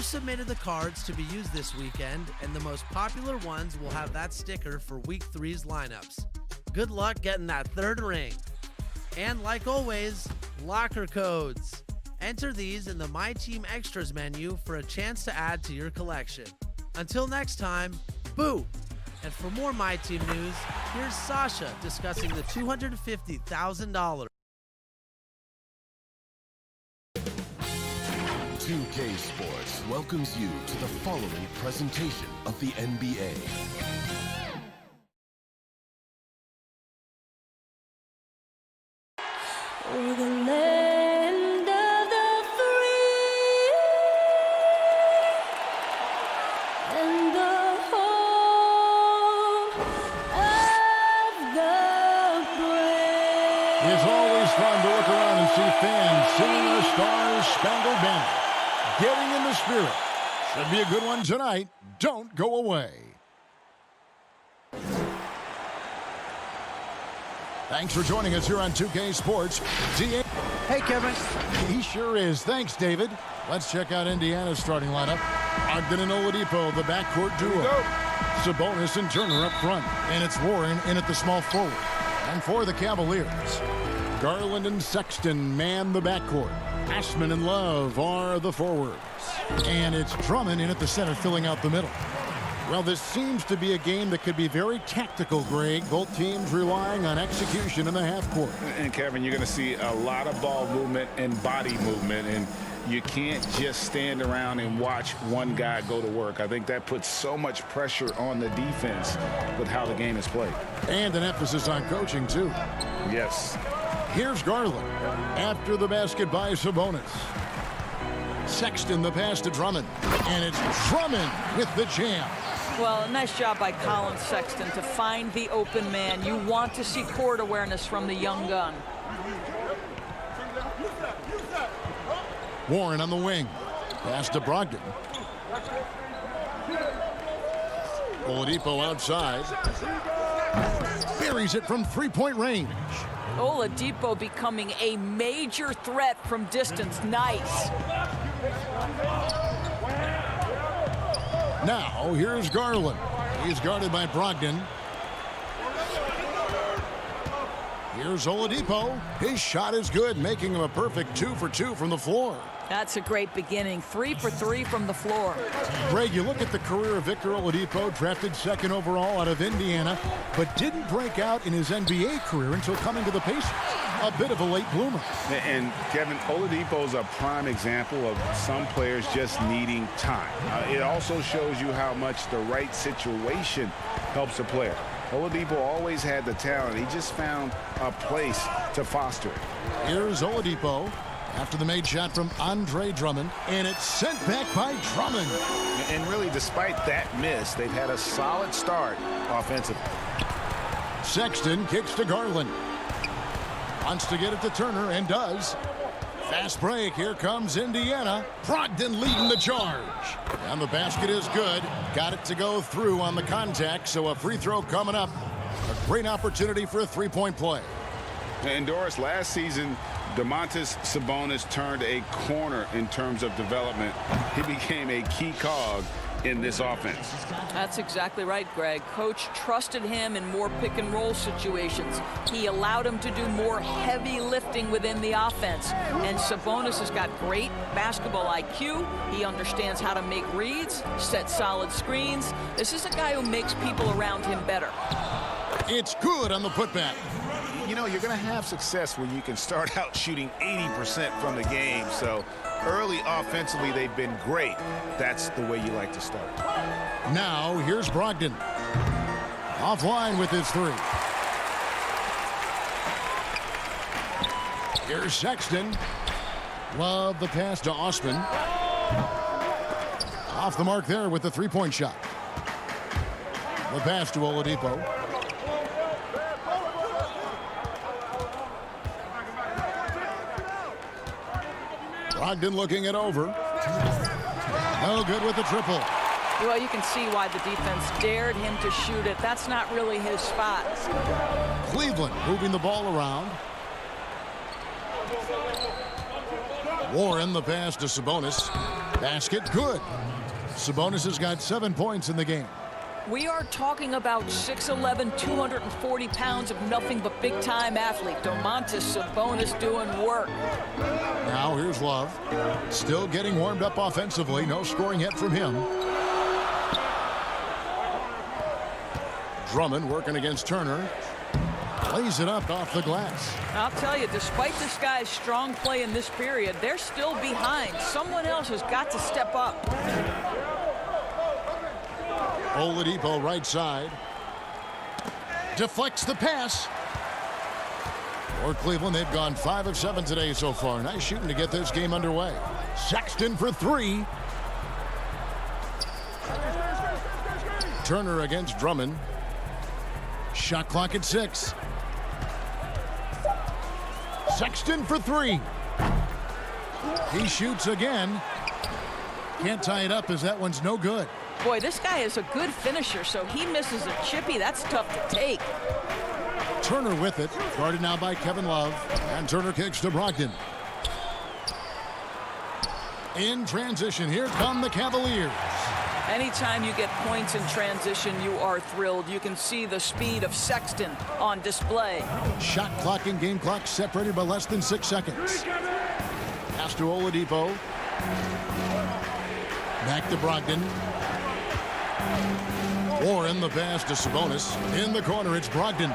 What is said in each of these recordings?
submitted the cards to be used this weekend, and the most popular ones will have that sticker for Week 3's lineups. Good luck getting that third ring. And like always, locker codes. Enter these in the My Team Extras menu for a chance to add to your collection. Until next time, boo! And for more My Team news, here's Sasha discussing the $250,000. 2K Sports welcomes you to the following presentation of the NBA. Over the land of the free and the home of the brave. It's always fun to look around and see fans singing the Star-Spangled Banner. Getting in the spirit. Should be a good one tonight. Don't go away. Thanks for joining us here on 2K Sports. Hey, Kevin. He sure is. Thanks, David. Let's check out Indiana's starting lineup. Ogden and Oladipo, the backcourt duo. Sabonis and Turner up front. And it's Warren in at the small forward. And for the Cavaliers, Garland and Sexton man the backcourt. Ashman and Love are the forwards. And it's Drummond in at the center filling out the middle. Well, this seems to be a game that could be very tactical, Greg. Both teams relying on execution in the half court. And, Kevin, you're going to see a lot of ball movement and body movement. And you can't just stand around and watch one guy go to work. I think that puts so much pressure on the defense with how the game is played. And an emphasis on coaching, too. Yes. Here's Garland after the basket by Sabonis. Sexton the pass to Drummond. And it's Drummond with the jam. Well, a nice job by Colin Sexton to find the open man. You want to see court awareness from the young gun. Warren on the wing. Pass to Brogdon. Oladipo outside. Buries it from three-point range. Oladipo becoming a major threat from distance. Nice. Now, here's Garland. He's guarded by Brogdon. Here's Oladipo. His shot is good, making him a perfect 2 for 2 from the floor. That's a great beginning. 3 for 3 from the floor. Greg, you look at the career of Victor Oladipo, drafted second overall out of Indiana, but didn't break out in his NBA career until coming to the Pacers. A bit of a late bloomer. And, Kevin, Oladipo is a prime example of some players just needing time. It also shows you how much the right situation helps a player. Oladipo always had the talent. He just found a place to foster it. Here's Oladipo after the made shot from Andre Drummond, and it's sent back by Drummond. And really, despite that miss, they've had a solid start offensively. Sexton kicks to Garland. Wants to get it to Turner, and does. Fast break. Here comes Indiana. Brogdon leading the charge. And the basket is good. Got it to go through on the contact, so a free throw coming up. A great opportunity for a three-point play. And Doris, last season, Domantas Sabonis turned a corner in terms of development. He became a key cog in this offense. That's exactly right, Greg. Coach trusted him in more pick-and-roll situations. He allowed him to do more heavy lifting within the offense. And Sabonis has got great basketball IQ. He understands how to make reads, set solid screens. This is a guy who makes people around him better. It's good on the putback. You know, you're going to have success when you can start out shooting 80% from the game. So early offensively, they've been great. That's the way you like to start. Now, here's Brogdon. Offline with his three. Here's Sexton. Love the pass to Osman. Off the mark there with the three-point shot. The pass to Oladipo. Brogdon looking it over. No good with the triple. Well, you can see why the defense dared him to shoot it. That's not really his spot. Cleveland moving the ball around. Warren the pass to Sabonis. Basket good. Sabonis has got 7 points in the game. We are talking about 6'11", 240 pounds of nothing but big-time athlete. Domantas Sabonis doing work. Now here's Love. Still getting warmed up offensively. No scoring yet from him. Drummond working against Turner. Lays it up off the glass. I'll tell you, despite this guy's strong play in this period, they're still behind. Someone else has got to step up. Oladipo right side. Deflects the pass. For Cleveland, they've gone 5 of 7 today so far. Nice shooting to get this game underway. Sexton for 3. Turner against Drummond. Shot clock at 6. Sexton for 3. He shoots again. Can't tie it up as that one's no good. Boy, this guy is a good finisher, so he misses a chippy. That's tough to take. Turner with it. Guarded now by Kevin Love. And Turner kicks to Brogdon. In transition, here come the Cavaliers. Anytime you get points in transition, you are thrilled. You can see the speed of Sexton on display. Shot clock and game clock separated by less than 6 seconds. Pass to Oladipo. Back to Brogdon. Warren the pass to Sabonis. In the corner, it's Brogdon.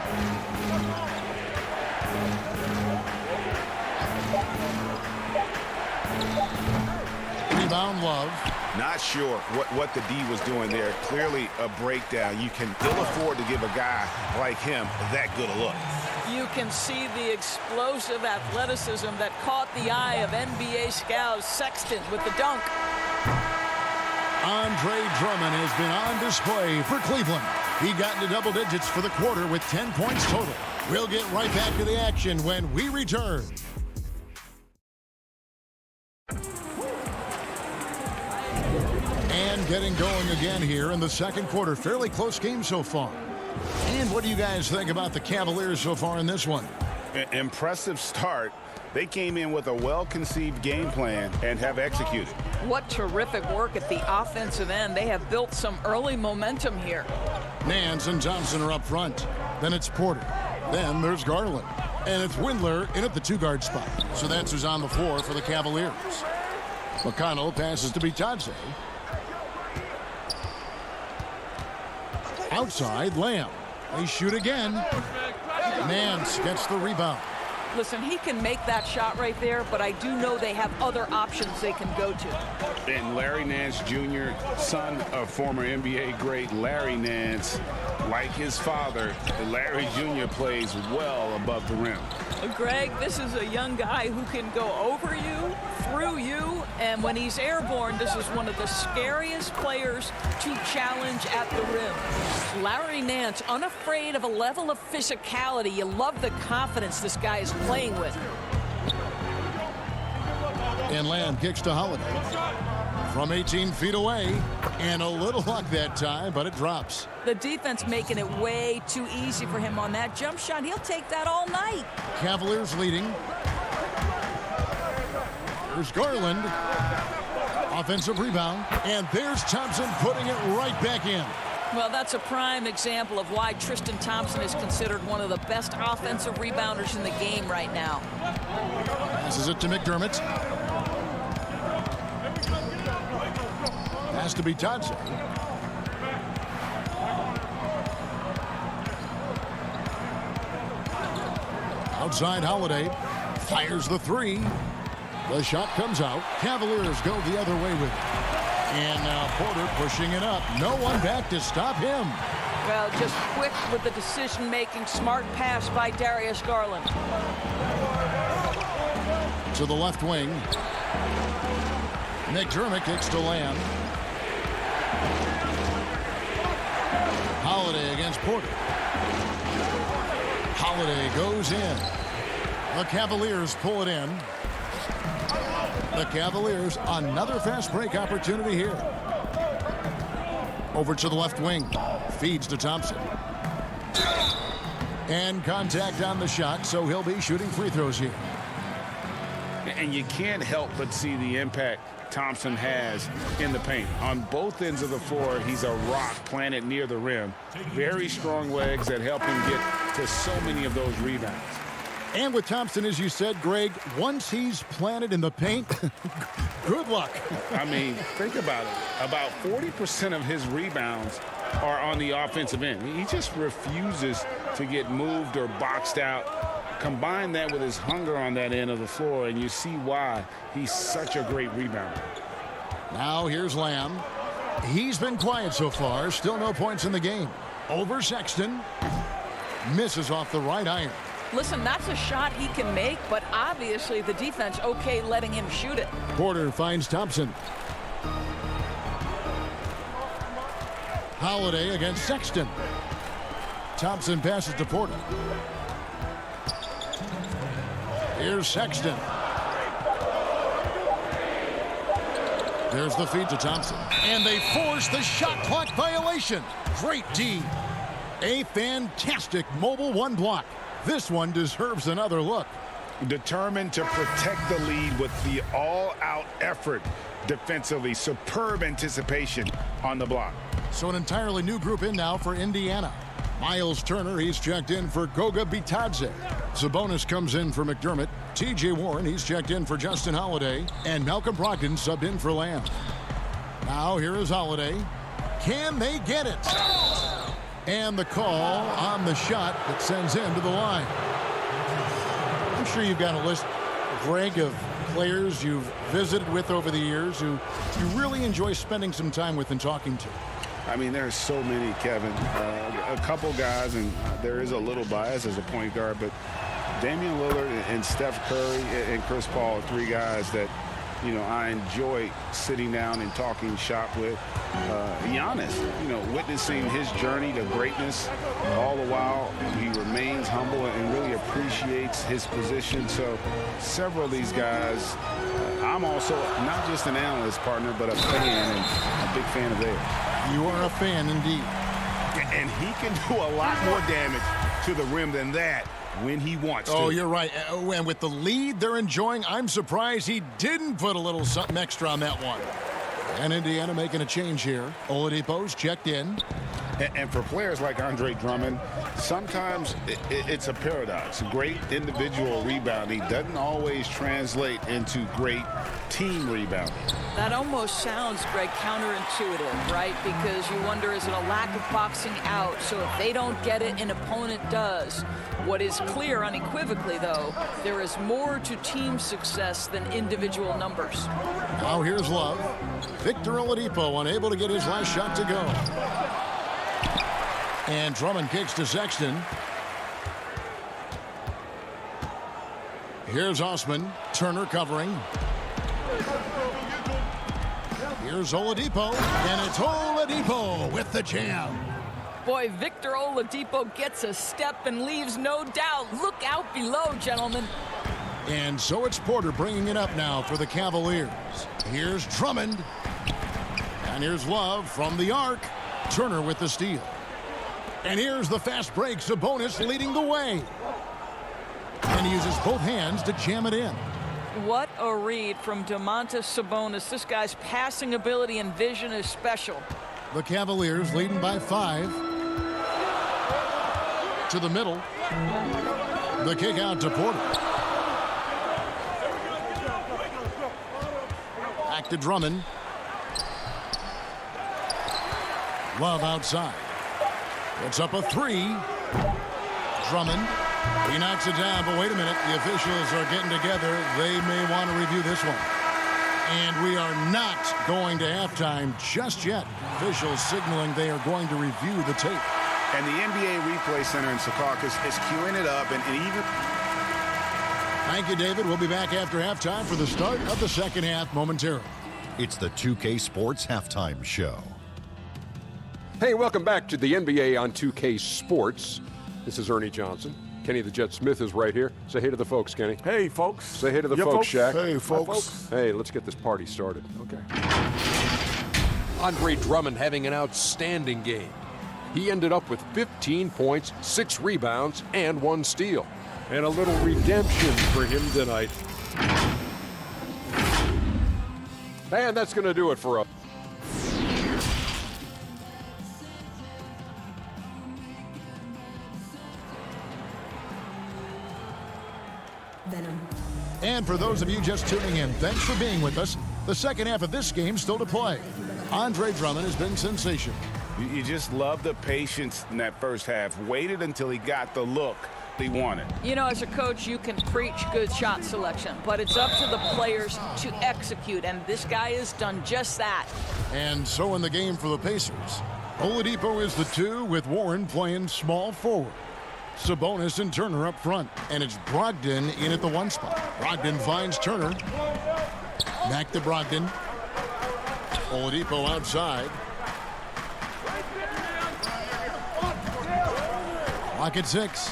Rebound Love. Not sure what the D was doing there. Clearly a breakdown. You can ill afford to give a guy like him that good a look. You can see the explosive athleticism that caught the eye of NBA scouts. Sexton with the dunk. Andre Drummond has been on display for Cleveland. He got into double digits for the quarter with 10 points total. We'll get right back to the action when we return. And getting going again here in the second quarter. Fairly close game so far. And what do you guys think about the Cavaliers so far in this one? Impressive start. They came in with a well-conceived game plan and have executed. What terrific work at the offensive end. They have built some early momentum here. Nance and Thompson are up front. Then it's Porter. Then there's Garland. And it's Windler in at the 2-guard spot. So that's who's on the floor for the Cavaliers. McConnell passes to Bitadze. Outside, Lamb. They shoot again. Nance gets the rebound. Listen, he can make that shot right there, but I do know they have other options they can go to. And Larry Nance Jr., son of former NBA great Larry Nance, like his father, Larry Jr. plays well above the rim. Greg, this is a young guy who can go over you, through you, and when he's airborne, this is one of the scariest players to challenge at the rim. Larry Nance, unafraid of a level of physicality. You love the confidence this guy is playing with. And Lamb kicks to Holiday. From 18 feet away. And a little luck that time, but it drops. The defense making it way too easy for him on that jump shot. He'll take that all night. Cavaliers leading. There's Garland. Offensive rebound. And there's Thompson putting it right back in. Well, that's a prime example of why Tristan Thompson is considered one of the best offensive rebounders in the game right now. Passes it to McDermott. Has to be Bitadze. Outside Holiday. Fires the 3. The shot comes out. Cavaliers go the other way with it. And now Porter pushing it up. No one back to stop him. Well, just quick with the decision-making. Smart pass by Darius Garland. To the left wing. McDermott kicks to Lamb. Holiday against Porter. Holiday goes in. The Cavaliers pull it in. The Cavaliers, another fast break opportunity here. Over to the left wing. Feeds to Thompson. And contact on the shot, so he'll be shooting free throws here. And you can't help but see the impact Thompson has in the paint. On both ends of the floor, he's a rock planted near the rim. Very strong legs that help him get to so many of those rebounds. And with Thompson, as you said, Greg, once he's planted in the paint, good luck. I mean, think about it. About 40% of his rebounds are on the offensive end. He just refuses to get moved or boxed out. Combine that with his hunger on that end of the floor, and you see why he's such a great rebounder. Now here's Lamb. He's been quiet so far. Still no points in the game. Over Sexton. Misses off the right iron. Listen, that's a shot he can make, but obviously the defense okay letting him shoot it. Porter finds Thompson. Holiday against Sexton. Thompson passes to Porter. Here's Sexton. There's the feed to Thompson. And they force the shot clock violation. Great D. A fantastic mobile one block. This one deserves another look. Determined to protect the lead with the all-out effort defensively. Superb anticipation on the block. So an entirely new group in now for Indiana. Miles Turner, he's checked in for Goga Bitadze. Sabonis comes in for McDermott. T.J. Warren, he's checked in for Justin Holiday. And Malcolm Brogdon subbed in for Lamb. Now here is Holiday. Can they get it? And the call on the shot that sends him to the line. I'm sure you've got a list, Greg, of players you've visited with over the years who you really enjoy spending some time with and talking to. I mean, there's so many, Kevin. A couple guys, and there is a little bias as a point guard, but Damian Lillard and Steph Curry and Chris Paul are three guys that, you know, I enjoy sitting down and talking shop with. Giannis, you know, witnessing his journey to greatness, all the while he remains humble and really appreciates his position. So several of these guys, I'm also not just an analyst partner, but a fan and a big fan of theirs. You are a fan indeed. And he can do a lot more damage to the rim than that when he wants to. Oh, you're right. And with the lead they're enjoying, I'm surprised he didn't put a little something extra on that one. And Indiana making a change here. Oladipo's checked in. And for players like Andre Drummond, sometimes it's a paradox. Great individual rebounding doesn't always translate into great team rebounding. That almost sounds, Greg, counterintuitive, right? Because you wonder, is it a lack of boxing out? So if they don't get it, an opponent does. What is clear unequivocally, though, there is more to team success than individual numbers. Now here's Love. Victor Oladipo unable to get his last shot to go. And Drummond kicks to Sexton. Here's Osman. Turner covering. Here's Oladipo. And it's Oladipo with the jam. Boy, Victor Oladipo gets a step and leaves no doubt. Look out below, gentlemen. And so it's Porter bringing it up now for the Cavaliers. Here's Drummond. And here's Love from the arc. Turner with the steal. And here's the fast break. Sabonis leading the way. And he uses both hands to jam it in. What a read from Domantas Sabonis. This guy's passing ability and vision is special. The Cavaliers leading by 5. To the middle. The kick out to Porter. Back to Drummond. Love outside. It's up a 3. Drummond. He knocks it down, but wait a minute. The officials are getting together. They may want to review this one. And we are not going to halftime just yet. Officials signaling they are going to review the tape. And the NBA Replay Center in Secaucus is queuing it up. And even... Thank you, David. We'll be back after halftime for the start of the second half momentarily. It's the 2K Sports Halftime Show. Hey, welcome back to the NBA on 2K Sports. This is Ernie Johnson. Kenny the Jet Smith is right here. Say hey to the folks, Kenny. Hey, folks. Say hey to the folks, Shaq. Hey, folks. Hey, let's get this party started. Okay. Andre Drummond having an outstanding game. He ended up with 15 points, 6 rebounds, and 1 steal. And a little redemption for him tonight. And that's going to do it for us. And for those of you just tuning in, thanks for being with us. The second half of this game still to play. Andre Drummond has been sensational. You just love the patience in that first half. Waited until he got the look he wanted. You know, as a coach, you can preach good shot selection, but it's up to the players to execute, and this guy has done just that. And so in the game for the Pacers, Oladipo is the 2 with Warren playing small forward. Sabonis and Turner up front, and it's Brogdon in at the 1 spot. Brogdon finds Turner. Back to Brogdon. Oladipo outside. Clock at 6.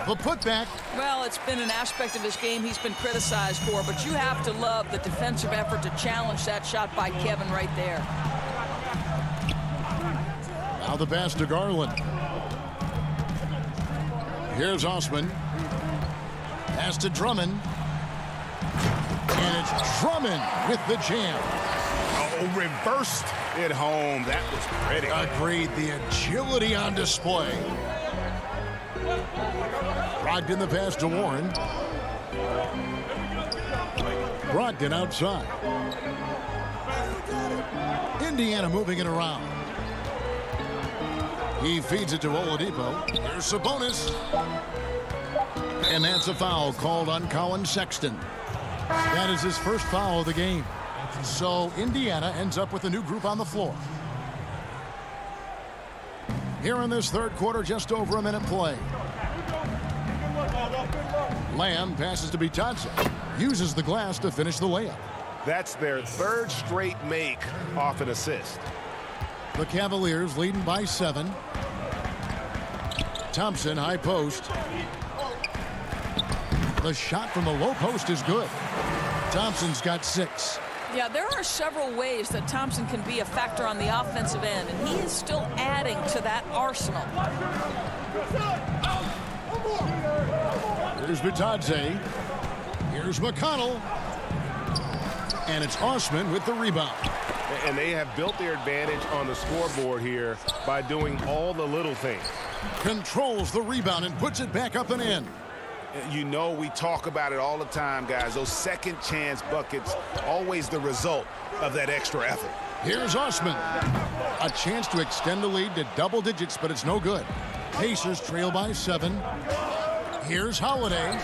The putback. Well, it's been an aspect of his game he's been criticized for, but you have to love the defensive effort to challenge that shot by Kevin right there. Now the pass to Garland. Here's Osman. Pass to Drummond. And it's Drummond with the jam. Oh, reversed it home. That was pretty. Agreed. The agility on display. Brogdon the pass to Warren. Brogdon outside. Indiana moving it around. He feeds it to Oladipo. Here's Sabonis. And that's a foul called on Colin Sexton. That is his first foul of the game. So Indiana ends up with a new group on the floor. Here in this third quarter, just over a minute play. Lamb passes to Bitadze. Uses the glass to finish the layup. That's their third straight make off an assist. The Cavaliers leading by 7. Thompson, high post. The shot from the low post is good. Thompson's got 6. Yeah, there are several ways that Thompson can be a factor on the offensive end, and he is still adding to that arsenal. Here's Bitadze. Here's McConnell. And it's Osman with the rebound. And they have built their advantage on the scoreboard here by doing all the little things. Controls the rebound and puts it back up and in. You know, we talk about it all the time, guys. Those second chance buckets, always the result of that extra effort. Here's Osman. A chance to extend the lead to double digits, but it's no good. Pacers trail by 7. Here's Holiday.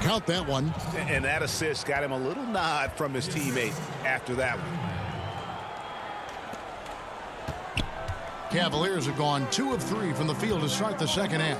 Count that one. And that assist got him a little nod from his teammate after that one. Cavaliers have gone 2 of 3 from the field to start the second half.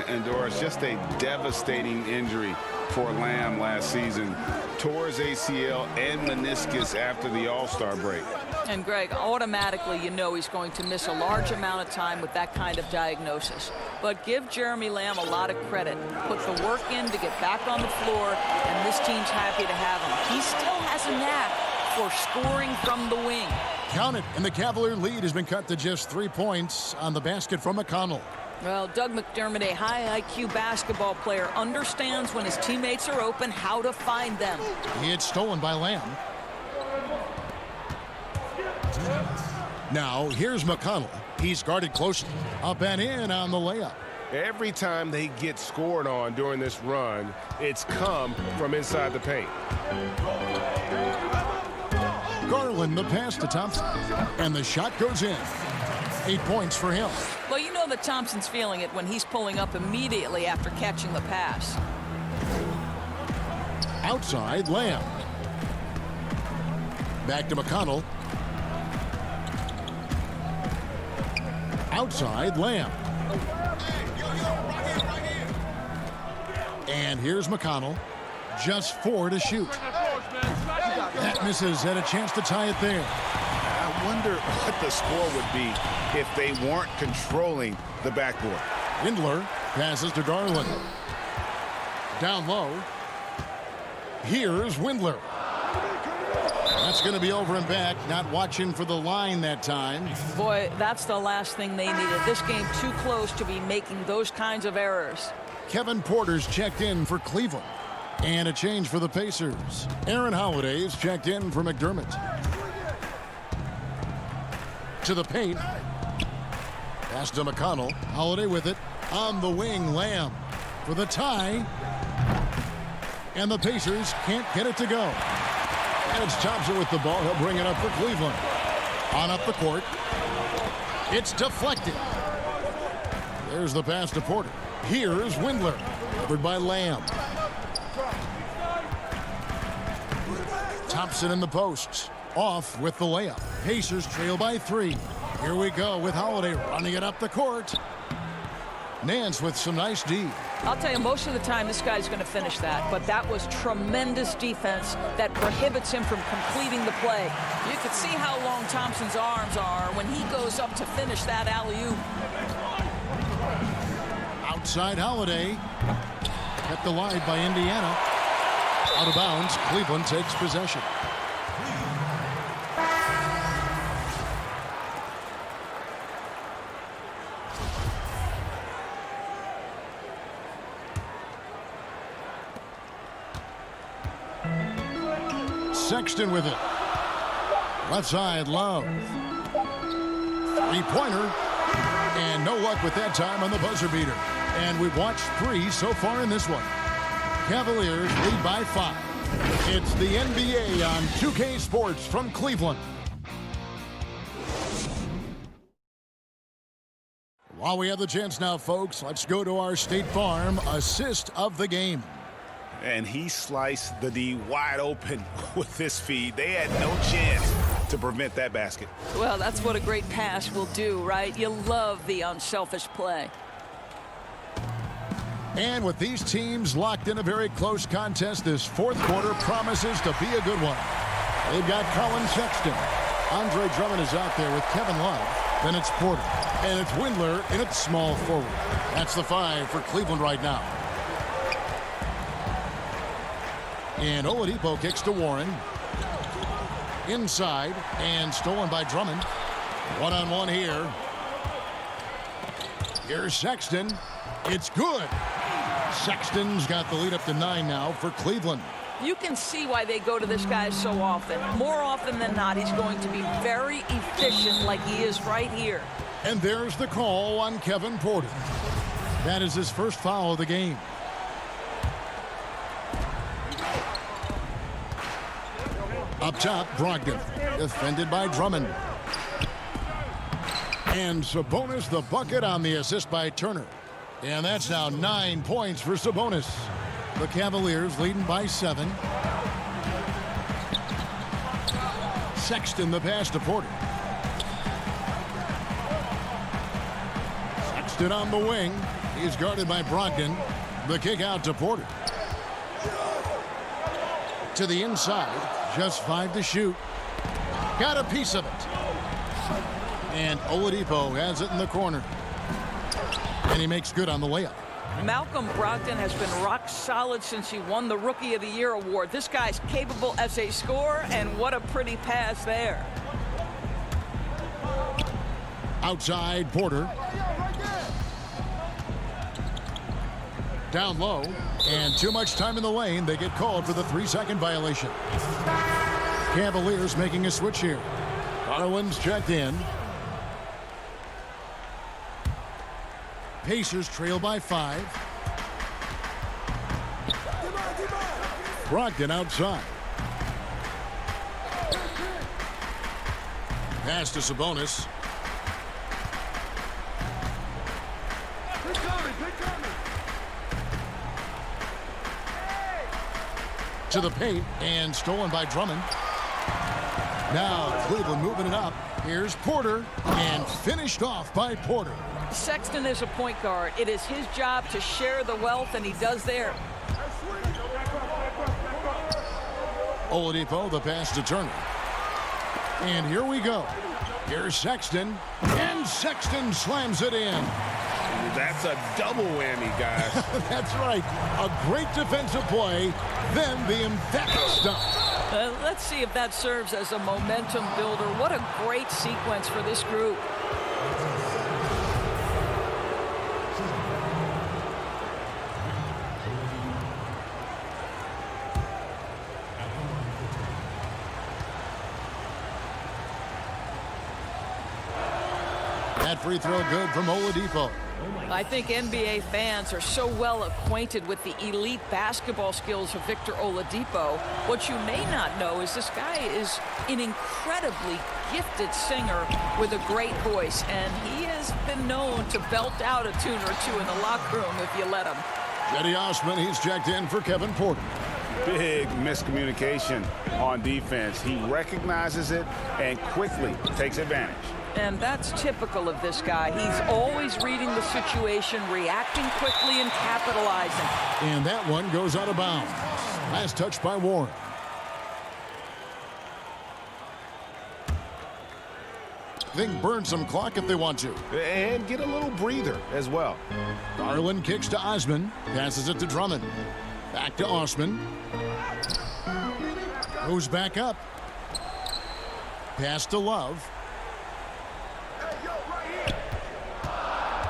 And Doris, just a devastating injury for Lamb last season. Tore his ACL and meniscus after the All-Star break. And Greg, automatically you know he's going to miss a large amount of time with that kind of diagnosis. But give Jeremy Lamb a lot of credit. Put the work in to get back on the floor, and this team's happy to have him. He still has a knack for scoring from the wing. Count it, and the Cavalier lead has been cut to just 3 points on the basket from McConnell. Well, Doug McDermott, a high IQ basketball player, understands when his teammates are open how to find them. It's stolen by Lamb. Now, here's McConnell. He's guarded closely. Up and in on the layup. Every time they get scored on during this run, it's come from inside the paint. Garland the pass to Thompson. And the shot goes in. 8 points for him. Well, you know that Thompson's feeling it when he's pulling up immediately after catching the pass. Outside, Lamb. Back to McConnell. Outside, Lamb. And here's McConnell. Just 4 to shoot. That misses. Had a chance to tie it there. I wonder what the score would be if they weren't controlling the backboard. Windler passes to Garland. Down low. Here's Windler. That's going to be over and back. Not watching for the line that time. Boy, that's the last thing they needed. This game too close to be making those kinds of errors. Kevin Porter's checked in for Cleveland. And a change for the Pacers. Aaron Holiday is checked in for McDermott. To the paint. Pass to McConnell. Holiday with it. On the wing, Lamb for the tie. And the Pacers can't get it to go. And it's Thompson with the ball. He'll bring it up for Cleveland. On up the court. It's deflected. There's the pass to Porter. Here's Windler. Covered by Lamb. Thompson in the post. Off with the layup. Pacers trail by 3. Here we go with Holiday running it up the court. Nance with some nice D. I'll tell you, most of the time this guy's going to finish that, but that was tremendous defense that prohibits him from completing the play. You could see how long Thompson's arms are when he goes up to finish that alley-oop. Outside Holiday. Kept alive by Indiana. Out of bounds. Cleveland takes possession. Sexton with it. Left side, Love. Three-pointer. And no luck with that time on the buzzer beater. And we've watched 3 so far in this one. Cavaliers lead by 5. It's the NBA on 2K Sports from Cleveland. While we have the chance now, folks, let's go to our State Farm assist of the game. And he sliced the D wide open with this feed. They had no chance to prevent that basket. Well, that's what a great pass will do, right? You love the unselfish play. And with these teams locked in a very close contest, this fourth quarter promises to be a good one. They've got Colin Sexton. Andre Drummond is out there with Kevin Love. Then it's Porter. And it's Windler in its small forward. That's the 5 for Cleveland right now. And Oladipo kicks to Warren. Inside and stolen by Drummond. One-on-one here. Here's Sexton. It's good. Sexton's got the lead up to 9 now for Cleveland. You can see why they go to this guy so often. More often than not, he's going to be very efficient like he is right here. And there's the call on Kevin Porter. That is his first foul of the game. Up top, Brogdon. Defended by Drummond. And Sabonis the bucket on the assist by Turner. And that's now 9 points for Sabonis. The Cavaliers leading by 7. Sexton the pass to Porter. Sexton on the wing. He's guarded by Brogdon. The kick out to Porter. To the inside. Just 5 to shoot. Got a piece of it. And Oladipo has it in the corner. And he makes good on the layup. Malcolm Brogdon has been rock solid since he won the Rookie of the Year award. This guy's capable as a scorer, and what a pretty pass there. Outside, Porter. Down low, and too much time in the lane. They get called for the 3-second violation. Cavaliers making a switch here. Garland's checked in. Pacers trail by 5. Brogdon outside. Pass to Sabonis. To the paint and stolen by Drummond. Now Cleveland moving it up. Here's Porter and finished off by Porter. Sexton is a point guard. It is his job to share the wealth, and he does there. Oladipo, the pass to Turner. And here we go. Here's Sexton, and Sexton slams it in. That's a double whammy, guys. That's right. A great defensive play, then the emphatic stuff. Let's see if that serves as a momentum builder. What a great sequence for this group. That free throw good from Oladipo. I think NBA fans are so well acquainted with the elite basketball skills of Victor Oladipo. What you may not know is this guy is an incredibly gifted singer with a great voice, and he has been known to belt out a tune or two in the locker room if you let him. Cedi Osman, he's checked in for Kevin Porter. Big miscommunication on defense. He recognizes it and quickly takes advantage. And that's typical of this guy. He's always reading the situation, reacting quickly, and capitalizing. And that one goes out of bounds. Last touch by Warren. They can burn some clock if they want to. And get a little breather as well. Garland kicks to Osman. Passes it to Drummond. Back to Osman. Goes back up. Pass to Love.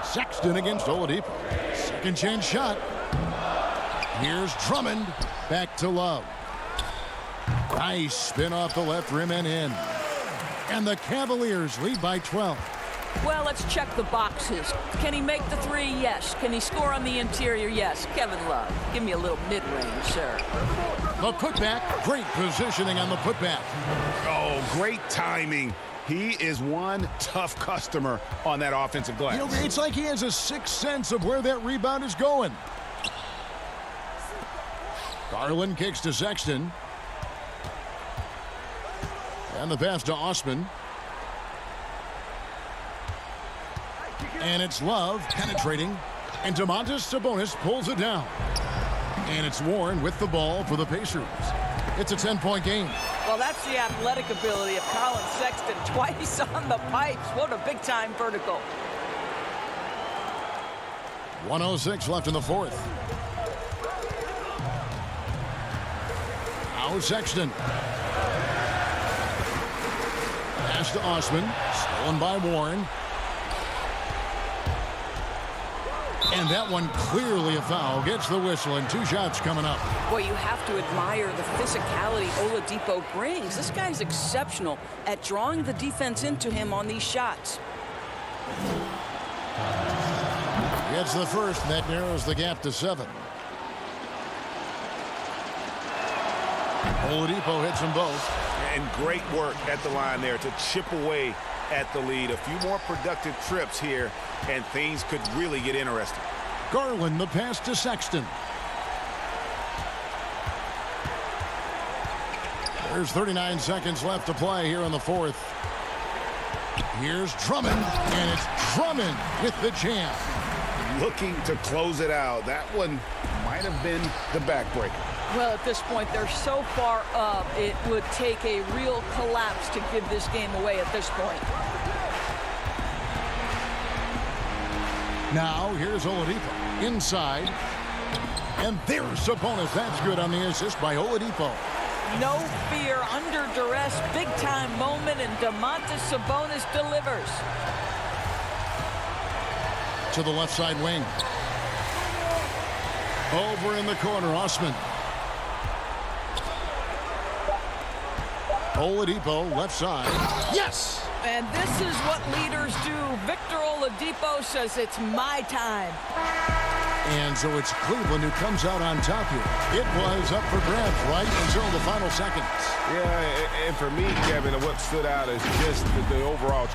Sexton against Oladipo. Second chance shot. Here's Drummond. Back to Love. Nice spin off the left rim and in. And the Cavaliers lead by 12. Well, let's check the boxes. Can he make the three? Yes. Can he score on the interior? Yes. Kevin Love, give me a little mid-range, sir. The putback. Great positioning on the putback. Oh, great timing. He is one tough customer on that offensive glass. You know, it's like he has a sixth sense of where that rebound is going. Garland kicks to Sexton. And the pass to Osman. And it's Love penetrating. And Domantas Sabonis pulls it down. And it's Warren with the ball for the Pacers. It's a 10-point game. Well, that's the athletic ability of Colin Sexton. Twice on the pipes. What a big-time vertical. 1:06 left in the fourth. Now Sexton. Pass to Osman. Stolen by Warren. And that one clearly a foul. Gets the whistle, and 2 shots coming up. Well, you have to admire the physicality Oladipo brings. This guy's exceptional at drawing the defense into him on these shots. Gets the first, and that narrows the gap to 7. Oladipo hits them both. And great work at the line there to chip away at the lead. A few more productive trips here, and things could really get interesting. Garland, the pass to Sexton. There's 39 seconds left to play here in the fourth. Here's Drummond, and it's Drummond with the jam. Looking to close it out. That one might have been the backbreaker. Well, at this point, they're so far up, it would take a real collapse to give this game away at this point. Now, here's Oladipo. Inside. And there's Sabonis. That's good on the assist by Oladipo. No fear, under duress, big-time moment, and Domantas Sabonis delivers. To the left side wing. Over in the corner, Osman. Oladipo, left side. Yes! And this is what leaders do. Victor Oladipo says it's my time. And so it's Cleveland who comes out on top here. It was up for grabs right until the final seconds. Yeah, and for me, Kevin, what stood out is just the overall.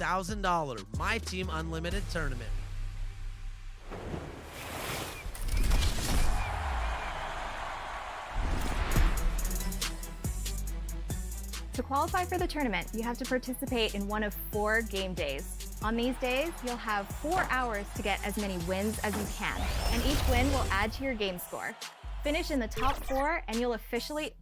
$1,000 My Team Unlimited tournament. To qualify for the tournament, you have to participate in one of 4 game days. On these days, you'll have 4 hours to get as many wins as you can, and each win will add to your game score. Finish in the top 4 and you'll officially...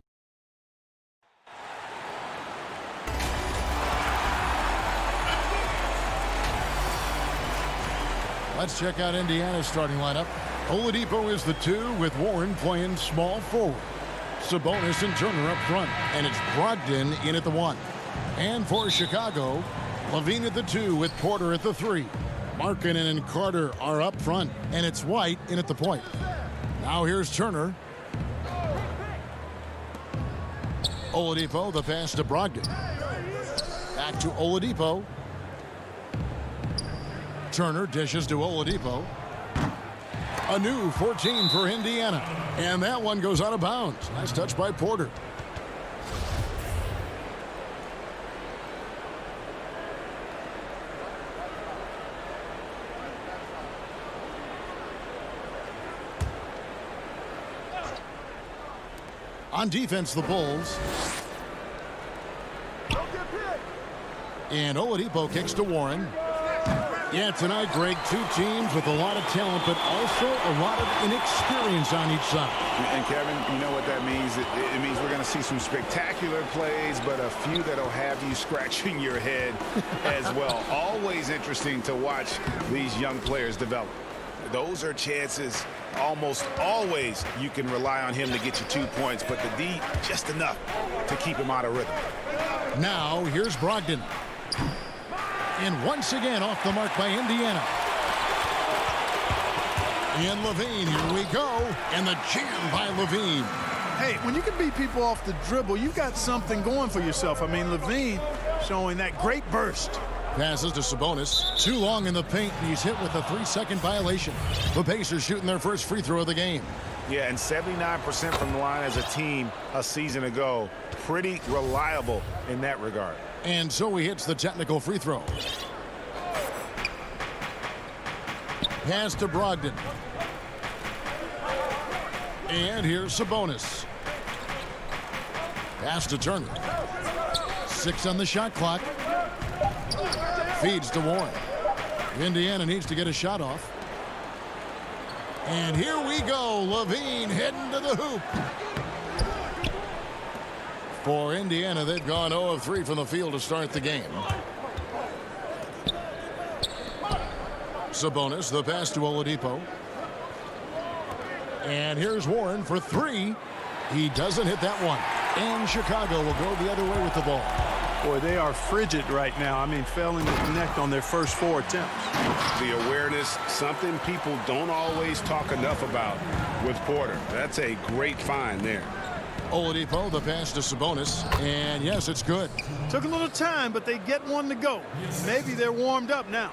Let's check out Indiana's starting lineup. Oladipo is the 2 with Warren playing small forward. Sabonis and Turner up front, and it's Brogdon in at the 1. And for Chicago, Levine at the 2 with Porter at the 3. Markkanen and Carter are up front, and it's White in at the point. Now here's Turner. Oladipo, the pass to Brogdon. Back to Oladipo. Turner dishes to Oladipo. A new 14 for Indiana. And that one goes out of bounds. Nice touch by Porter. On defense, the Bulls. And Oladipo kicks to Warren. Yeah, tonight, Greg, 2 teams with a lot of talent, but also a lot of inexperience on each side. And, Kevin, you know what that means? It means we're going to see some spectacular plays, but a few that'll have you scratching your head as well. Always interesting to watch these young players develop. Those are chances almost always you can rely on him to get you 2 points, but the D, just enough to keep him out of rhythm. Now, here's Brogdon. And once again off the mark by Indiana. And Levine, here we go. And the jam by Levine. Hey, when you can beat people off the dribble, you've got something going for yourself. I mean, Levine showing that great burst. Passes to Sabonis. Too long in the paint, and he's hit with a 3-second violation. The Pacers shooting their first free throw of the game. Yeah, and 79% from the line as a team a season ago. Pretty reliable in that regard. And so he hits the technical free throw. Pass to Brogdon. And here's Sabonis. Pass to Turner. 6 on the shot clock. Feeds to Warren. Indiana needs to get a shot off. And here we go. Levine heading to the hoop. For Indiana, they've gone 0 of 3 from the field to start the game. Sabonis, the pass to Oladipo. And here's Warren for 3. He doesn't hit that one. And Chicago will go the other way with the ball. Boy, they are frigid right now. I mean, failing to connect on their first 4 attempts. The awareness, something people don't always talk enough about with Porter. That's a great find there. Oladipo, the pass to Sabonis, and yes, it's good. Took a little time, but they get one to go. Maybe they're warmed up now.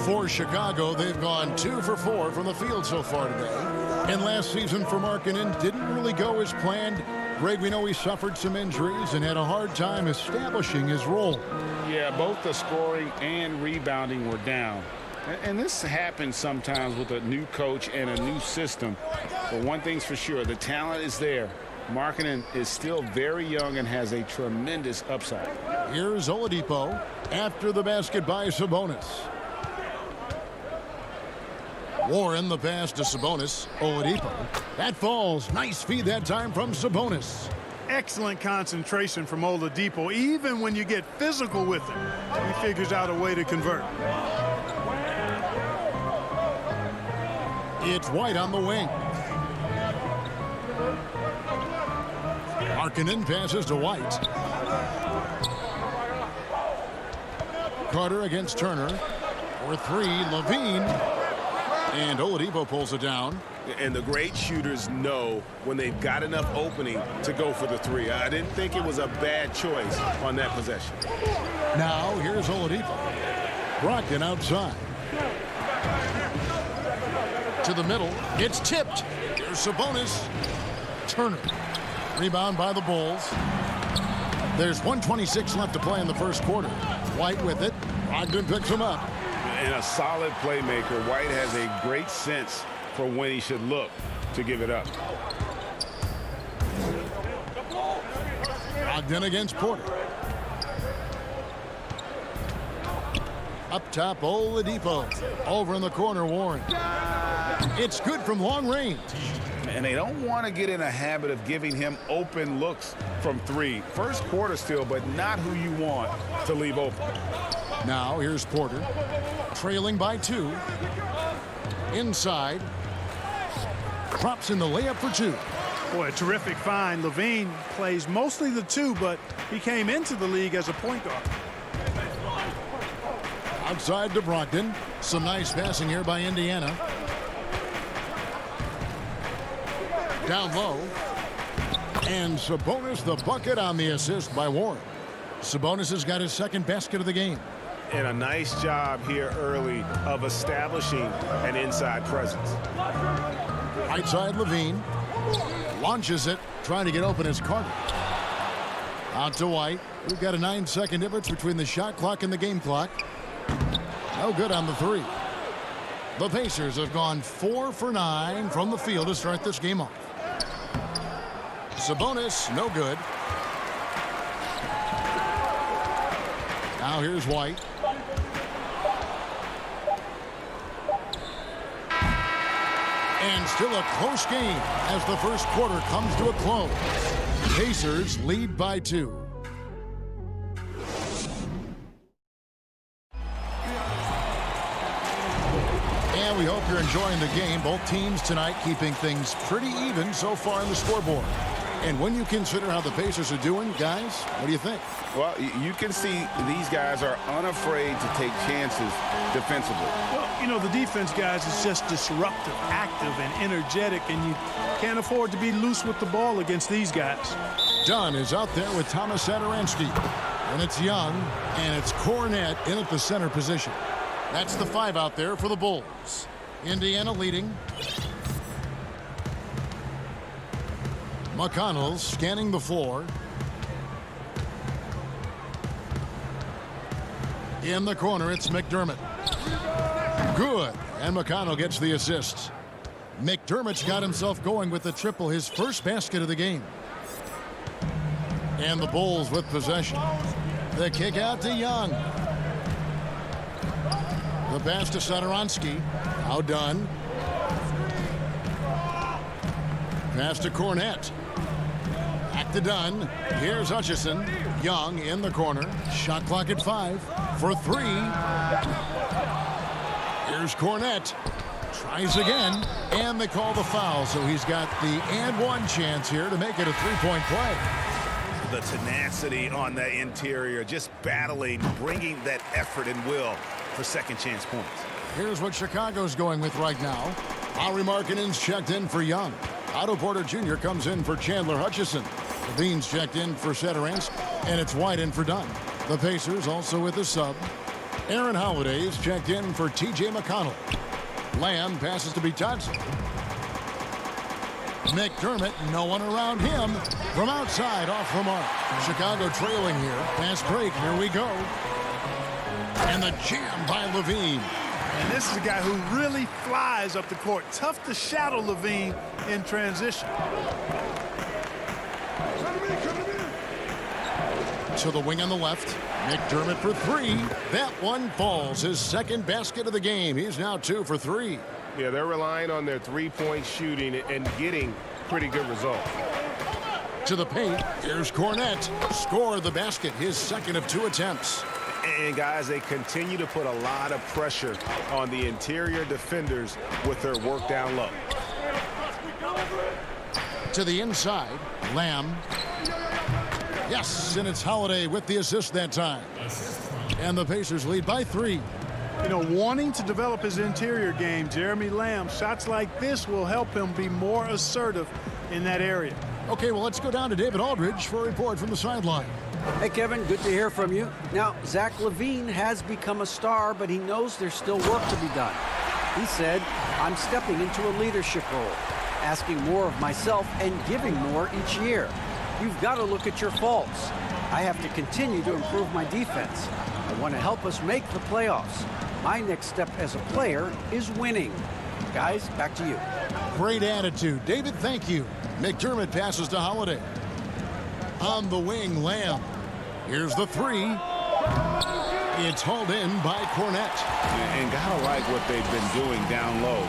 For Chicago, they've gone 2 for 4 from the field so far today. And last season for Markkanen didn't really go as planned. Greg, we know he suffered some injuries and had a hard time establishing his role. Yeah, both the scoring and rebounding were down. And this happens sometimes with a new coach and a new system. But one thing's for sure, the talent is there. Markkanen is still very young and has a tremendous upside. Here's Oladipo after the basket by Sabonis. Warren, the pass to Sabonis. Oladipo. That falls. Nice feed that time from Sabonis. Excellent concentration from Oladipo. Even when you get physical with him, he figures out a way to convert. It's White on the wing. Markkanen passes to White. Carter against Turner. For 3, Levine. And Oladipo pulls it down. And the great shooters know when they've got enough opening to go for the 3. I didn't think it was a bad choice on that possession. Now here's Oladipo. Brogdon outside. To the middle. It's tipped. Here's Sabonis. Turner. Rebound by the Bulls. There's 1:26 left to play in the first quarter. White with it. Ogden picks him up. And a solid playmaker. White has a great sense for when he should look to give it up. Ogden against Porter. Up top, Oladipo. Over in the corner, Warren. It's good from long range. And they don't want to get in a habit of giving him open looks from three. First quarter still, but not who you want to leave open. Now here's Porter. Trailing by 2. Inside. Drops in the layup for 2. Boy, a terrific find. Levine plays mostly the 2, but he came into the league as a point guard. Outside to Brogdon. Some nice passing here by Indiana. Down low. And Sabonis the bucket on the assist by Warren. Sabonis has got his second basket of the game. And a nice job here early of establishing an inside presence. Right side, Levine. Launches it, trying to get open as Carter. Out to White. We've got a 9-second difference between the shot clock and the game clock. No good on the 3. The Pacers have gone 4 for 9 from the field to start this game off. Sabonis, no good. Now here's White. And still a close game as the first quarter comes to a close. Pacers lead by 2. And we hope you're enjoying the game. Both teams tonight keeping things pretty even so far on the scoreboard. And when you consider how the Pacers are doing, guys, what do you think? Well, you can see these guys are unafraid to take chances defensively. Well, you know, the defense, guys, is just disruptive, active, and energetic, and you can't afford to be loose with the ball against these guys. Dunn is out there with Thomas Satoransky. And it's Young, and it's Cornette in at the center position. That's the 5 out there for the Bulls. Indiana leading. McConnell scanning the floor. In the corner, it's McDermott. Good. And McConnell gets the assist. McDermott's got himself going with the triple, his first basket of the game. And the Bulls with possession. The kick out to Young. The pass to Satoransky. Now Dunn. Pass to Cornette. Back to Dunn. Here's Hutchison. Young in the corner. Shot clock at 5 for 3. Here's Cornette. Tries again. And they call the foul. So he's got the and one chance here to make it a 3-point play. The tenacity on the interior, just battling, bringing that effort and will for second chance points. Here's what Chicago's going with right now. Lauri Markkanen's checked in for Young. Otto Porter Jr. comes in for Chandler Hutchison. Levine's checked in for Satoransky, and it's White in for Dunn. The Pacers also with a sub. Aaron Holiday's checked in for T.J. McConnell. Lamb passes to Bitadze. McDermott, no one around him. From outside, off the mark. Chicago trailing here. Fast break, here we go. And the jam by Levine. And this is a guy who really flies up the court. Tough to shadow Levine in transition. To the wing on the left. McDermott for 3. That one falls. His second basket of the game. He's now 2 for 3. Yeah, they're relying on their three-point shooting and getting pretty good results. To the paint. Here's Cornette. Scored the basket. His second of 2 attempts. And guys, they continue to put a lot of pressure on the interior defenders with their work down low. To the inside. Lamb. Yes, and it's Holiday with the assist that time. And the Pacers lead by 3. You know, wanting to develop his interior game, Jeremy Lamb, shots like this will help him be more assertive in that area. Okay, well, let's go down to David Aldridge for a report from the sideline. Hey, Kevin, good to hear from you. Now, Zach LaVine has become a star, but he knows there's still work to be done. He said, I'm stepping into a leadership role, asking more of myself and giving more each year. You've got to look at your faults. I have to continue to improve my defense. I want to help us make the playoffs. My next step as a player is winning. Guys, back to you. Great attitude. David, thank you. McDermott passes to Holiday. On the wing, Lamb. Here's the three. It's hauled in by Cornette. And gotta like what they've been doing down low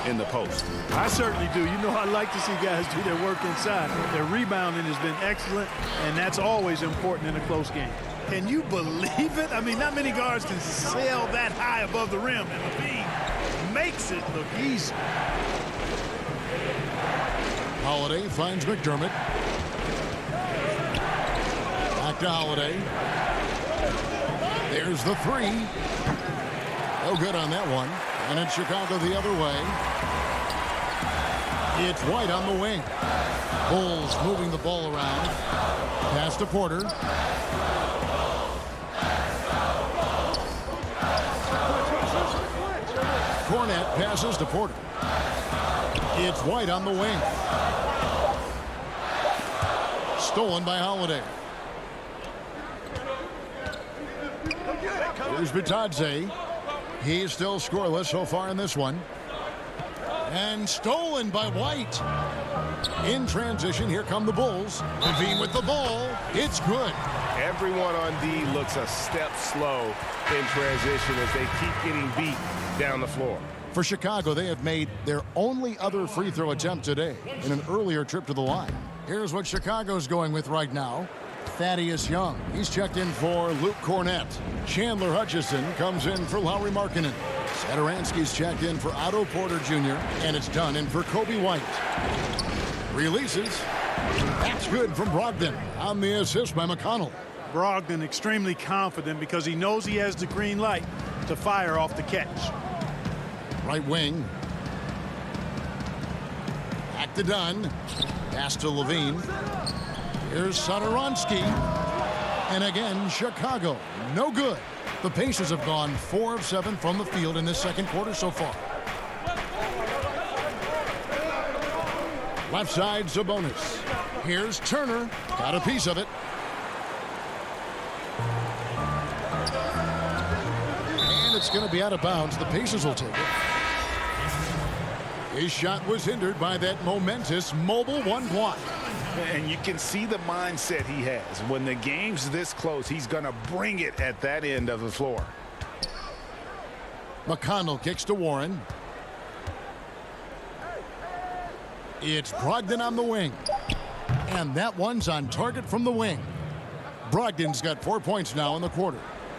in the post. I certainly do. You know, I like to see guys do their work inside. Their rebounding has been excellent, and that's always important in a close game. Can you believe it? I mean, not many guards can sail that high above the rim, and Levine makes it look easy. Holiday finds McDermott. Back to Holiday. There's the three. No good on that one. And it's Chicago the other way. It's White on the wing. Bulls moving the ball around. Pass to Porter. Cornette passes to Porter. It's White on the wing. Stolen by Holiday. Here's Bitadze. He's still scoreless so far in this one. And stolen by White. In transition, here come the Bulls. Levine with the ball. It's good. Everyone on D looks a step slow in transition as they keep getting beat down the floor. For Chicago, they have made their only other free throw attempt today in an earlier trip to the line. Here's what Chicago's going with right now. Thaddeus Young. He's checked in for Luke Cornette. Chandler Hutchison comes in for Lauri Markkanen. Satoransky's checked in for Otto Porter Jr. And it's done in for Kobe White. Releases. That's good from Brogdon on the assist by McConnell. Brogdon extremely confident because he knows he has the green light to fire off the catch. Right wing. Back to Dunn. Pass to Levine. Here's Satoransky. And again, Chicago. No good. The Pacers have gone 4 of 7 from the field in this second quarter so far. Left side, Sabonis. Here's Turner. Got a piece of it. And it's going to be out of bounds. The Pacers will take it. His shot was hindered by that momentous mobile one block. And you can see the mindset he has. When the game's this close, he's going to bring it at that end of the floor. McConnell kicks to Warren. It's Brogdon on the wing. And that one's on target from the wing. Brogdon's got 4 points now in the quarter.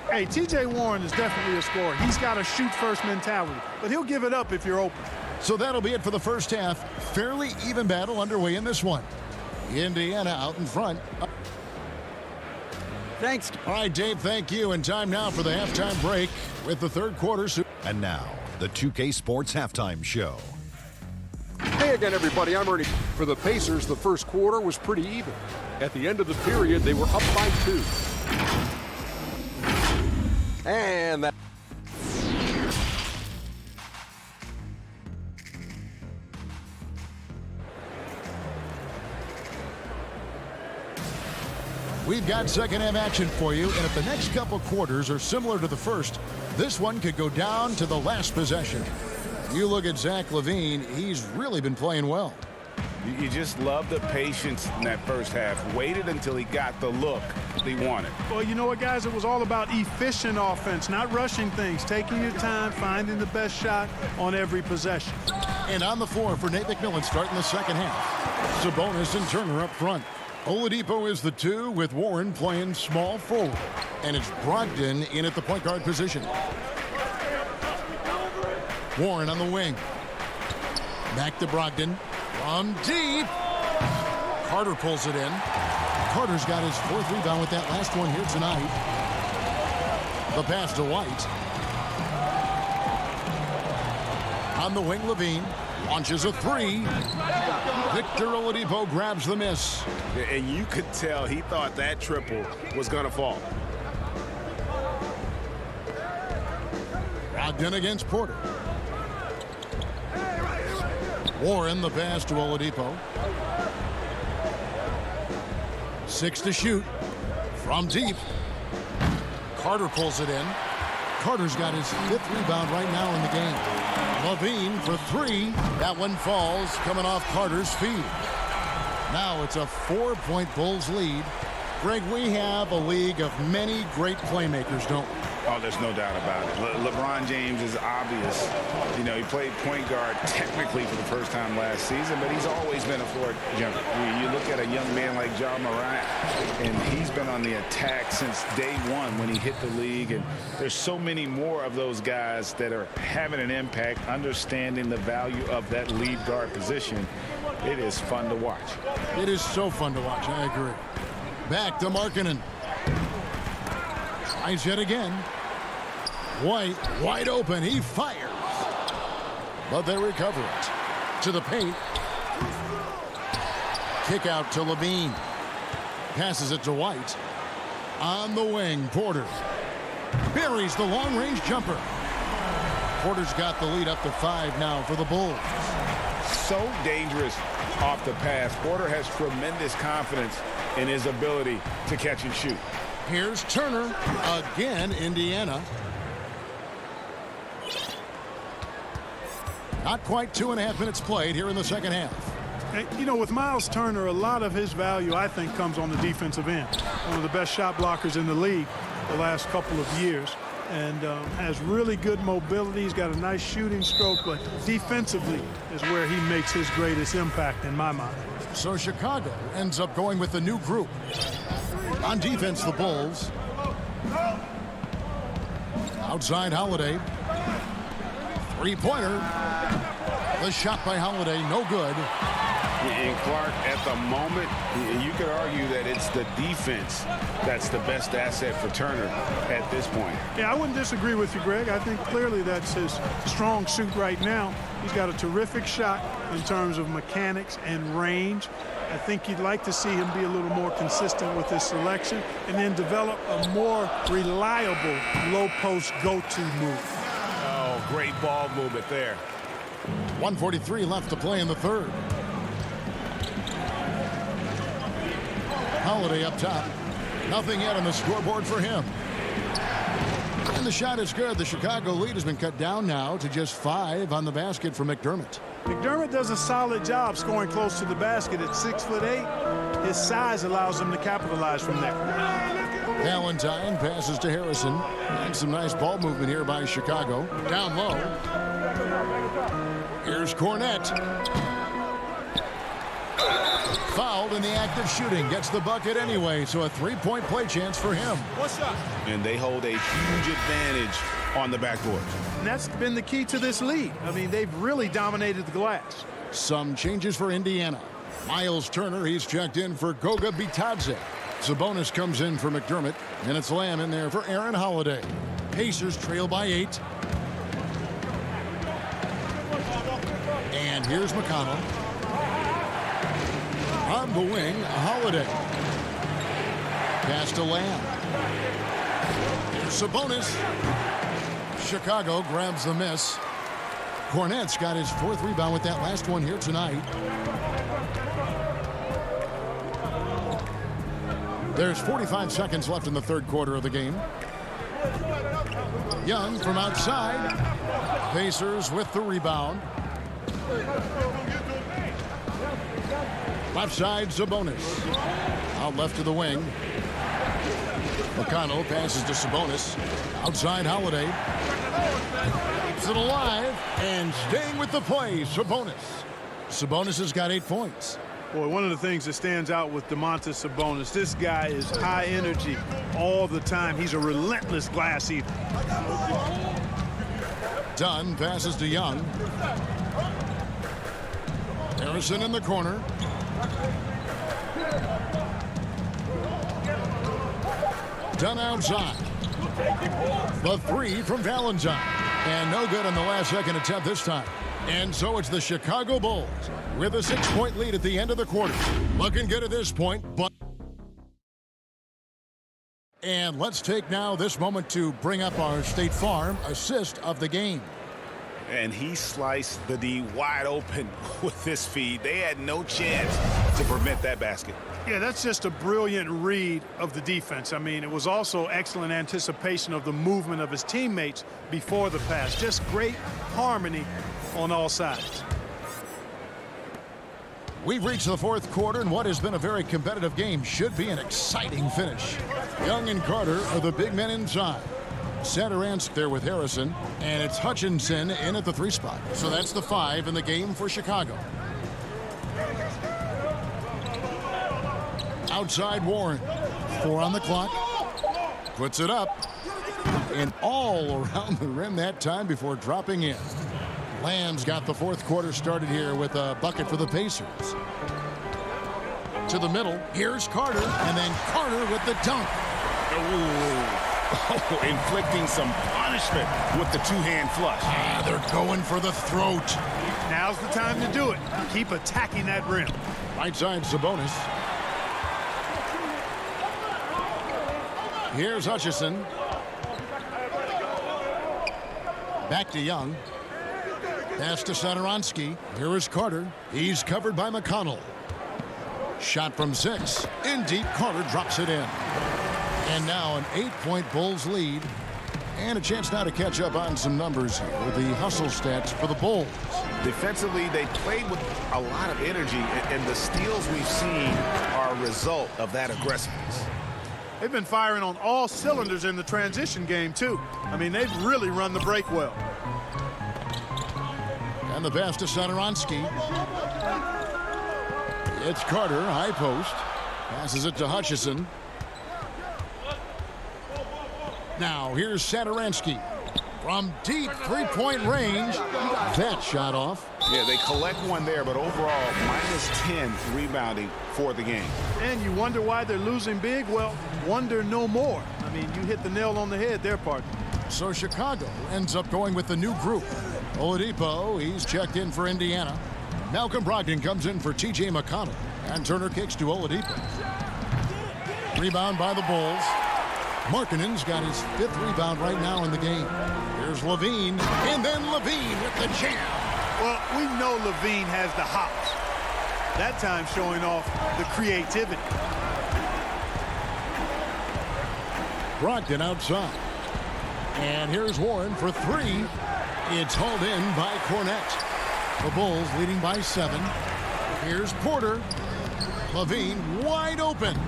Hey, T.J. Warren is definitely a scorer. He's got a shoot-first mentality, but he'll give it up if you're open. So that'll be it for the first half. Fairly even battle underway in this one. Indiana out in front. Thanks. All right, Dave, thank you. And time now for the halftime break with the third quarter. And now, the 2K Sports Halftime Show. Hey again, everybody. I'm Ernie. For the Pacers, the first quarter was pretty even. At the end of the period, they were up by 2. And that... We've got second half action for you, and if the next couple quarters are similar to the first, this one could go down to the last possession. You look at Zach LaVine, he's really been playing well. You just love the patience in that first half. Waited until he got the look he wanted. Well, you know what, guys? It was all about efficient offense, not rushing things, taking your time, finding the best shot on every possession. And on the floor for Nate McMillan starting the second half. Sabonis and Turner up front. Oladipo is the 2 with Warren playing small forward. And it's Brogdon in at the point guard position. Warren on the wing. Back to Brogdon. From deep. Carter pulls it in. Carter's got his 4th rebound with that last one here tonight. The pass to White. On the wing, Levine launches a 3. Victor Oladipo grabs the miss. And you could tell he thought that triple was going to fall. Brogdon against Porter. Warren the pass to Oladipo. 6 to shoot. From deep. Carter pulls it in. Carter's got his 5th rebound right now in the game. Levine for 3. That one falls, coming off Carter's feet. Now it's a 4-point Bulls lead. Greg, we have a league of many great playmakers, don't we? Oh, there's no doubt about it. LeBron James is obvious. You know, he played point guard technically for the first time last season, but he's always been a floor jumper. You look at a young man like Ja Morant, and he's been on the attack since day one when he hit the league. And there's so many more of those guys that are having an impact, understanding the value of that lead guard position. It is fun to watch. It is so fun to watch. I agree. Back to Markkanen. Tries yet again. White wide open. He fires. But they recover it. To the paint. Kick out to Levine. Passes it to White. On the wing, Porter. Buries the long-range jumper. Porter's got the lead up to 5 now for the Bulls. So dangerous off the pass. Porter has tremendous confidence in his ability to catch and shoot. Here's Turner. Again, Indiana. Not quite 2.5 minutes played here in the second half. You know, with Miles Turner, a lot of his value, I think, comes on the defensive end. One of the best shot blockers in the league the last couple of years. And has really good mobility. He's got a nice shooting stroke, but defensively is where he makes his greatest impact in my mind. So Chicago ends up going with the new group. On defense, the Bulls. Outside Holiday. Three-pointer. The shot by Holiday, no good. And Clark, at the moment, you could argue that it's the defense that's the best asset for Turner at this point. Yeah, I wouldn't disagree with you, Greg. I think clearly that's his strong suit right now. He's got a terrific shot in terms of mechanics and range. I think you'd like to see him be a little more consistent with his selection and then develop a more reliable low-post go-to move. Oh, great ball movement there. 1:43 left to play in the third. Holiday up top. Nothing yet on the scoreboard for him. And the shot is good. The Chicago lead has been cut down now to just 5 on the basket for McDermott. McDermott does a solid job scoring close to the basket at 6'8". His size allows him to capitalize from there. Valentine passes to Harrison. And some nice ball movement here by Chicago. Down low. Here's Cornette. Fouled in the act of shooting. Gets the bucket anyway, so a 3-point play chance for him. And they hold a huge advantage on the backboard. And that's been the key to this lead. I mean, they've really dominated the glass. Some changes for Indiana. Miles Turner, he's checked in for Goga Bitadze. Sabonis comes in for McDermott, and it's Lamb in there for Aaron Holiday. Pacers trail by 8. And here's McConnell. On the wing, Holiday. Pass to Lamb. Here's Sabonis. Chicago grabs the miss. Cornette's got his 4th rebound with that last one here tonight. There's 45 seconds left in the third quarter of the game. Young from outside. Pacers with the rebound. Left side, Sabonis. Out left to the wing. McConnell passes to Sabonis. Outside, Holiday. Keeps it alive and staying with the play, Sabonis. Sabonis has got 8 points. Boy, one of the things that stands out with Domantas Sabonis, this guy is high energy all the time. He's a relentless glass eater. Dunn passes to Young. Harrison in the corner. Dunn outside. The 3 from Valentine. And no good on the last second attempt this time. And so it's the Chicago Bulls with a 6-point lead at the end of the quarter. Looking good at this point, but... And let's take now this moment to bring up our State Farm assist of the game. And he sliced the D wide open with this feed. They had no chance to prevent that basket. Yeah, that's just a brilliant read of the defense. I mean, it was also excellent anticipation of the movement of his teammates before the pass. Just great harmony on all sides. We've reached the fourth quarter, and what has been a very competitive game should be an exciting finish. Young and Carter are the big men inside. Satoransk there with Harrison, and it's Hutchinson in at the 3 spot. So that's the 5 in the game for Chicago. Outside Warren. 4 on the clock. Puts it up. And all around the rim that time before dropping in. Lamb's got the fourth quarter started here with a bucket for the Pacers. To the middle. Here's Carter. And then Carter with the dunk. Oh, inflicting some punishment with the two-hand flush. They're going for the throat. Now's the time to do it. Keep attacking that rim. Right side Sabonis. Here's Hutchison. Back to Young. Pass to Satoranski. Here is Carter. He's covered by McConnell. Shot from 6. In deep, Carter drops it in. And now an 8-point Bulls lead. And a chance now to catch up on some numbers here with the hustle stats for the Bulls. Defensively, they played with a lot of energy, and the steals we've seen are a result of that aggressiveness. They've been firing on all cylinders in the transition game, too. I mean, they've really run the break well. And the pass to Satoranski. It's Carter, high post. Passes it to Hutchison. Now, here's Satoranski. From deep three-point range. That shot off. Yeah, they collect one there, but overall, -10 rebounding for the game. And you wonder why they're losing big? Well, wonder no more. I mean, you hit the nail on the head there, partner. So Chicago ends up going with the new group. Oladipo, he's checked in for Indiana. Malcolm Brogdon comes in for T.J. McConnell. And Turner kicks to Oladipo. Rebound by the Bulls. Markkanen's got his 5th rebound right now in the game. Here's Levine, and then Levine with the jam. Well, we know Levine has the hops. That time showing off the creativity. Brogdon outside. And here's Warren for 3. It's hauled in by Cornette. The Bulls leading by 7. Here's Porter. Levine wide open.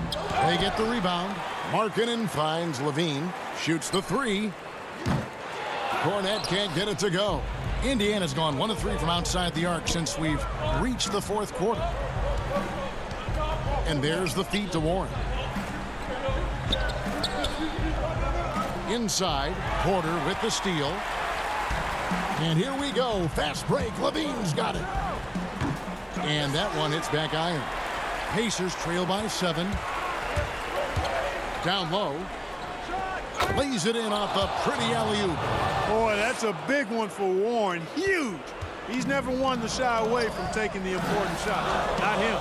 They get the rebound. Markkanen finds Levine. Shoots the 3. Cornette can't get it to go. Indiana's gone 1 of 3 from outside the arc since we've reached the fourth quarter. And there's the feed to Warren. Inside, Porter with the steal. And here we go. Fast break. Levine's got it. And that one hits back iron. Pacers trail by 7. Down low. Lays it in off a pretty alley-oop. Boy, that's a big one for Warren. Huge. He's never one to shy away from taking the important shot. Not him.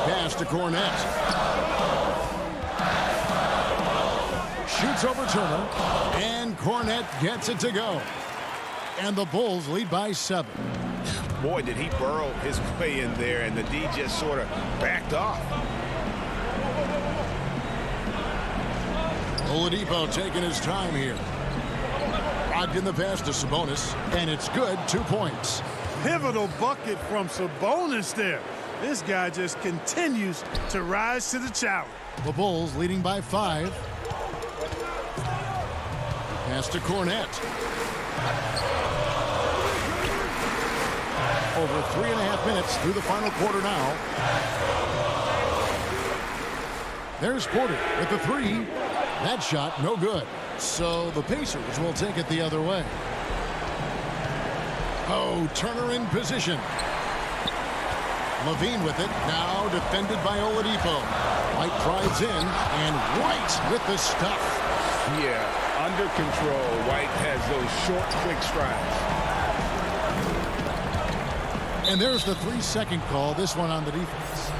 Pass to Cornette. Shoots over Turner. And Cornette gets it to go. And the Bulls lead by 7. Boy, did he burrow his way in there, and the D just sort of backed off. Oladipo taking his time here. Brogdon the pass to Sabonis, and it's good. 2 points. Pivotal bucket from Sabonis there. This guy just continues to rise to the challenge. The Bulls leading by 5. Pass to Cornette. Over 3.5 minutes through the final quarter now. There's Porter with the 3. That shot, no good. So the Pacers will take it the other way. Oh, Turner in position. Levine with it, now defended by Oladipo. White drives in, and White with the stuff. Yeah, under control. White has those short, quick strides. And there's the 3-second call, this one on the defense.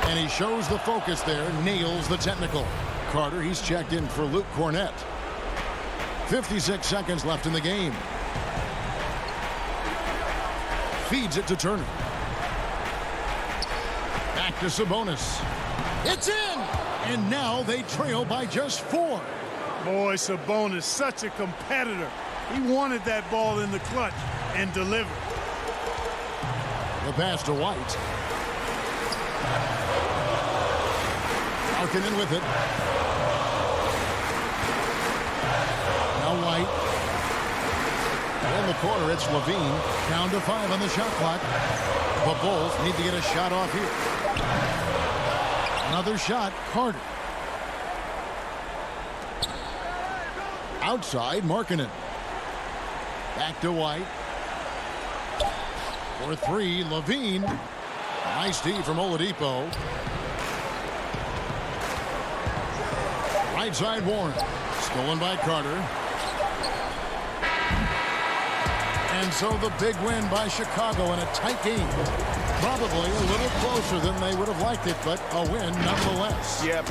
And he shows the focus there, nails the technical. Carter, he's checked in for Luke Cornette. 56 seconds left in the game. feeds it to Turner. Back to Sabonis. It's in! And now they trail by just 4. Boy, Sabonis, such a competitor. He wanted that ball in the clutch and delivered. The pass to White. Markkanen with it. Now White. In the corner, it's Levine. Down to 5 on the shot clock. The Bulls need to get a shot off here. Another shot, Carter. Outside, Markkanen. Back to White. For 3, Levine. Nice D from Oladipo. Right side, Warren. Stolen by Carter. And so the big win by Chicago in a tight game. Probably a little closer than they would have liked it, but a win nonetheless. Yep.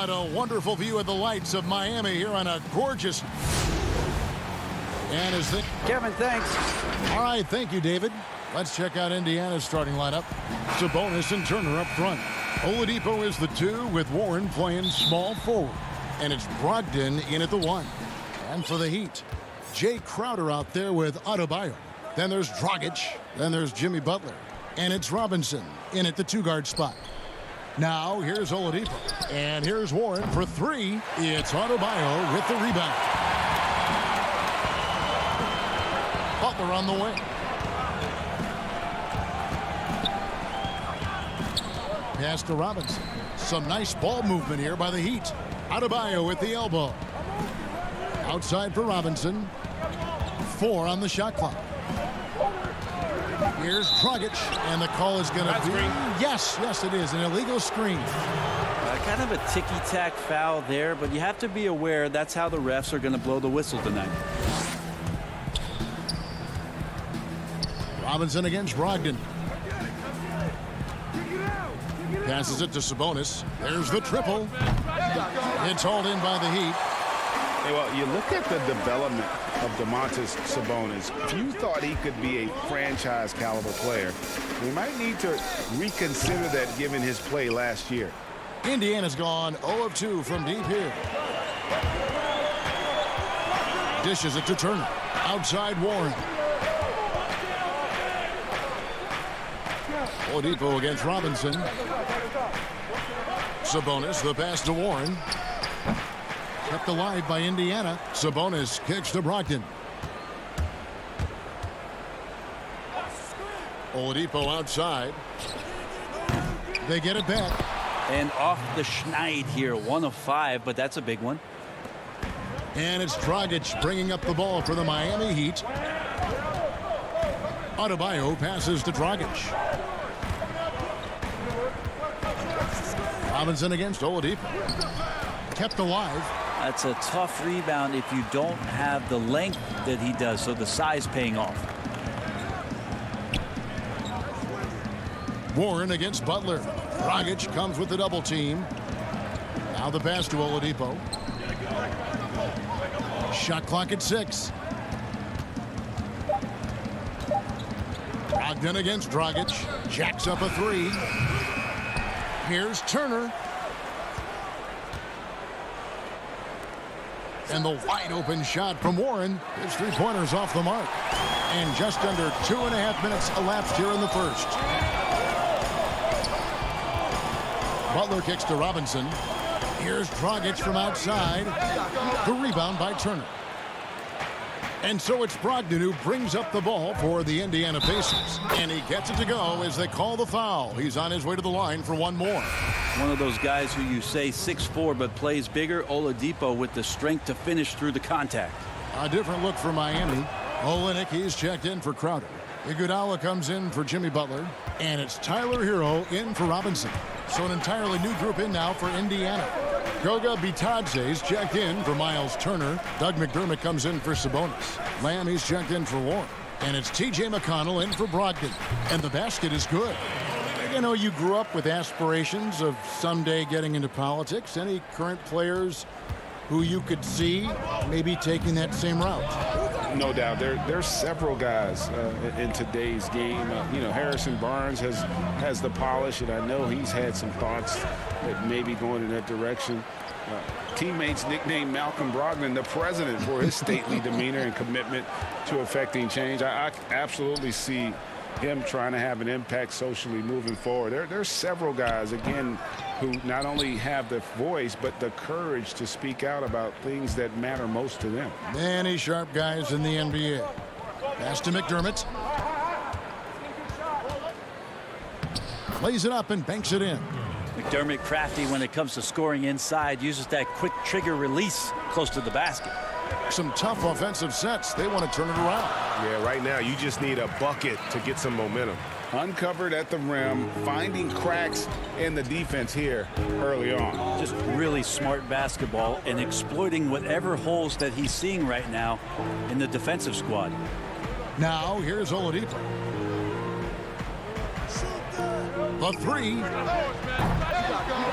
What a wonderful view of the lights of Miami here on a gorgeous... And is Kevin, thanks. All right, thank you, David. Let's check out Indiana's starting lineup. Sabonis and Turner up front. Oladipo is the 2 with Warren playing small forward. And it's Brogdon in at the 1. And for the Heat, Jay Crowder out there with Adebayo. Then there's Dragic. Then there's Jimmy Butler. And it's Robinson in at the 2-guard spot. Now here's Oladipo. And here's Warren for 3. It's Adebayo with the rebound. Butler on the wing. Pass to Robinson. Some nice ball movement here by the Heat. Adebayo with the elbow. Outside for Robinson. 4 on the shot clock. Here's Dragic, and the call is going to be... Yes, it is. An illegal screen. Kind of a ticky-tack foul there, but you have to be aware that's how the refs are going to blow the whistle tonight. Robinson against Brogdon. Passes it to Sabonis. There's the triple. It's hauled in by the Heat. Hey, well, you look at the development of Domantas Sabonis. If you thought he could be a franchise caliber player, we might need to reconsider that given his play last year. Indiana's gone 0 of 2 from deep here. Dishes it to Turner. Outside Warren. Oladipo against Robinson. Sabonis, the pass to Warren. Kept alive by Indiana. Sabonis kicks to Brogdon. Oladipo outside. They get it back. And off the schneid here, 1 of 5, but that's a big one. And it's Dragic bringing up the ball for the Miami Heat. Adebayo passes to Dragic. Robinson against Oladipo. Kept alive. That's a tough rebound if you don't have the length that he does, so the size paying off. Warren against Butler. Dragic comes with the double team. Now the pass to Oladipo. Shot clock at 6. Brogdon against Dragic. Jacks up a 3. Here's Turner. And the wide open shot from Warren. His 3-pointers off the mark. And just under 2.5 minutes elapsed here in the first. Butler kicks to Robinson. Here's Dragic from outside. The rebound by Turner. And so it's Brogdon who brings up the ball for the Indiana Pacers. And he gets it to go as they call the foul. He's on his way to the line for one more. One of those guys who you say 6'4" but plays bigger. Oladipo with the strength to finish through the contact. A different look for Miami. Olynyk, he's checked in for Crowder. Iguodala comes in for Jimmy Butler. And it's Tyler Hero in for Robinson. So an entirely new group in now for Indiana. Goga Bitadze's checked in for Miles Turner. Doug McDermott comes in for Sabonis. Lamb, he's checked in for Warren. And it's T.J. McConnell in for Brogdon. And the basket is good. You know, you grew up with aspirations of someday getting into politics. Any current players who you could see maybe taking that same route? No doubt. There's several guys in today's game. Harrison Barnes has the polish, and I know he's had some thoughts that maybe going in that direction. Teammates nicknamed Malcolm Brogdon the president for his stately demeanor and commitment to effecting change. I absolutely see him trying to have an impact socially moving forward. There's several guys, again, who not only have the voice, but the courage to speak out about things that matter most to them. Many sharp guys in the NBA. Pass to McDermott. Plays it up and banks it in. McDermott crafty when it comes to scoring inside. Uses that quick trigger release close to the basket. Some tough offensive sets. They want to turn it around. Yeah, right now you just need a bucket to get some momentum. Uncovered at the rim, finding cracks in the defense here early on. Just really smart basketball and exploiting whatever holes that he's seeing right now in the defensive squad. Now here's Oladipo. The 3.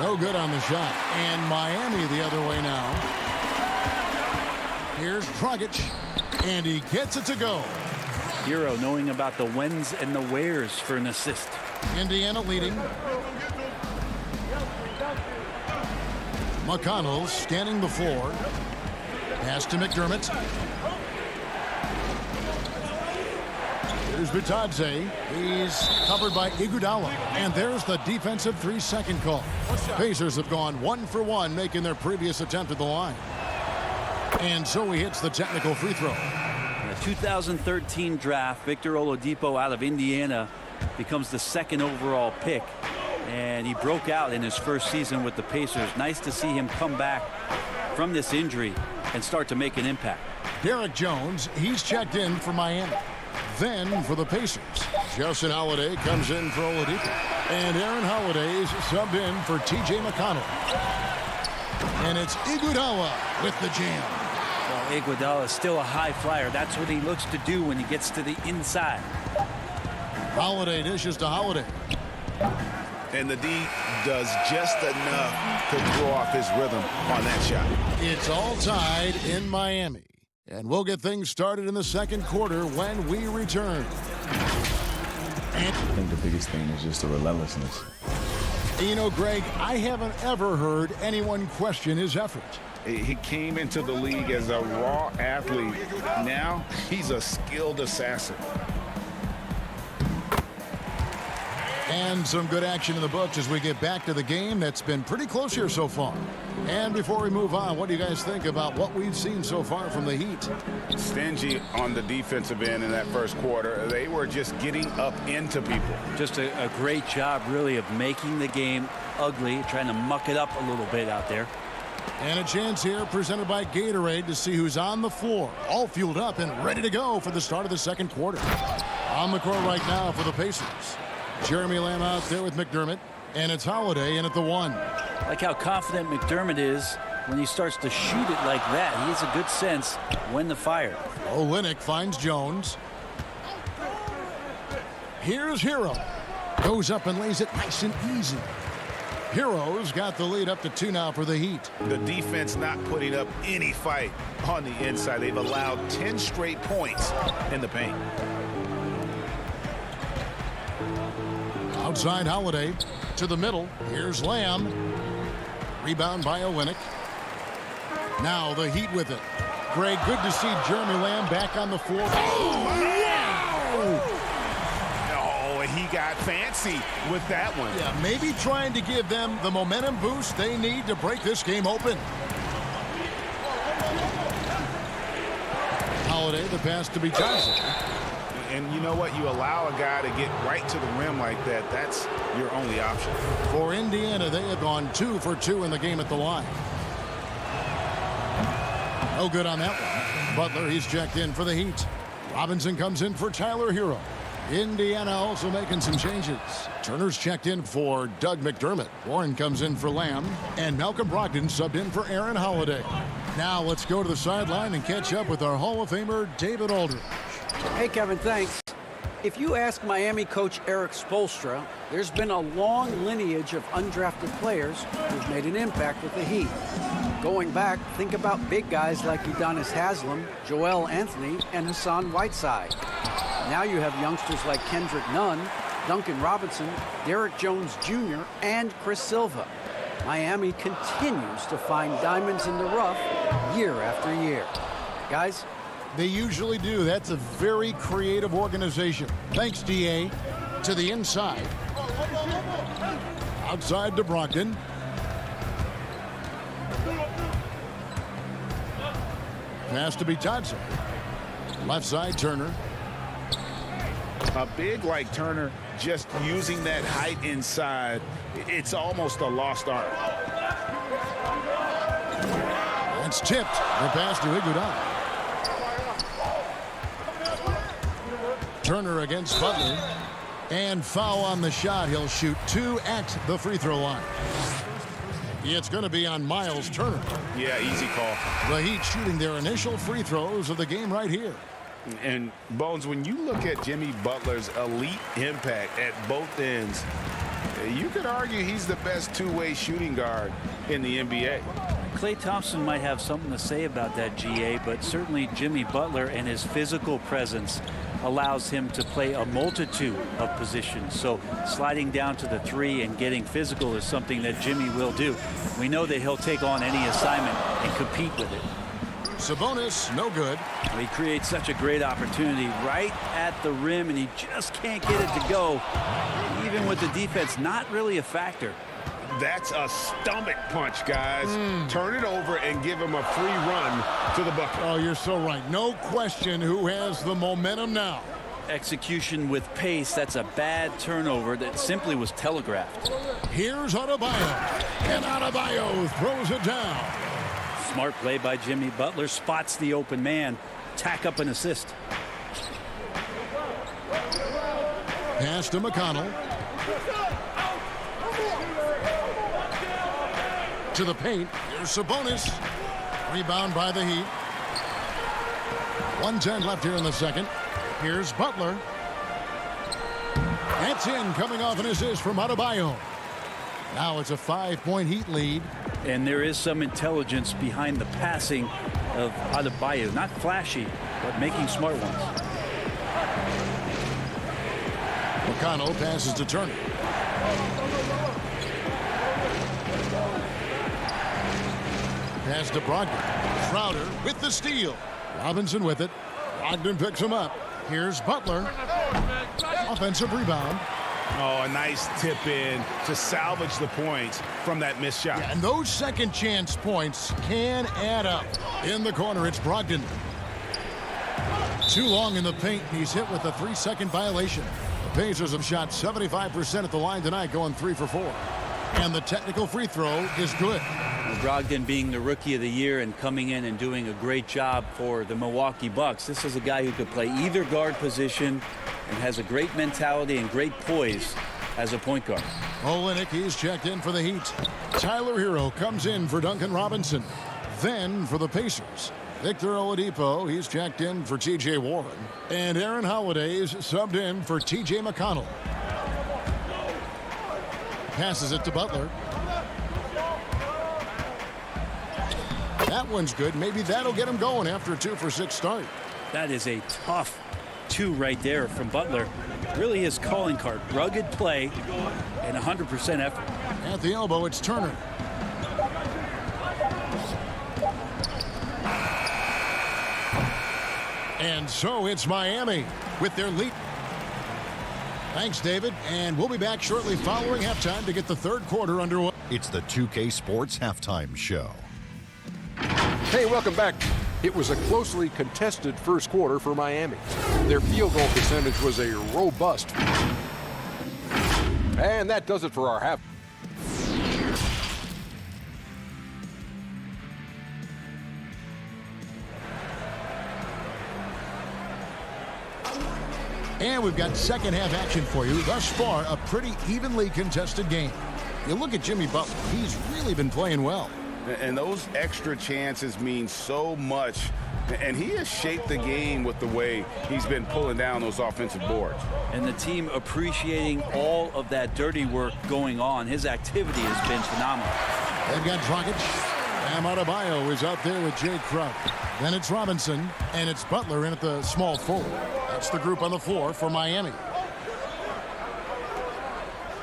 No good on the shot. And Miami the other way now. Here's Dragic. And he gets it to go. Hero knowing about the whens and the wheres for an assist. Indiana leading. McConnell scanning the floor. Pass to McDermott. Here's Bitadze. He's covered by Iguodala. And there's the defensive 3-second call. Pacers have gone 1 for 1, making their previous attempt at the line. And so he hits the technical free throw. The 2013 draft, Victor Oladipo out of Indiana becomes the 2nd overall pick. And he broke out in his first season with the Pacers. Nice to see him come back from this injury and start to make an impact. Derek Jones, he's checked in for Miami. Then for the Pacers, Justin Holiday comes in for Oladipo. And Aaron Holiday's subbed in for T.J. McConnell. And it's Iguodala with the jam. Well, Iguodala is still a high flyer. That's what he looks to do when he gets to the inside. Holiday dishes to Holiday. And the D does just enough to throw off his rhythm on that shot. It's all tied in Miami. And we'll get things started in the second quarter when we return. I think the biggest thing is just the relentlessness. You know, Greg, I haven't ever heard anyone question his effort. He came into the league as a raw athlete. Now he's a skilled assassin. And some good action in the books as we get back to the game that's been pretty close here so far. And before we move on, what do you guys think about what we've seen so far from the Heat? Stingy on the defensive end in that first quarter. They were just getting up into people. Just a great job, really, of making the game ugly, trying to muck it up a little bit out there. And a chance here presented by Gatorade to see who's on the floor, all fueled up and ready to go for the start of the second quarter. On the court right now for the Pacers. Jeremy Lamb out there with McDermott, and it's Holiday in at the 1. I like how confident McDermott is when he starts to shoot it like that. He has a good sense when to fire. Olynyk finds Jones. Here's Hero. Goes up and lays it nice and easy. Hero's got the lead up to 2 now for the Heat. The defense not putting up any fight on the inside. They've allowed 10 straight points in the paint. Outside Holiday to the middle. Here's Lamb. Rebound by Olynyk. Now the Heat with it. Greg, good to see Jeremy Lamb back on the floor. Oh, he got fancy with that one. Yeah, maybe trying to give them the momentum boost they need to break this game open. Holiday, the pass to Bitadze. And you know what? You allow a guy to get right to the rim like that. That's your only option. For Indiana, they have gone 2 for 2 in the game at the line. No good on that one. Butler, he's checked in for the Heat. Robinson comes in for Tyler Hero. Indiana also making some changes. Turner's checked in for Doug McDermott. Warren comes in for Lamb. And Malcolm Brogdon subbed in for Aaron Holiday. Now let's go to the sideline and catch up with our Hall of Famer, David Aldridge. Hey, Kevin, thanks. If you ask Miami coach Eric Spoelstra, there's been a long lineage of undrafted players who've made an impact with the Heat. Going back, think about big guys like Udonis Haslem, Joel Anthony, and Hassan Whiteside. Now you have youngsters like Kendrick Nunn, Duncan Robinson, Derek Jones Jr., and Chris Silva. Miami continues to find diamonds in the rough year after year. Guys, they usually do. That's a very creative organization. Thanks, D.A. To the inside. Outside to Brogdon. Pass to Bitadze. Left side, Turner. A big like Turner, just using that height inside, it's almost a lost art. It's tipped. The pass to Iguodala. Turner against Butler. And foul on the shot. He'll shoot 2 at the free throw line. It's going to be on Miles Turner. Yeah, easy call. The Heat shooting their initial free throws of the game right here. And, Bones, when you look at Jimmy Butler's elite impact at both ends, You could argue he's the best two-way shooting guard in the NBA. Klay Thompson might have something to say about that, GA, but certainly Jimmy Butler and his physical presence allows him to play a multitude of positions. So sliding down to the 3 and getting physical is something that Jimmy will do. We know that he'll take on any assignment and compete with it. Sabonis, no good. He creates such a great opportunity right at the rim, and he just can't get it to go. Even with the defense not really a factor. That's a stomach punch, guys. Turn it over and give him a free run to the bucket. Oh, you're so right. No question who has the momentum now. Execution with pace. That's a bad turnover that simply was telegraphed. Here's Adebayo. And Adebayo throws it down. Smart play by Jimmy Butler. Spots the open man. Tack up an assist. Pass to McConnell. To the paint. Here's Sabonis. Rebound by the Heat. 1:10 left here in the second. Here's Butler. That's in, coming off an assist from Adebayo. Now it's a 5-point Heat lead. And there is some intelligence behind the passing of Adebayo. Not flashy, but making smart ones. McConnell passes to Turner. Pass to Brogdon. Crowder with the steal. Robinson with it. Brogdon picks him up. Here's Butler. Offensive rebound. Oh, a nice tip in to salvage the points from that missed shot. Yeah, and those second chance points can add up. In the corner, it's Brogdon. Too long in the paint, and he's hit with a 3-second violation. The Pacers have shot 75% at the line tonight, going 3 for 4. And the technical free throw is good. Brogdon being the rookie of the year and coming in and doing a great job for the Milwaukee Bucks. This is a guy who could play either guard position and has a great mentality and great poise as a point guard. Olynyk, he's checked in for the Heat. Tyler Hero comes in for Duncan Robinson. Then for the Pacers, Victor Oladipo, he's checked in for T.J. Warren. And Aaron Holiday's subbed in for T.J. McConnell. Passes it to Butler. That one's good. Maybe that'll get him going after a 2-for-6 start. That is a tough 2 right there from Butler. Really his calling card. Rugged play and 100% effort. At the elbow, it's Turner. And so it's Miami with their lead. Thanks, David. And we'll be back shortly following halftime to get the third quarter underway. It's the 2K Sports Halftime Show. Hey, welcome back. It was a closely contested first quarter for Miami. Their field goal percentage was a robust. And that does it for our half. And we've got second half action for you. Thus far, a pretty evenly contested game. You look at Jimmy Butler. He's really been playing well. And those extra chances mean so much. And he has shaped the game with the way he's been pulling down those offensive boards. And the team appreciating all of that dirty work going on. His activity has been phenomenal. They've got Dragic. Bam Adebayo is out there with Jay Crowder. Then it's Robinson, and it's Butler in at the small forward. That's the group on the floor for Miami.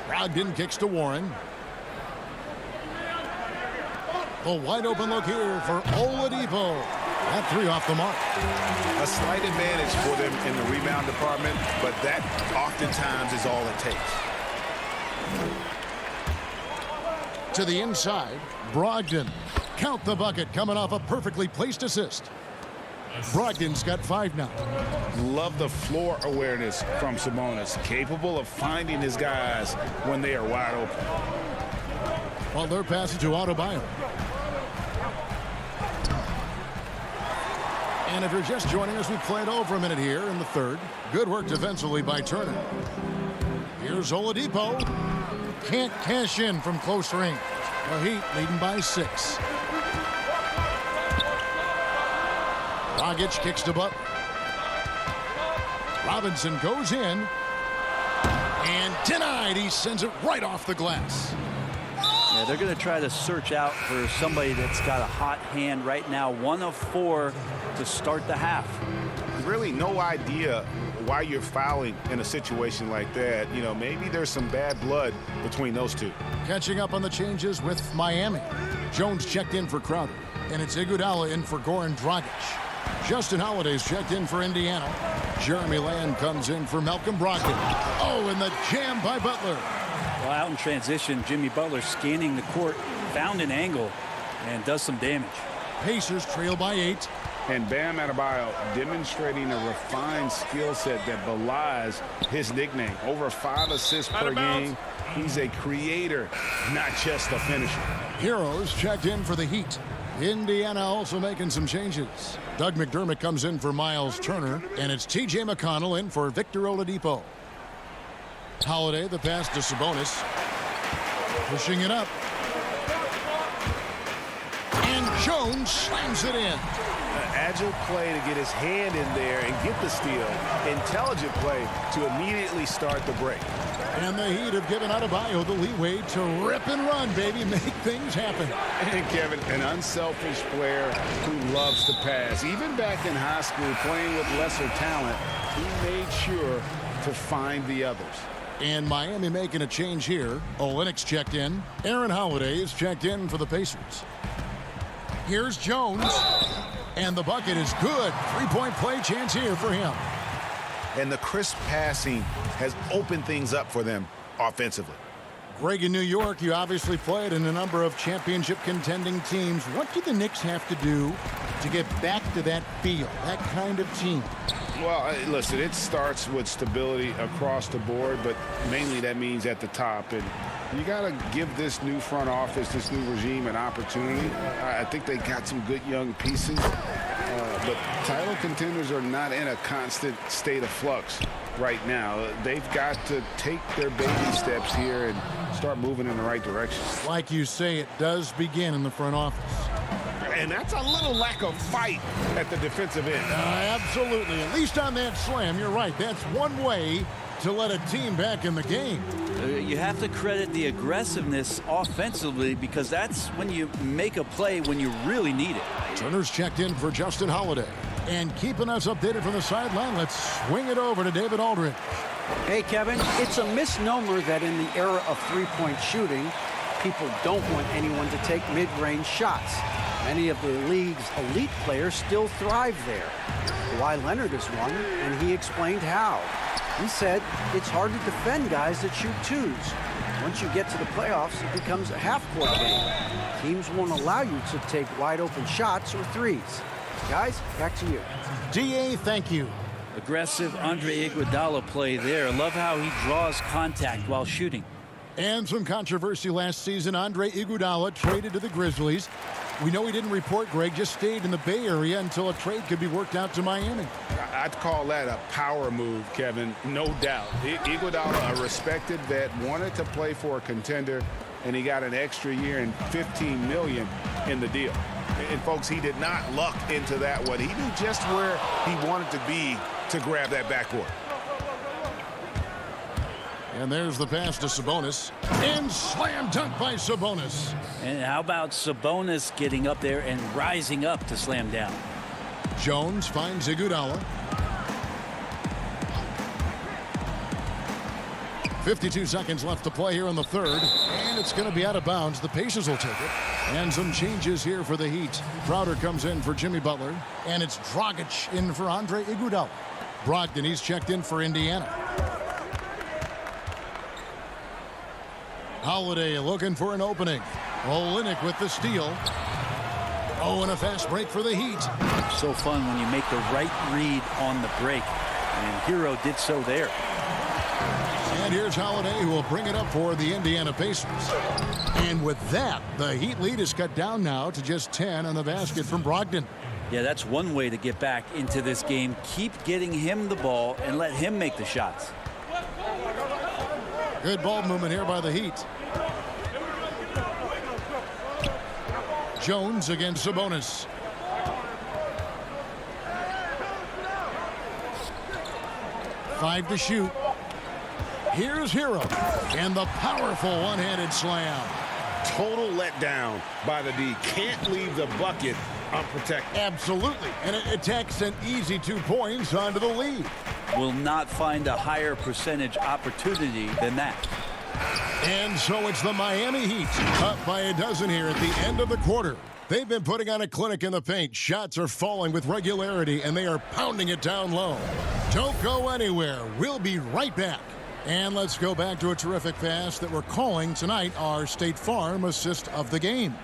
Brogdon kicks to Warren. A wide open look here for Oladipo. That 3 off the mark. A slight advantage for them in the rebound department, but that oftentimes is all it takes. To the inside, Brogdon. Count the bucket, coming off a perfectly placed assist. Brogdon's got 5 now. Love the floor awareness from Sabonis, capable of finding his guys when they are wide open. Well, they're passing to Adebayo. And if you're just joining us, we played over a minute here in the third. Good work defensively by Turner. Here's Oladipo. Can't cash in from close range. The Heat leading by 6. Dragic kicks to Butler. Robinson goes in. And denied. He sends it right off the glass. Yeah, they're going to try to search out for somebody that's got a hot hand right now. 1 of 4 to start the half. Really no idea why you're fouling in a situation like that. You know, maybe there's some bad blood between those two. Catching up on the changes with Miami. Jones checked in for Crowder. And it's Iguodala in for Goran Dragic. Justin Holiday's checked in for Indiana. Jeremy Lamb comes in for Malcolm Brogdon. Oh, and the jam by Butler. Well, out in transition, Jimmy Butler scanning the court, found an angle, and does some damage. Pacers trail by 8. And Bam Adebayo demonstrating a refined skill set that belies his nickname. Over 5 assists per game. He's a creator, not just a finisher. Heroes checked in for the Heat. Indiana also making some changes. Doug McDermott comes in for Miles Turner, and it's T.J. McConnell in for Victor Oladipo. Holiday, the pass to Sabonis. Pushing it up. And Jones slams it in. An agile play to get his hand in there and get the steal. Intelligent play to immediately start the break. And the Heat have given Adebayo the leeway to rip and run, baby. Make things happen. And Kevin, an unselfish player who loves to pass. Even back in high school, playing with lesser talent, he made sure to find the others. And Miami making a change here. Olynyk's checked in. Aaron Holiday is checked in for the Pacers. Here's Jones. And the bucket is good. 3-point play chance here for him. And the crisp passing has opened things up for them offensively. Greg, in New York, you obviously played in a number of championship contending teams. What do the Knicks have to do to get back to that feel, that kind of team? Well, listen, it starts with stability across the board, but mainly that means at the top. And you got to give this new front office, this new regime, an opportunity. I think they got some good young pieces, but title contenders are not in a constant state of flux right now. They've got to take their baby steps here and start moving in the right direction. Like you say, it does begin in the front office. And that's a little lack of fight at the defensive end. Absolutely. At least on that slam, you're right. That's one way to let a team back in the game. You have to credit the aggressiveness offensively because that's when you make a play when you really need it. Turner's checked in for Justin Holiday. And keeping us updated from the sideline, let's swing it over to David Aldridge. Hey, Kevin, it's a misnomer that in the era of three-point shooting, people don't want anyone to take mid-range shots. Many of the league's elite players still thrive there. Kawhi Leonard is one, and he explained how. He said it's hard to defend guys that shoot twos. Once you get to the playoffs, it becomes a half-court game. Teams won't allow you to take wide-open shots or threes. Guys, back to you. DA, thank you. Aggressive Andre Iguodala play there. Love how he draws contact while shooting. And some controversy last season. Andre Iguodala traded to the Grizzlies. We know he didn't report, Greg, just stayed in the Bay Area until a trade could be worked out to Miami. I'd call that a power move, Kevin, no doubt. Iguodala, a respected vet, wanted to play for a contender, and he got an extra year and $15 million in the deal. And, folks, he did not luck into that one. He knew just where he wanted to be to grab that backcourt. And there's the pass to Sabonis. And slam dunk by Sabonis. And how about Sabonis getting up there and rising up to slam down? Jones finds Iguodala. 52 seconds left to play here in the third. And it's going to be out of bounds. The Pacers will take it. And some changes here for the Heat. Crowder comes in for Jimmy Butler. And it's Dragic in for Andre Iguodala. Brogdon, he's checked in for Indiana. Holiday looking for an opening. Olynyk with the steal. Oh, and a fast break for the Heat. So fun when you make the right read on the break. And Hero did so there. And here's Holiday, who will bring it up for the Indiana Pacers. And with that, the Heat lead is cut down now to just 10 on the basket from Brogdon. Yeah, that's one way to get back into this game. Keep getting him the ball and let him make the shots. Good ball movement here by the Heat. Jones against Sabonis. Five to shoot. Here's Hero. And the powerful one-handed slam. Total letdown by the D. Can't leave the bucket unprotected. Absolutely. And it takes an easy 2 points onto the lead. Will not find a higher percentage opportunity than that. And so it's the Miami Heat up by a dozen here at the end of the quarter. They've been putting on a clinic in the paint. Shots are falling with regularity, and they are pounding it down low. Don't go anywhere. We'll be right back. And let's go back to a terrific pass that we're calling tonight our State Farm assist of the game.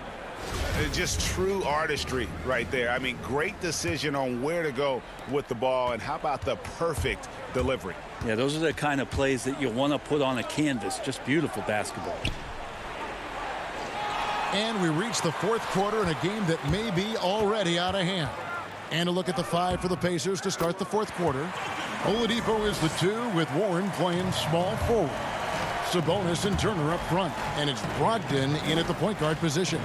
Just true artistry right there. I mean, great decision on where to go with the ball, and how about the perfect delivery? Yeah, those are the kind of plays that you want to put on a canvas. Just beautiful basketball. And we reach the fourth quarter in a game that may be already out of hand. And a look at the 5 for the Pacers to start the fourth quarter. Oladipo is the 2 with Warren playing small forward. Sabonis and Turner up front. And it's Brogdon in at the point guard position.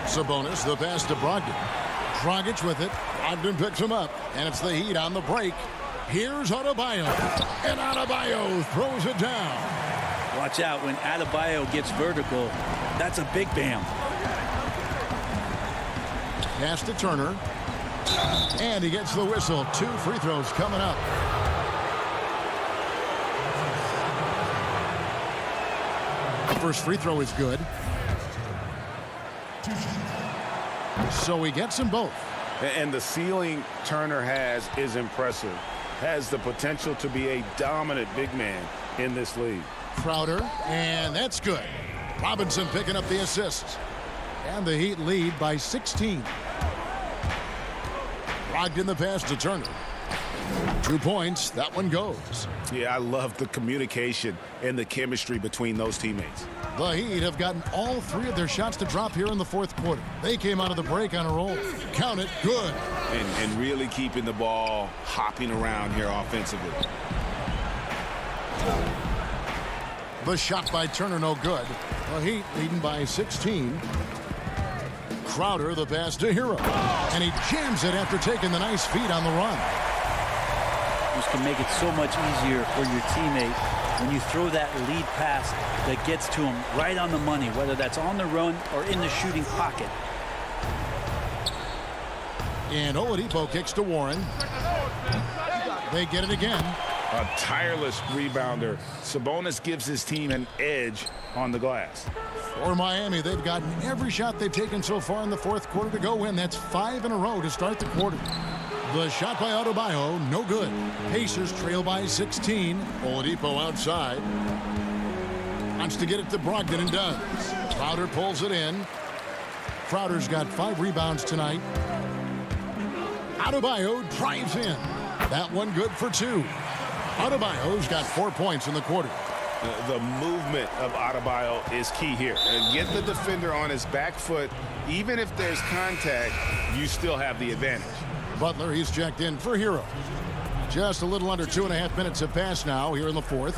Sabonis, the pass to Brogdon. Dragic with it. Brogdon picks him up. And it's the Heat on the break. Here's Adebayo. And Adebayo throws it down. Watch out when Adebayo gets vertical. That's a big bam. Pass to Turner. And he gets the whistle. 2 free throws coming up. The first free throw is good. So he gets them both. And the ceiling Turner has is impressive. Has the potential to be a dominant big man in this league. Crowder, and that's good. Robinson picking up the assist. And the Heat lead by 16. Brogdon the pass to Turner. 2 points. That one goes. Yeah, I love the communication and the chemistry between those teammates. The Heat have gotten all 3 of their shots to drop here in the fourth quarter. They came out of the break on a roll. Count it, good. And really keeping the ball hopping around here offensively. The shot by Turner, no good. The Heat leading by 16. Crowder, the pass to Hero. And he jams it after taking the nice feed on the run. This can make it so much easier for your teammate when you throw that lead pass that gets to him right on the money, whether that's on the run or in the shooting pocket. And Oladipo kicks to Warren. They get it again. A tireless rebounder. Sabonis gives his team an edge on the glass. For Miami, they've gotten every shot they've taken so far in the fourth quarter to go win. That's 5 in a row to start the quarter. The shot by Adebayo, no good. Pacers trail by 16. Oladipo outside. Wants to get it to Brogdon and does. Crowder pulls it in. Crowder's got 5 rebounds tonight. Adebayo drives in. That one good for 2. Adebayo's got 4 points in the quarter. The movement of Adebayo is key here. And get the defender on his back foot. Even if there's contact, you still have the advantage. Butler, he's checked in for Hero. Just a little under 2.5 minutes have passed now here in the fourth.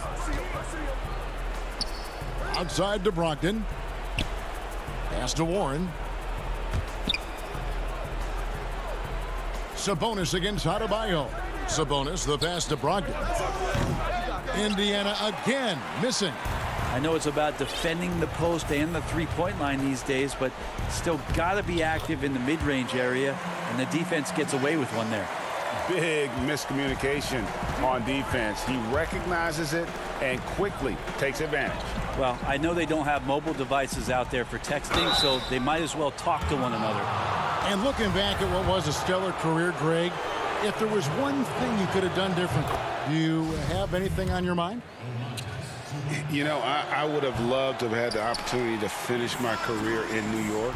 Outside to Brogdon. Pass to Warren. Sabonis against Adebayo. Sabonis, the pass to Brogdon. Indiana again missing. I know it's about defending the post and the three-point line these days, but still got to be active in the mid-range area, and the defense gets away with one there. Big miscommunication on defense. He recognizes it and quickly takes advantage. Well, I know they don't have mobile devices out there for texting, so they might as well talk to one another. And looking back at what was a stellar career, Greg, if there was one thing you could have done differently, do you have anything on your mind? You know, I would have loved to have had the opportunity to finish my career in New York.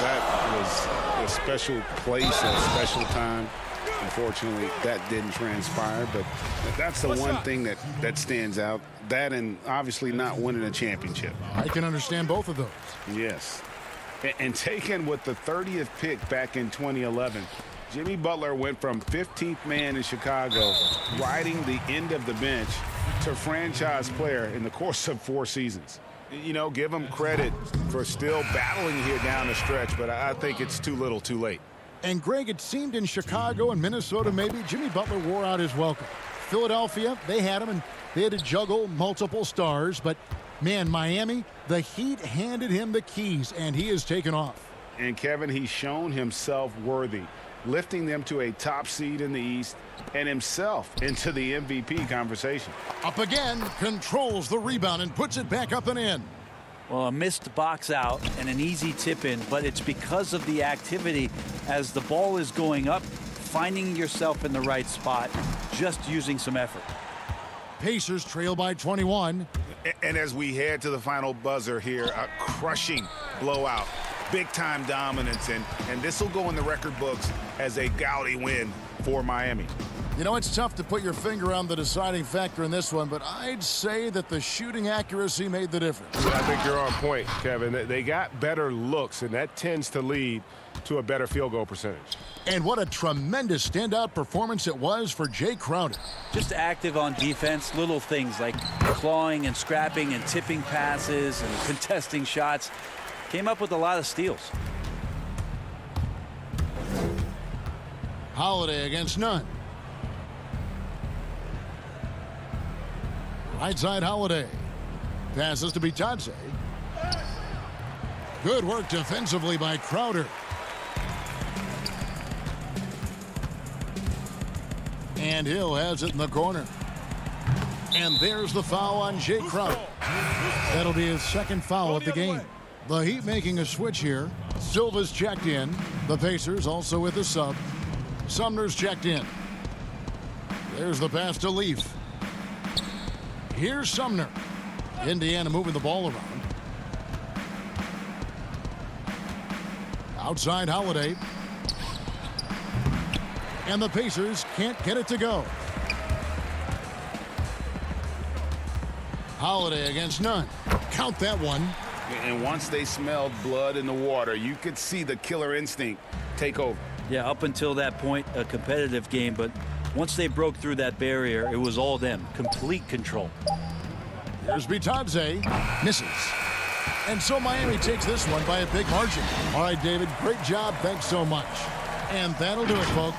That was a special place, a special time. Unfortunately, that didn't transpire, but that's the one thing that stands out. That and obviously not winning a championship. I can understand both of those. Yes. And taken with the 30th pick back in 2011, Jimmy Butler went from 15th man in Chicago, riding the end of the bench, to franchise player in the course of 4 seasons. You know, give him credit for still battling here down the stretch, but I think it's too little too late. And Greg, it seemed in Chicago and Minnesota maybe Jimmy Butler wore out his welcome. Philadelphia, they had him, and they had to juggle multiple stars. But, man, Miami, the Heat handed him the keys, and he has taken off. And, Kevin, he's shown himself worthy, lifting them to a top seed in the East and himself into the MVP conversation. Up again, controls the rebound and puts it back up and in. Well, a missed box out and an easy tip in, but it's because of the activity as the ball is going up, finding yourself in the right spot, just using some effort. Pacers trail by 21. And as we head to the final buzzer here, a crushing blowout, big-time dominance, and this will go in the record books as a gaudy win for Miami. You know, it's tough to put your finger on the deciding factor in this one, but I'd say that the shooting accuracy made the difference. I think you're on point, Kevin. They got better looks, and that tends to lead to a better field goal percentage. And what a tremendous standout performance it was for Jay Crowder. Just active on defense, little things like clawing and scrapping and tipping passes and contesting shots. Came up with a lot of steals. Holiday against Nunn. Right side Holiday. Passes to Bitadze. Good work defensively by Crowder. And Hill has it in the corner. And there's the foul on Jay Crowder. That'll be his second foul of the game. The Heat making a switch here. Silva's checked in. The Pacers also with a sub. Sumner's checked in. There's the pass to Leaf. Here's Sumner. Indiana moving the ball around. Outside Holiday. And the Pacers can't get it to go. Holiday against Nunn. Count that one. And once they smelled blood in the water, you could see the killer instinct take over. Yeah, up until that point, a competitive game, but once they broke through that barrier, it was all them. Complete control. Here's Bitadze. Misses. And so Miami takes this one by a big margin. All right, David, great job. Thanks so much. And that'll do it, folks.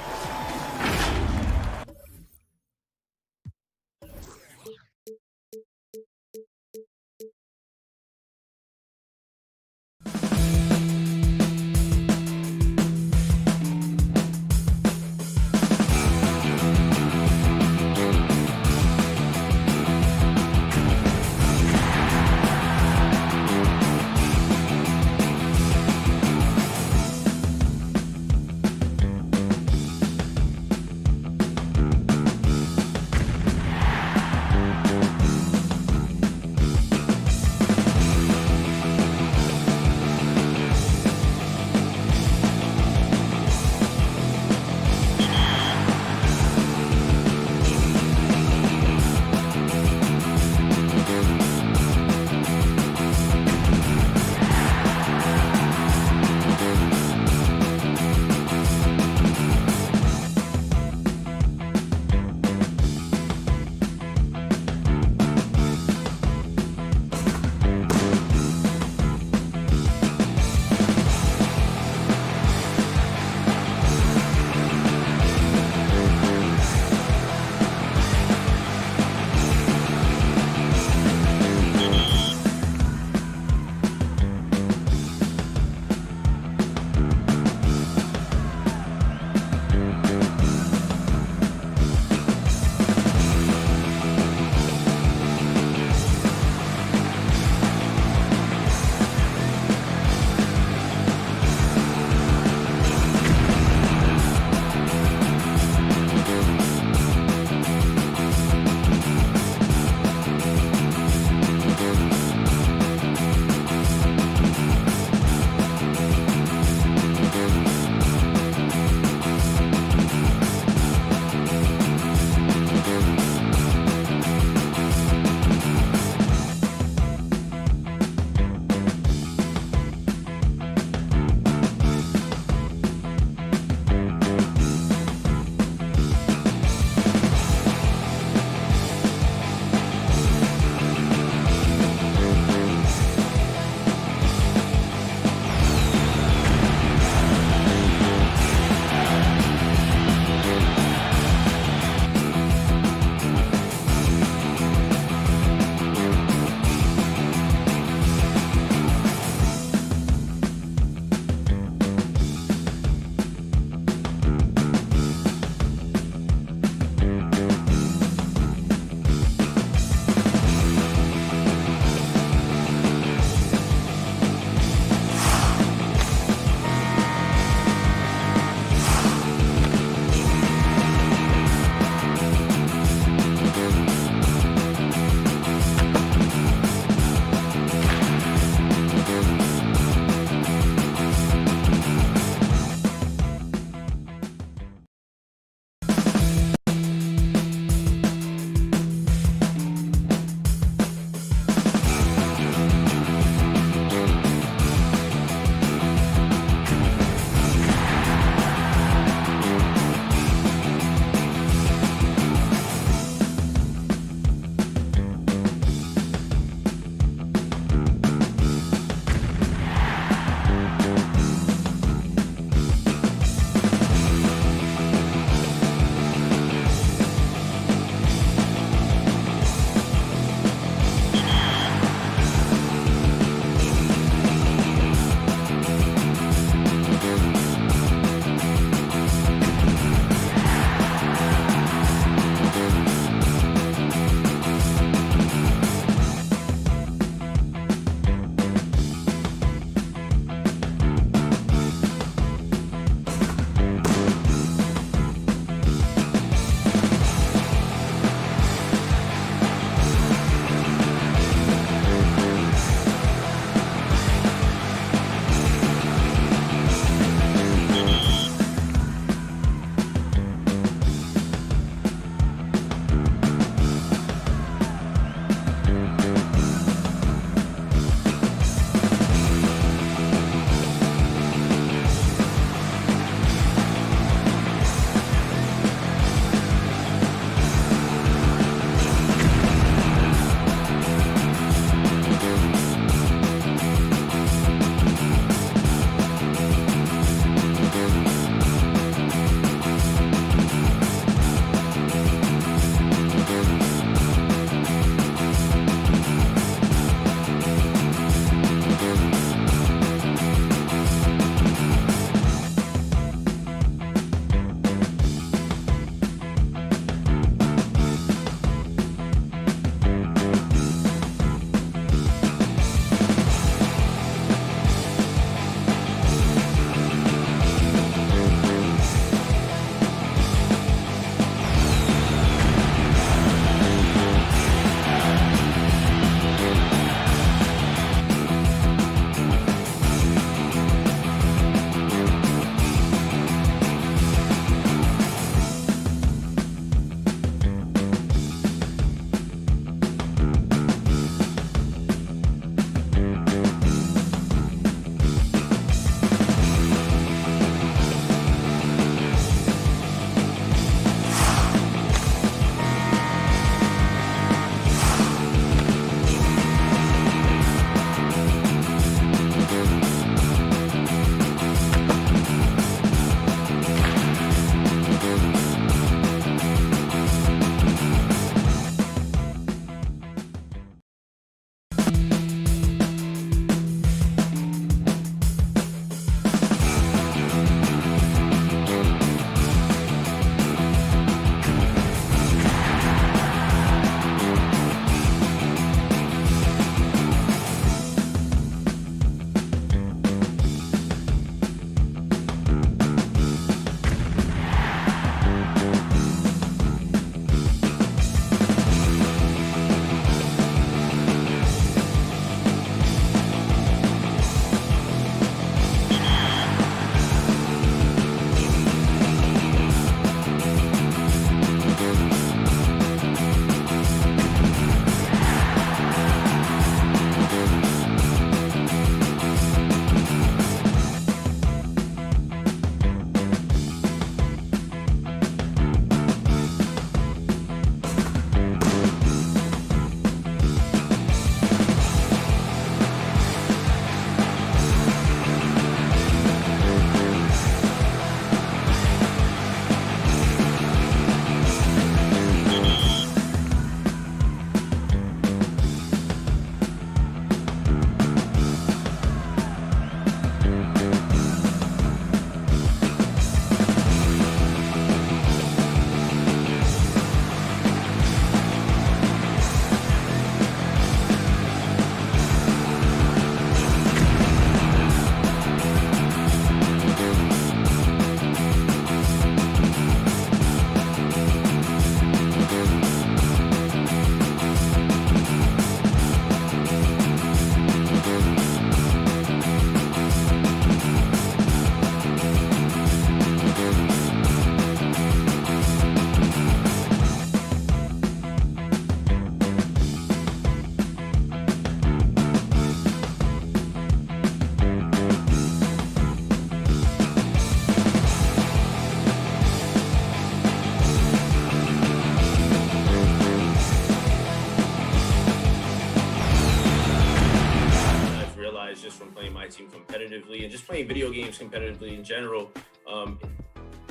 competitively and just playing video games competitively in general,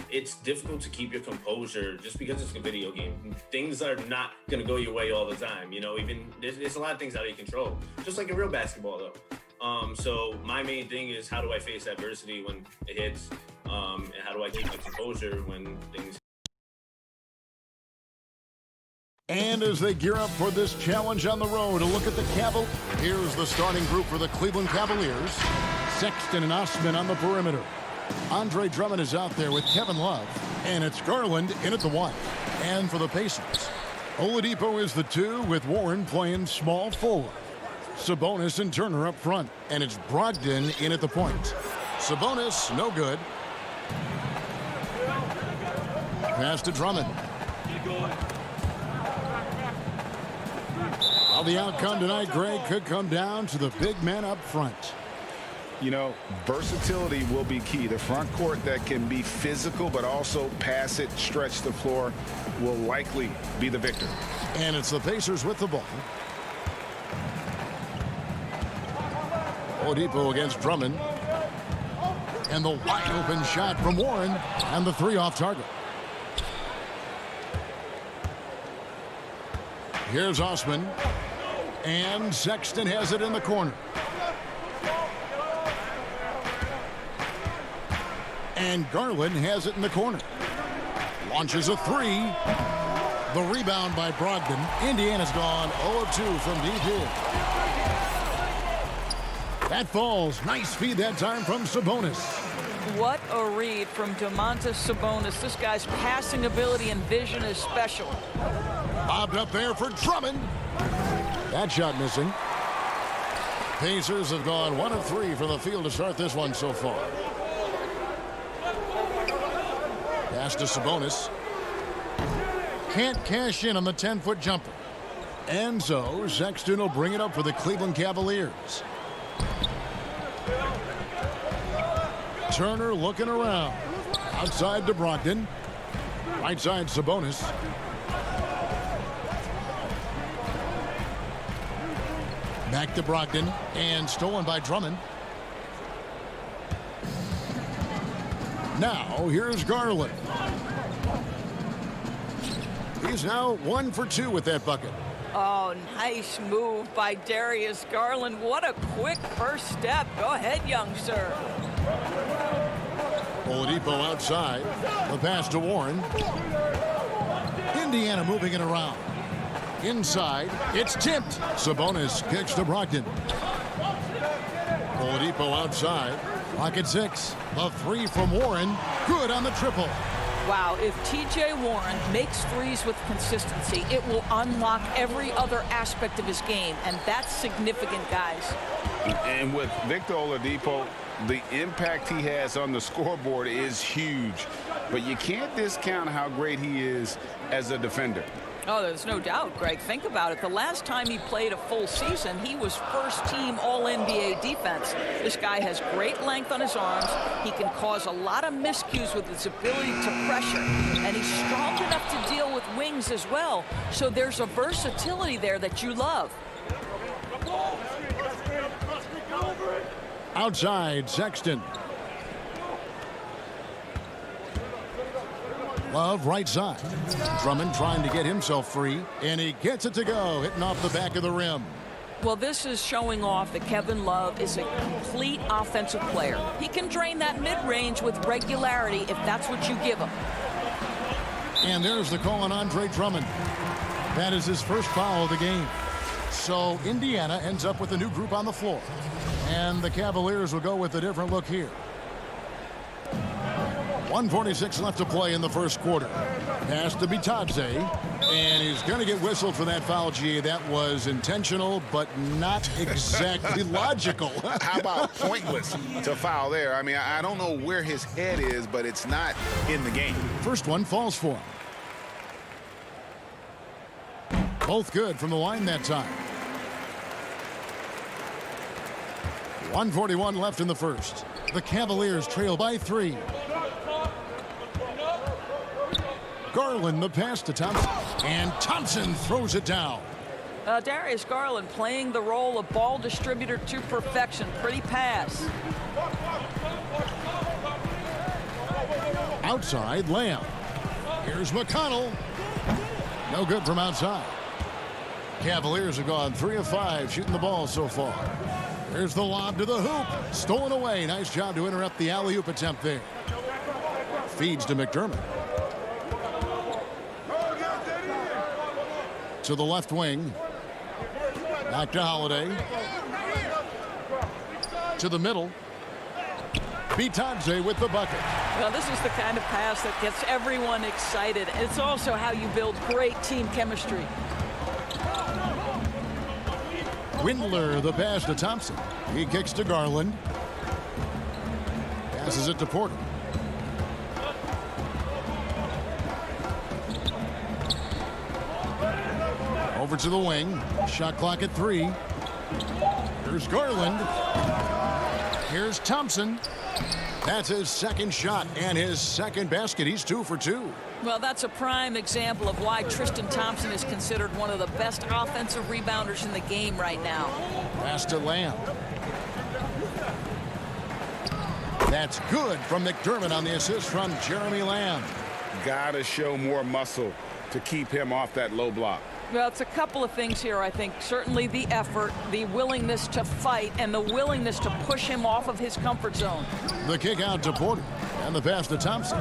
it's difficult to keep your composure just because it's a video game. Things are not going to go your way all the time. You know, even there's a lot of things out of your control, just like in real basketball, though. So my main thing is, how do I face adversity when it hits? And how do I keep the composure when things... And as they gear up for this challenge on the road, a look at the Cavaliers. Here's the starting group for the Cleveland Cavaliers. Sexton and Osman on the perimeter. Andre Drummond is out there with Kevin Love. And it's Garland in at the 1. And for the Pacers, Oladipo is the 2 with Warren playing small forward. Sabonis and Turner up front. And it's Brogdon in at the point. Sabonis, no good. Pass to Drummond. Well, the outcome tonight, Greg, could come down to the big men up front. You know, versatility will be key. The front court that can be physical but also pass it, stretch the floor, will likely be the victor. And it's the Pacers with the ball. Oladipo against Drummond. And the wide open shot from Warren. And the 3 off target. Here's Osman. And Sexton has it in the corner. And Garland has it in the corner. Launches a 3. The rebound by Brogdon. Indiana's gone 0-2 from deep here. That falls. Nice feed that time from Sabonis. What a read from Domantas Sabonis. This guy's passing ability and vision is special. Bobbed up there for Drummond. That shot missing. Pacers have gone 1 of 3 from the field to start this one so far. Pass to Sabonis. Can't cash in on the 10-foot jumper. And so Sexton will bring it up for the Cleveland Cavaliers. Turner looking around. Outside to Brogdon. Right side Sabonis. Back to Brogdon, and stolen by Drummond. Now, here's Garland. He's now 1 for 2 with that bucket. Oh, nice move by Darius Garland. What a quick first step. Go ahead, young sir. Oladipo outside. The pass to Warren. Indiana moving it around. Inside, it's tipped. Sabonis kicks to Brogdon. Oladipo outside. Clock at 6. The 3 from Warren. Good on the triple. Wow, if T.J. Warren makes threes with consistency, it will unlock every other aspect of his game, and that's significant, guys. And with Victor Oladipo, the impact he has on the scoreboard is huge. But you can't discount how great he is as a defender. Oh, there's no doubt, Greg. Think about it. The last time he played a full season, he was first-team All-NBA defense. This guy has great length on his arms. He can cause a lot of miscues with his ability to pressure. And he's strong enough to deal with wings as well. So there's a versatility there that you love. Outside, Sexton. Love right side. Drummond trying to get himself free, and he gets it to go, hitting off the back of the rim. Well, this is showing off that Kevin Love is a complete offensive player. He can drain that mid-range with regularity if that's what you give him. And there's the call on Andre Drummond. That is his first foul of the game. So Indiana ends up with a new group on the floor. And the Cavaliers will go with a different look here. 1:46 left to play in the first quarter. Pass to Bitadze, and he's going to get whistled for that foul, G. That was intentional, but not exactly logical. How about pointless to foul there? I mean, I don't know where his head is, but it's not in the game. First one falls for him. Both good from the line that time. 1:41 left in the first. The Cavaliers trail by 3. Garland the pass to Thompson, and Thompson throws it down. Darius Garland playing the role of ball distributor to perfection. Pretty pass. Outside, Lamb. Here's McConnell. No good from outside. Cavaliers have gone 3 of 5 shooting the ball so far. There's the lob to the hoop. Stolen away. Nice job to interrupt the alley-oop attempt there. Feeds to McDermott. To the left wing. Back to Holiday. To the middle. Bitadze with the bucket. Well, this is the kind of pass that gets everyone excited. It's also how you build great team chemistry. Windler, the pass to Thompson. He kicks to Garland. Passes it to Porter. Over to the wing. Shot clock at 3. Here's Garland. Here's Thompson. That's his second shot and his second basket. He's 2 for 2. Well, that's a prime example of why Tristan Thompson is considered one of the best offensive rebounders in the game right now. Pass to Lamb. That's good from McDermott on the assist from Jeremy Lamb. Gotta show more muscle to keep him off that low block. Well, it's a couple of things here, I think. Certainly the effort, the willingness to fight, and the willingness to push him off of his comfort zone. The kick out to Porter, and the pass to Thompson.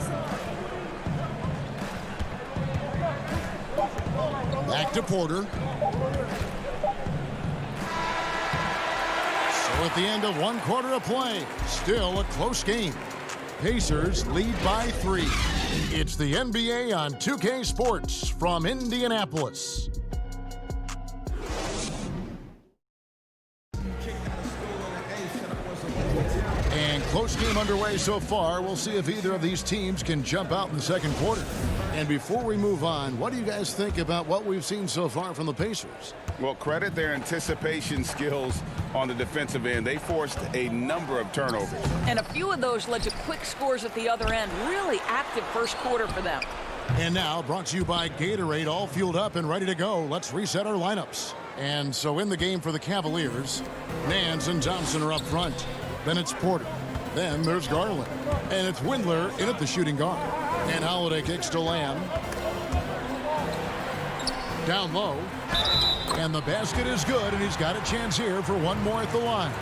Back to Porter. So at the end of 1 quarter of play, still a close game. Pacers lead by 3. It's the NBA on 2K Sports from Indianapolis. And close game underway so far. We'll see if either of these teams can jump out in the second quarter. And before we move on, what do you guys think about what we've seen so far from the Pacers? Well, credit their anticipation skills on the defensive end. They forced a number of turnovers. And a few of those led to quick scores at the other end. Really active first quarter for them. And now, brought to you by Gatorade, all fueled up and ready to go. Let's reset our lineups. And so in the game for the Cavaliers, Nance and Thompson are up front. Then it's Porter. Then there's Garland. And it's Windler in at the shooting guard. And Holiday kicks to Lamb. Down low. And the basket is good, and he's got a chance here for one more at the line.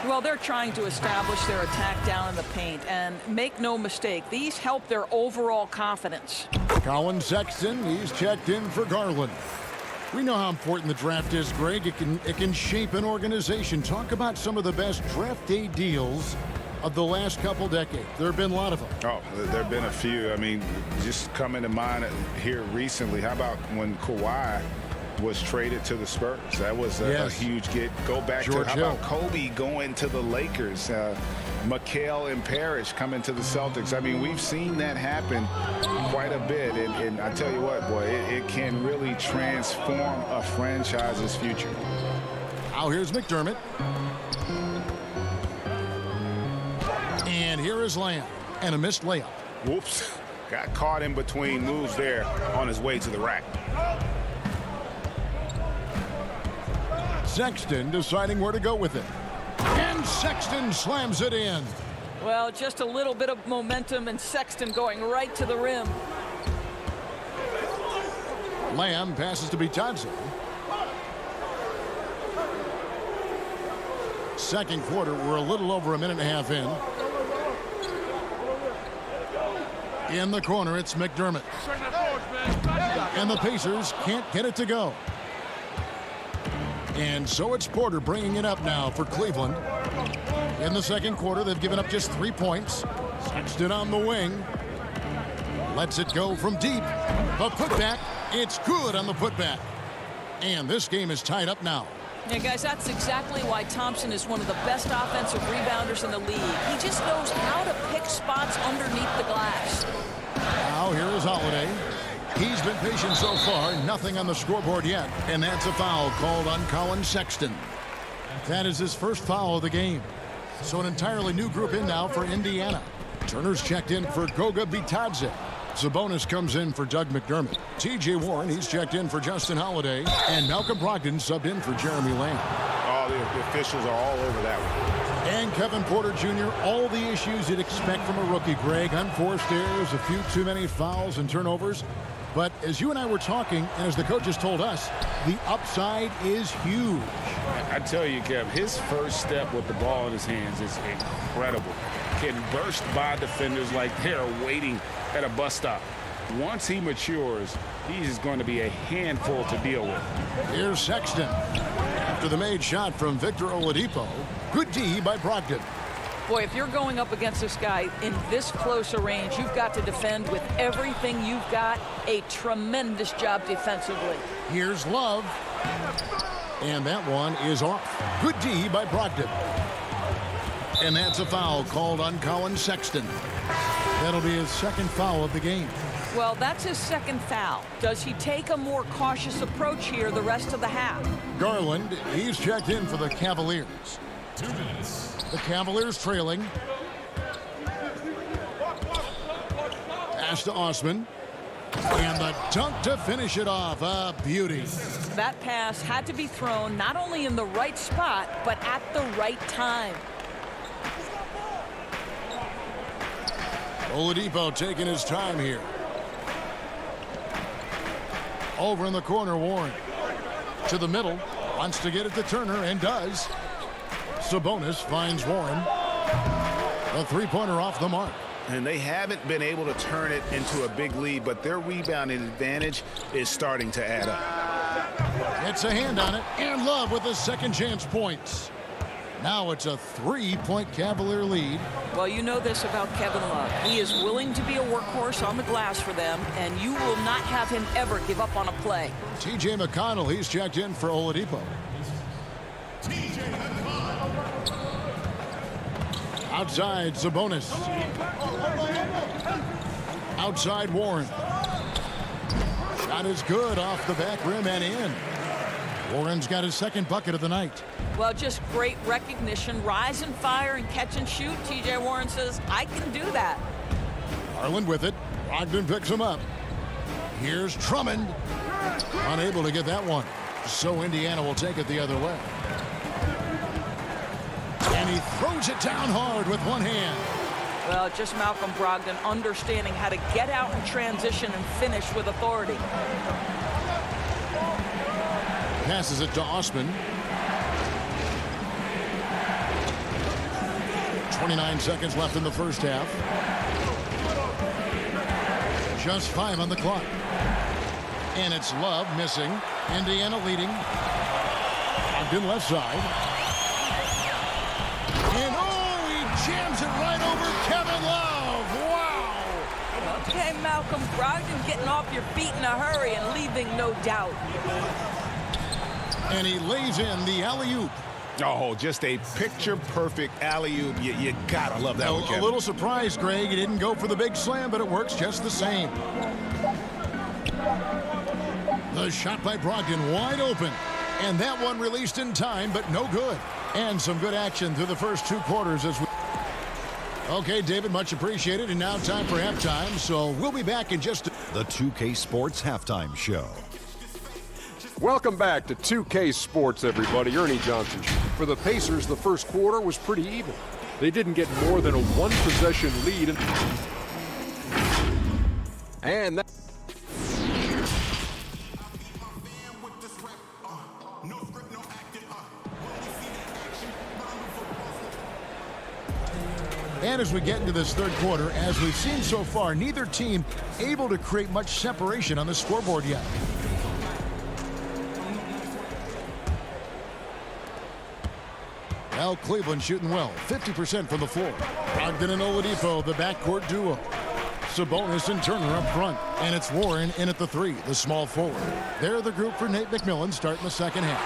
Well, they're trying to establish their attack down in the paint, and make no mistake, these help their overall confidence. Colin Sexton, he's checked in for Garland. We know how important the draft is, Greg. It can shape an organization. Talk about some of the best draft day deals of the last couple decades. There have been a lot of them. Oh, there have been a few. I mean, just coming to mind here recently, how about when Kawhi was traded to the Spurs? That was a huge get. Go back George to, how Hill. about Kobe going to the Lakers? McHale and Parrish coming to the Celtics. I mean, we've seen that happen quite a bit. And I tell you what, boy, it can really transform a franchise's future. Now here's McDermott. And here is Lamb. And a missed layup. Whoops. Got caught in between moves there on his way to the rack. Sexton deciding where to go with it. And Sexton slams it in. Well, just a little bit of momentum, and Sexton going right to the rim. Lamb passes to Bitadze. Second quarter, we're a little over a minute and a half in. In the corner, it's McDermott. And the Pacers can't get it to go. And so it's Porter bringing it up now for Cleveland. In the second quarter, they've given up just 3 points. Sexton on the wing. Lets it go from deep. The putback. It's good on the putback. And this game is tied up now. Yeah, guys, that's exactly why Thompson is one of the best offensive rebounders in the league. He just knows how to pick spots underneath the glass. Now here is Holiday. He's been patient so far. Nothing on the scoreboard yet. And that's a foul called on Colin Sexton. That is his first foul of the game. So an entirely new group in now for Indiana. Turner's checked in for Goga Bitadze. Sabonis comes in for Doug McDermott. T.J. Warren, he's checked in for Justin Holiday. And Malcolm Brogdon subbed in for Jeremy Lamb. Oh, the officials are all over that one. And Kevin Porter Jr., all the issues you'd expect from a rookie, Greg. Unforced errors, a few too many fouls and turnovers. But as you and I were talking, and as the coaches told us, the upside is huge. I tell you, Kev, his first step with the ball in his hands is incredible. Can burst by defenders like they're waiting at a bus stop. Once he matures, he's going to be a handful to deal with. Here's Sexton. After the made shot from Victor Oladipo, good D by Brogdon. Boy, if you're going up against this guy in this close a range, you've got to defend with everything you've got. A tremendous job defensively. Here's Love. And that one is off. Good D by Brogdon. And that's a foul called on Colin Sexton. That'll be his second foul of the game. Well, that's his second foul. Does he take a more cautious approach here the rest of the half? Garland, he's checked in for the Cavaliers. 2 minutes. The Cavaliers trailing. Pass to Osman. And the dunk to finish it off. A beauty. That pass had to be thrown not only in the right spot, but at the right time. Oladipo taking his time here. Over in the corner, Warren. To the middle. Wants to get it to Turner and does. Sabonis finds Warren. A three-pointer off the mark. And they haven't been able to turn it into a big lead, but their rebounding advantage is starting to add up. Gets a hand on it, and Love with the second chance points. Now it's a three-point Cavalier lead. Well, you know this about Kevin Love. He is willing to be a workhorse on the glass for them, and you will not have him ever give up on a play. T.J. McConnell, he's checked in for Oladipo. Outside, Sabonis. Outside, Warren. Shot is good off the back rim and in. Warren's got his second bucket of the night. Well, just great recognition. Rise and fire and catch and shoot. T.J. Warren says, I can do that. Garland with it. Brogdon picks him up. Here's Drummond. Unable to get that one. So Indiana will take it the other way. And he throws it down hard with one hand. Well, just Malcolm Brogdon understanding how to get out in transition and finish with authority. Passes it to Osman. 29 seconds left in the first half. Just 5 on the clock. And it's Love missing. Indiana leading. Brogdon left side. And oh, he jams it right over Kevin Love. Wow. Okay, Malcolm Brogdon getting off your feet in a hurry and leaving no doubt. And he lays in the alley-oop. Oh, just a picture-perfect alley-oop. You gotta love that one, Kevin. A little surprised, Greg. He didn't go for the big slam, but it works just the same. The shot by Brogdon wide open. And that one released in time, but no good. And some good action through the first 2 quarters as we... Okay, David, much appreciated. And now time for halftime, so we'll be back in just... The 2K Sports Halftime Show. Welcome back to 2K Sports, everybody. Ernie Johnson. For the Pacers, the first quarter was pretty even. They didn't get more than a one-possession lead. And that... And as we get into this third quarter, as we've seen so far, neither team able to create much separation on the scoreboard yet. Well, Cleveland shooting well, 50% from the floor. Brogdon and Oladipo, the backcourt duo. Sabonis and Turner up front. And it's Warren in at the 3, the small forward. They're the group for Nate McMillan starting the second half.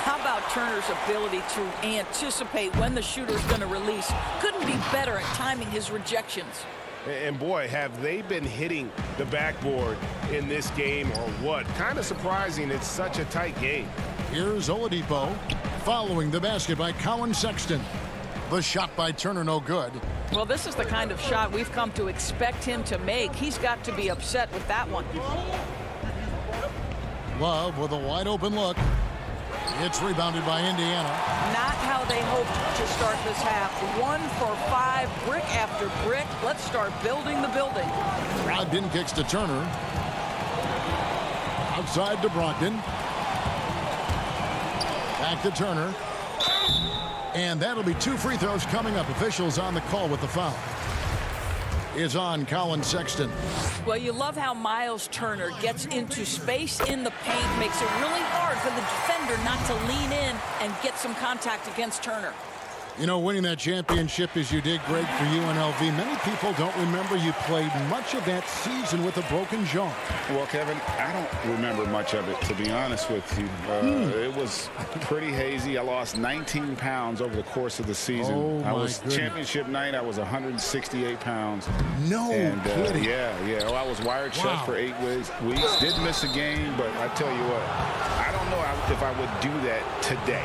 How about Turner's ability to anticipate when the shooter's going to release? Couldn't be better at timing his rejections. And boy, have they been hitting the backboard in this game or what? Kind of surprising it's such a tight game. Here's Oladipo following the basket by Colin Sexton. The shot by Turner no good. Well, this is the kind of shot we've come to expect him to make. He's got to be upset with that one. Love with a wide open look. It's rebounded by Indiana. Not how they hoped to start this half. 1 for 5, brick after brick. Let's start building the building. Brogdon kicks to Turner. Outside to Brogdon. Back to Turner. And that'll be 2 free throws coming up. Officials on the call with the foul is on Colin Sexton. Well, you love how Miles Turner gets into space in the paint, makes it really hard for the defender not to lean in and get some contact against Turner. You know, winning that championship as you did, Greg, for UNLV, many people don't remember you played much of that season with a broken jaw. Well, Kevin, I don't remember much of it, to be honest with you. It was pretty hazy. I lost 19 pounds over the course of the season. Championship night, I was 168 pounds. No kidding. Yeah. Well, I was wired shut for 8 weeks. Did miss a game, but I tell you what, I don't know if I would do that today.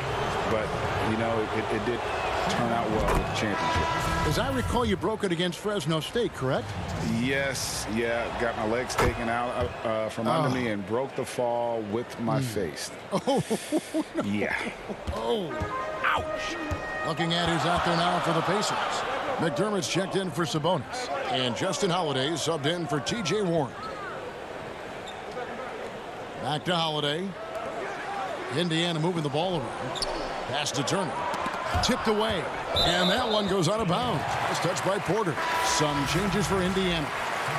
But, you know, it did turn out well with the championship. As I recall, you broke it against Fresno State, correct? Yes, got my legs taken out from under me and broke the fall with my face. Oh, no. Yeah. Oh, ouch. Looking at who's out there now for the Pacers. McDermott's checked in for Sabonis, and Justin Holiday subbed in for T.J. Warren. Back to Holiday. Indiana moving the ball around. Pass to Turner. Tipped away. And that one goes out of bounds. It's touched by Porter. Some changes for Indiana.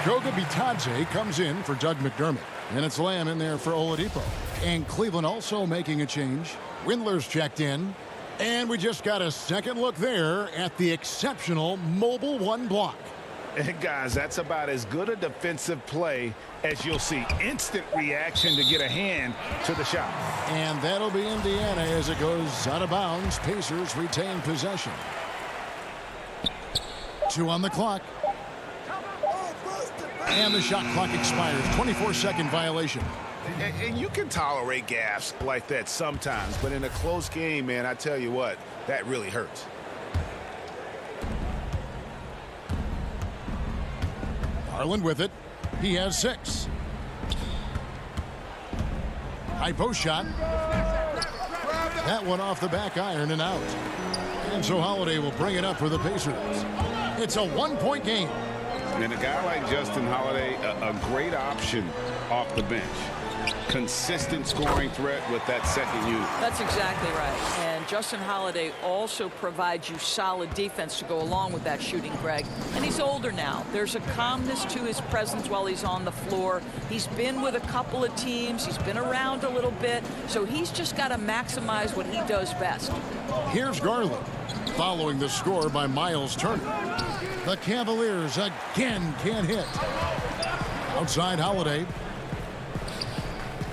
Goga Bitadze comes in for Doug McDermott. And it's Lamb in there for Oladipo. And Cleveland also making a change. Windler's checked in. And we just got a second look there at the exceptional mobile 1 block. And guys, that's about as good a defensive play as you'll see. Instant reaction to get a hand to the shot. And that'll be Indiana as it goes out of bounds. Pacers retain possession. 2 on the clock. And the shot clock expires. 24-second violation. And you can tolerate gaffes like that sometimes, but in a close game, man, I tell you what, that really hurts. Garland with it. He has 6. High post shot. That one off the back iron and out. And so Holiday will bring it up for the Pacers. It's a 1-point game. And a guy like Justin Holiday, a great option off the bench. Consistent scoring threat with that second unit. That's exactly right. And Justin Holiday also provides you solid defense to go along with that shooting, Greg. And he's older now. There's a calmness to his presence while he's on the floor. He's been with a couple of teams. He's been around a little bit. So he's just got to maximize what he does best. Here's Garland following the score by Miles Turner. The Cavaliers again can't hit. Outside Holiday.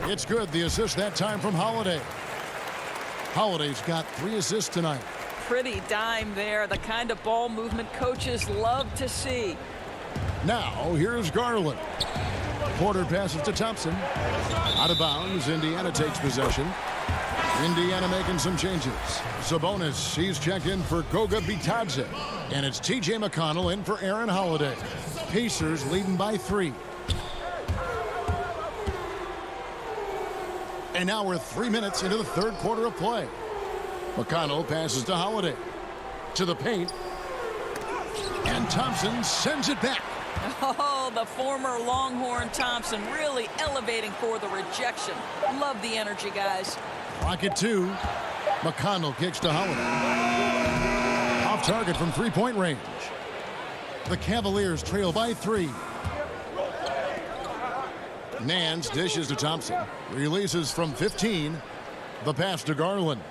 It's good. The assist that time from Holiday. Holiday's got 3 assists tonight. Pretty dime there. The kind of ball movement coaches love to see. Now, here's Garland. Porter passes to Thompson. Out of bounds. Indiana takes possession. Indiana making some changes. Sabonis, he's checked in for Goga Bitadze. And it's T.J. McConnell in for Aaron Holiday. Pacers leading by 3. And now we're 3 minutes into the third quarter of play. McConnell passes to Holiday. To the paint. And Thompson sends it back. Oh, the former Longhorn Thompson really elevating for the rejection. Love the energy, guys. Clock at 2. McConnell kicks to Holiday. Off target from 3-point range. The Cavaliers trail by 3. Nance dishes to Thompson. Releases from 15. The pass to Garland.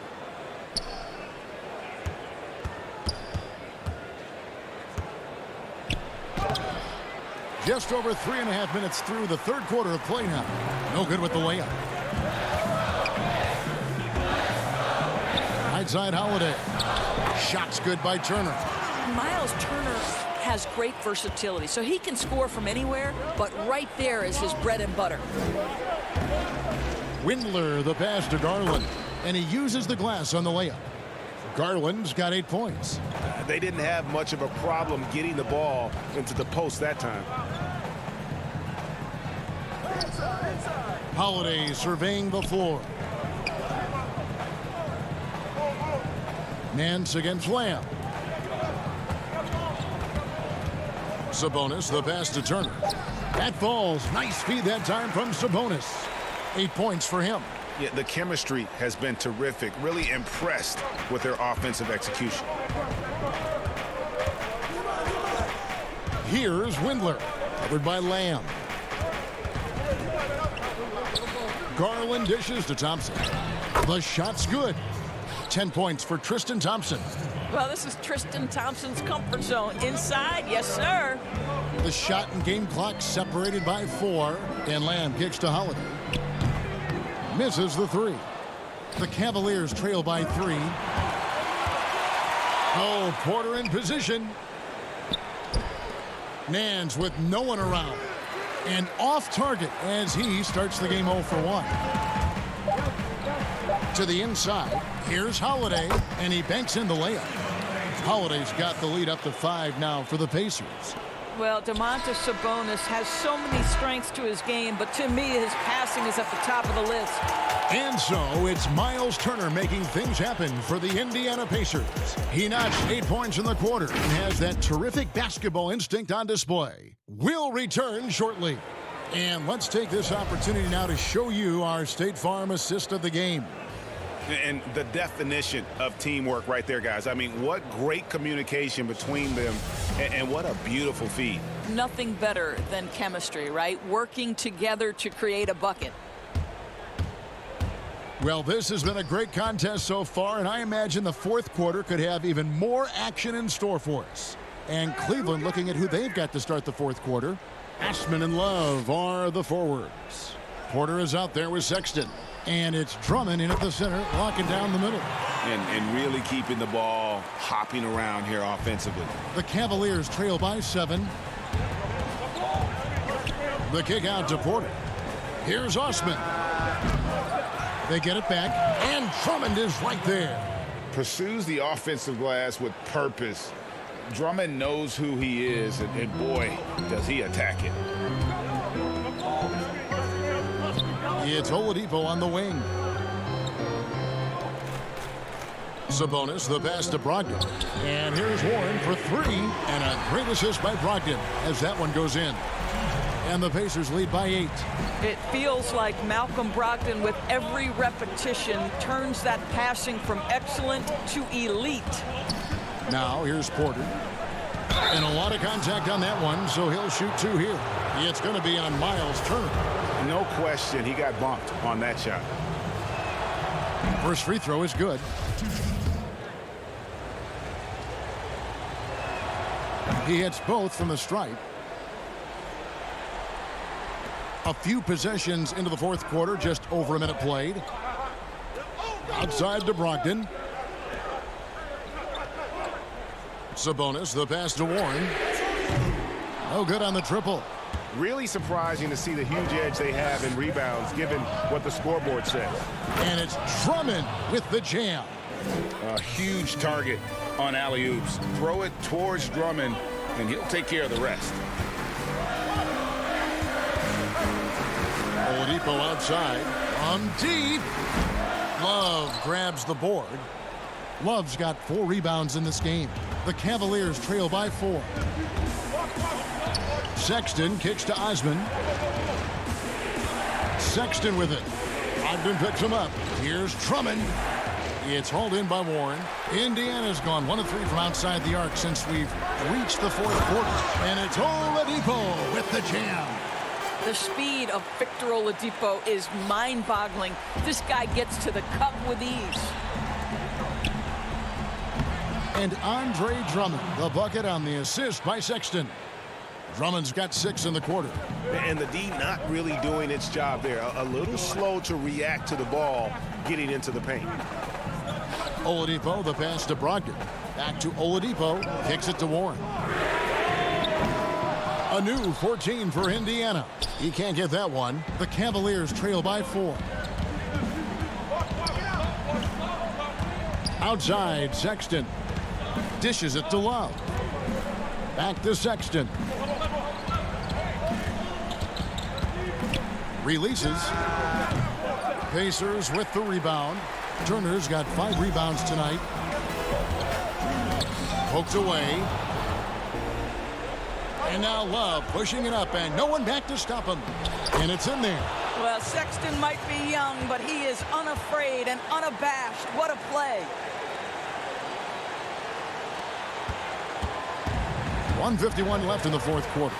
Just over 3.5 minutes through the third quarter of play now. No good with the layup. Right side Holiday. Shots good by Turner. Miles Turner has great versatility, so he can score from anywhere, but right there is his bread and butter. Windler, the pass to Garland, and he uses the glass on the layup. Garland's got 8 points. They didn't have much of a problem getting the ball into the post that time. Holiday surveying the floor. Nance against Lamb. Sabonis, the pass to Turner. That falls. Nice feed that time from Sabonis. 8 points for him. Yeah, the chemistry has been terrific. Really impressed with their offensive execution. Here's Windler, covered by Lamb. Garland dishes to Thompson. The shot's good. 10 points for Tristan Thompson. Well, this is Tristan Thompson's comfort zone. Inside, yes, sir. The shot and game clock separated by 4, and Lamb kicks to Holiday. Misses the 3. The Cavaliers trail by 3. Oh, Porter in position. Nance with no one around. And off target as he starts the game 0 for 1. To the inside, here's Holiday, and he banks in the layup. Holiday's got the lead up to 5 now for the Pacers. Well, Domantas Sabonis has so many strengths to his game, but to me, his passing is at the top of the list. And so it's Miles Turner making things happen for the Indiana Pacers. He notched 8 points in the quarter and has that terrific basketball instinct on display. We'll return shortly. And let's take this opportunity now to show you our State Farm assist of the game. And the definition of teamwork right there, guys. I mean, what great communication between them, and what a beautiful feed. Nothing better than chemistry, right? Working together to create a bucket. Well, this has been a great contest so far, and I imagine the fourth quarter could have even more action in store for us. And Cleveland looking at who they've got to start the fourth quarter. Ashman and Love are the forwards. Porter is out there with Sexton. And it's Drummond in at the center, locking down the middle. And really keeping the ball hopping around here offensively. The Cavaliers trail by 7. The kick out to Porter. Here's Osman. They get it back, and Drummond is right there. Pursues the offensive glass with purpose. Drummond knows who he is, and boy, does he attack it. It's Oladipo on the wing. Sabonis, the pass to Brogdon. And here's Warren for 3. And a great assist by Brogdon as that one goes in. And the Pacers lead by 8. It feels like Malcolm Brogdon, with every repetition, turns that passing from excellent to elite. Now here's Porter. And a lot of contact on that one, so he'll shoot 2 here. It's going to be on Miles Turner. No question, he got bumped on that shot. First free throw is good. He hits both from the stripe. A few possessions into the fourth quarter, just over a minute played. Outside to Brogdon. Sabonis, the pass to Warren. No good on the triple. Really surprising to see the huge edge they have in rebounds, given what the scoreboard says. And it's Drummond with the jam. A huge target on alley-oops. Throw it towards Drummond, and he'll take care of the rest. Oladipo outside. From deep. Love grabs the board. Love's got 4 rebounds in this game. The Cavaliers trail by 4. Sexton kicks to Osman. Sexton with it. Ogden picks him up. Here's Drummond. It's hauled in by Warren. Indiana's gone 1 of 3 from outside the arc since we've reached the fourth quarter. And it's Oladipo with the jam. The speed of Victor Oladipo is mind-boggling. This guy gets to the cup with ease. And Andre Drummond, the bucket on the assist by Sexton. Drummond's got 6 in the quarter. And the D not really doing its job there. A little slow to react to the ball getting into the paint. Oladipo, the pass to Brogdon. Back to Oladipo, kicks it to Warren. A new 14 for Indiana. He can't get that one. The Cavaliers trail by 4. Outside, Sexton. Dishes it to Love. Back to Sexton. Releases. Pacers with the rebound. Turner's got 5 rebounds tonight. Poked away. And now Love pushing it up, and no one back to stop him. And it's in there. Well, Sexton might be young, but he is unafraid and unabashed. What a play. 1:51 left in the fourth quarter.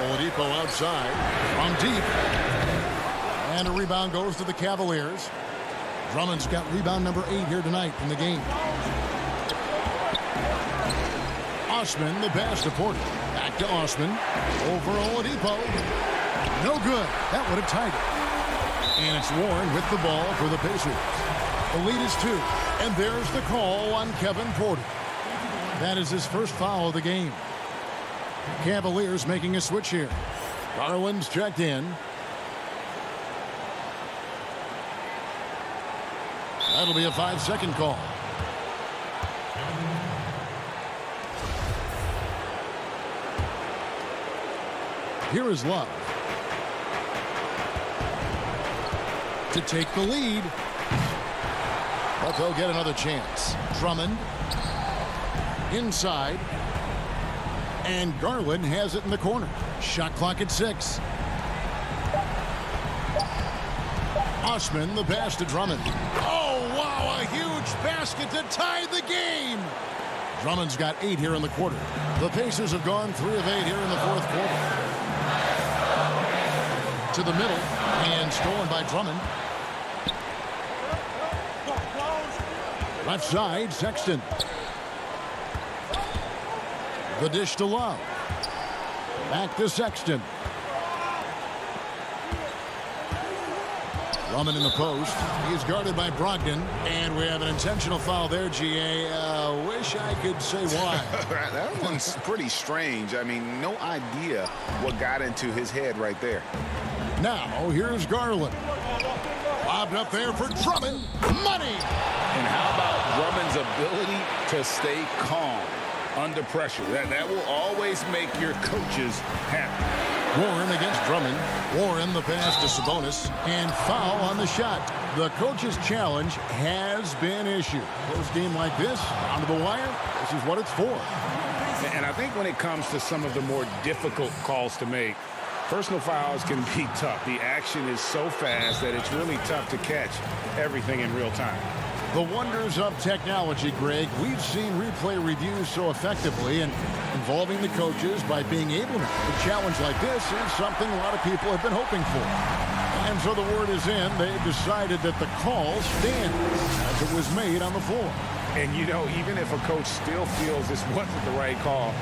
Oladipo outside from deep. And a rebound goes to the Cavaliers. Drummond's got rebound number 8 here tonight in the game. Osman, the pass to Porter. Back to Osman. Over Oladipo. No good. That would have tied it. And it's Warren with the ball for the Pacers. The lead is 2. And there's the call on Kevin Porter. That is his first foul of the game. Cavaliers making a switch here. Garland's checked in. That'll be a 5-second call. Here is Love to take the lead. But they'll get another chance. Drummond inside. And Garland has it in the corner. Shot clock at 6. Osman, the pass to Drummond. Oh, wow, a huge basket to tie the game. Drummond's got 8 here in the quarter. The Pacers have gone 3 of 8 here in the fourth quarter. To the middle, and stolen by Drummond. Left side, Sexton. The dish to Love. Back to Sexton. Drummond in the post. He's guarded by Brogdon. And we have an intentional foul there, GA. Wish I could say why. That one's pretty strange. I mean, no idea what got into his head right there. Now, here's Garland. Lobbed up there for Drummond. Money! And how about Drummond's ability to stay calm under pressure? That will always make your coaches happy. Warren against Drummond. Warren the pass to Sabonis. And foul on the shot. The coach's challenge has been issued. Close game like this, down to the wire, this is what it's for. And I think when it comes to some of the more difficult calls to make, personal fouls can be tough. The action is so fast that it's really tough to catch everything in real time. The wonders of technology, Greg. We've seen replay reviews so effectively, and involving the coaches by being able to. A challenge like this is something a lot of people have been hoping for. And so the word is in. They've decided that the call stands as it was made on the floor. And, you know, even if a coach still feels this wasn't the right call,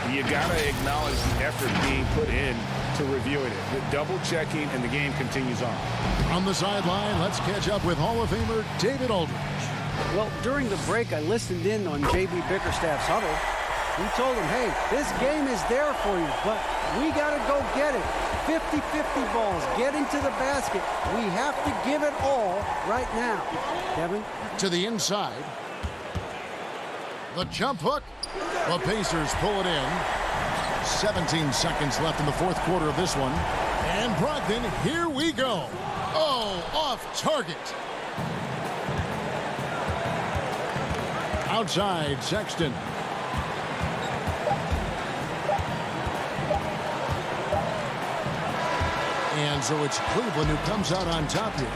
you got to acknowledge the effort being put in to reviewing it. The double checking, and the game continues on. On the sideline, let's catch up with Hall of Famer David Aldridge. Well, during the break, I listened in on J.B. Bickerstaff's huddle. He told him, hey, this game is there for you, but we got to go get it. 50-50 balls, get into the basket. We have to give it all right now. Kevin? To the inside. The jump hook. The Pacers pull it in. 17 seconds left in the fourth quarter of this one. And Brogdon, here we go. Oh, off target. Outside, Sexton. And so it's Cleveland who comes out on top here.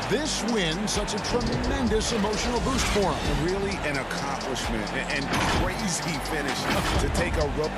This win, such a tremendous emotional boost for him. Really an accomplishment and crazy finish to take a rope.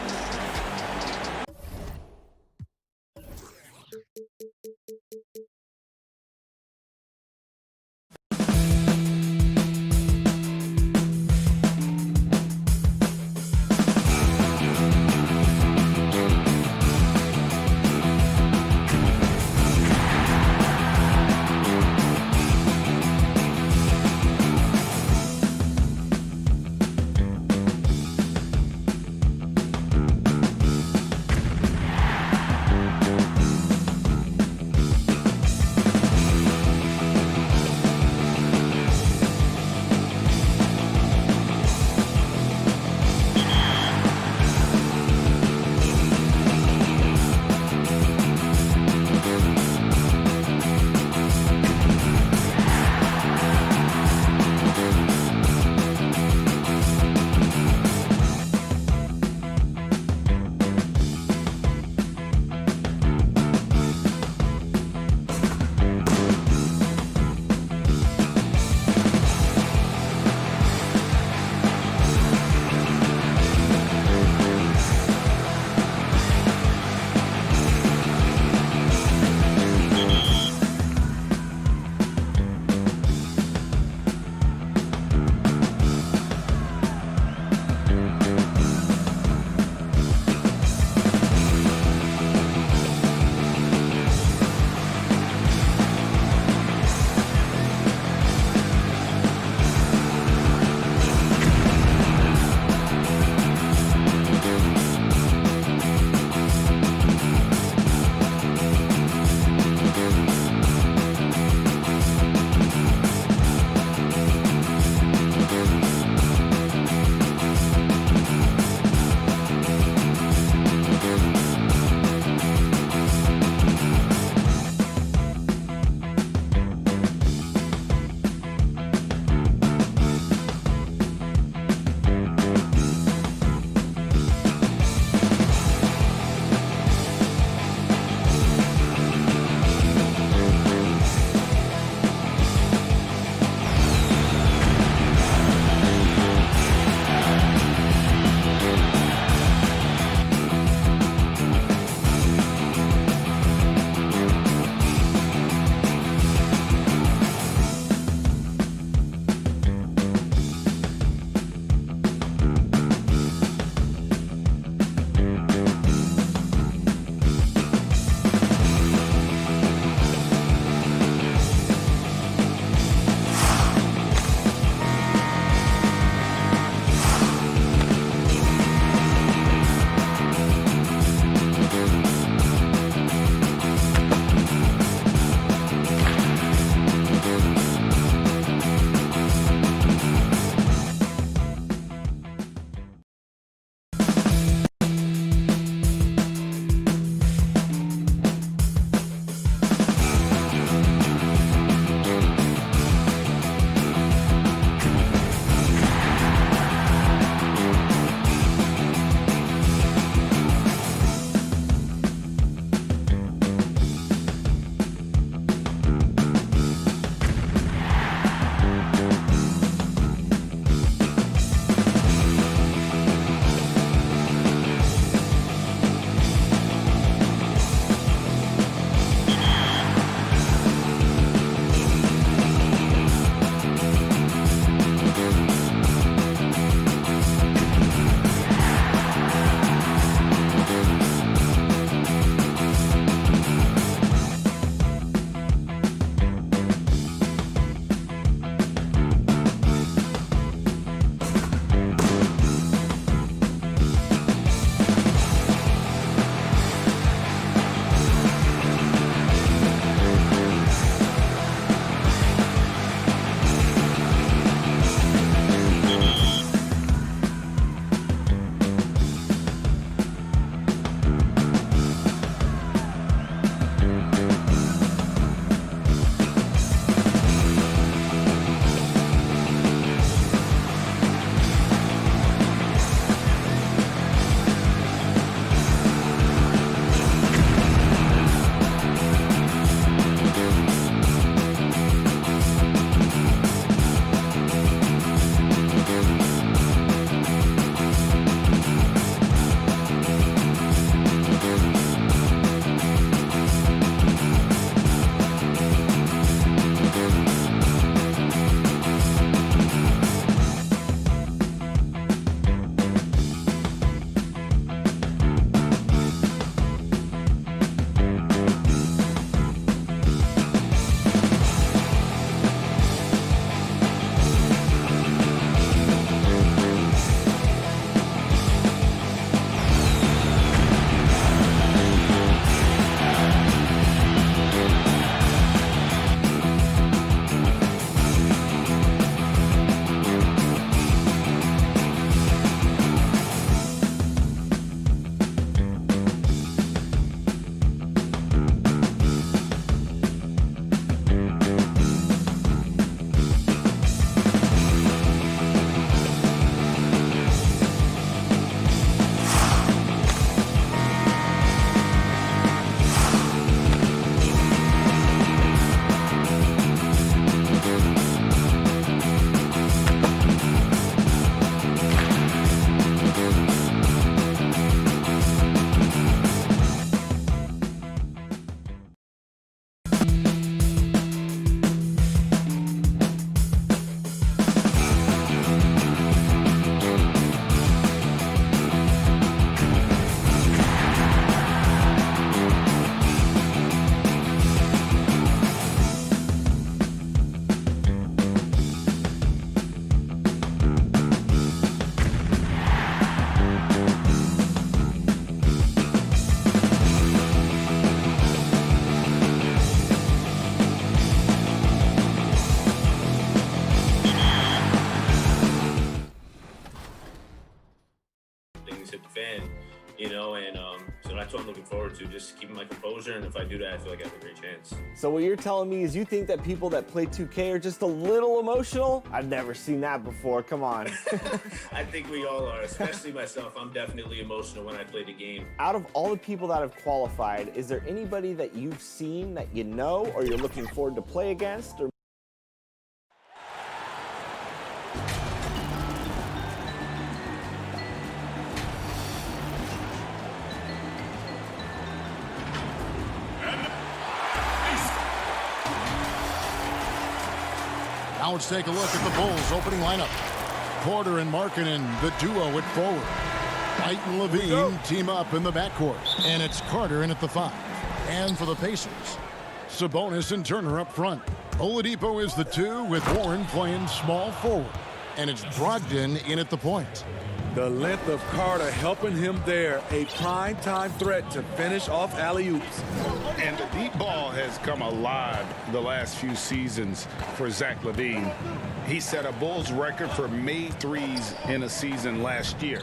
that's what I'm looking forward to, just keeping my composure. And if I do that, I feel like I have a great chance. So what you're telling me is you think that people that play 2K are just a little emotional? I've never seen that before. Come on. I think we all are, especially myself. I'm definitely emotional when I play the game. Out of all the people that have qualified, is there anybody that you've seen that you know or you're looking forward to play against? Or Now let's take a look at the Bulls' opening lineup. Porter and Markkanen, the duo at forward. White and Levine team up in the backcourt. And it's Carter in at the 5. And for the Pacers, Sabonis and Turner up front. Oladipo is the 2 with Warren playing small forward. And it's Brogdon in at the point. The length of Carter helping him there. A prime-time threat to finish off alley-oops. And the deep ball has come alive the last few seasons for Zach LaVine. He set a Bulls record for made threes in a season last year.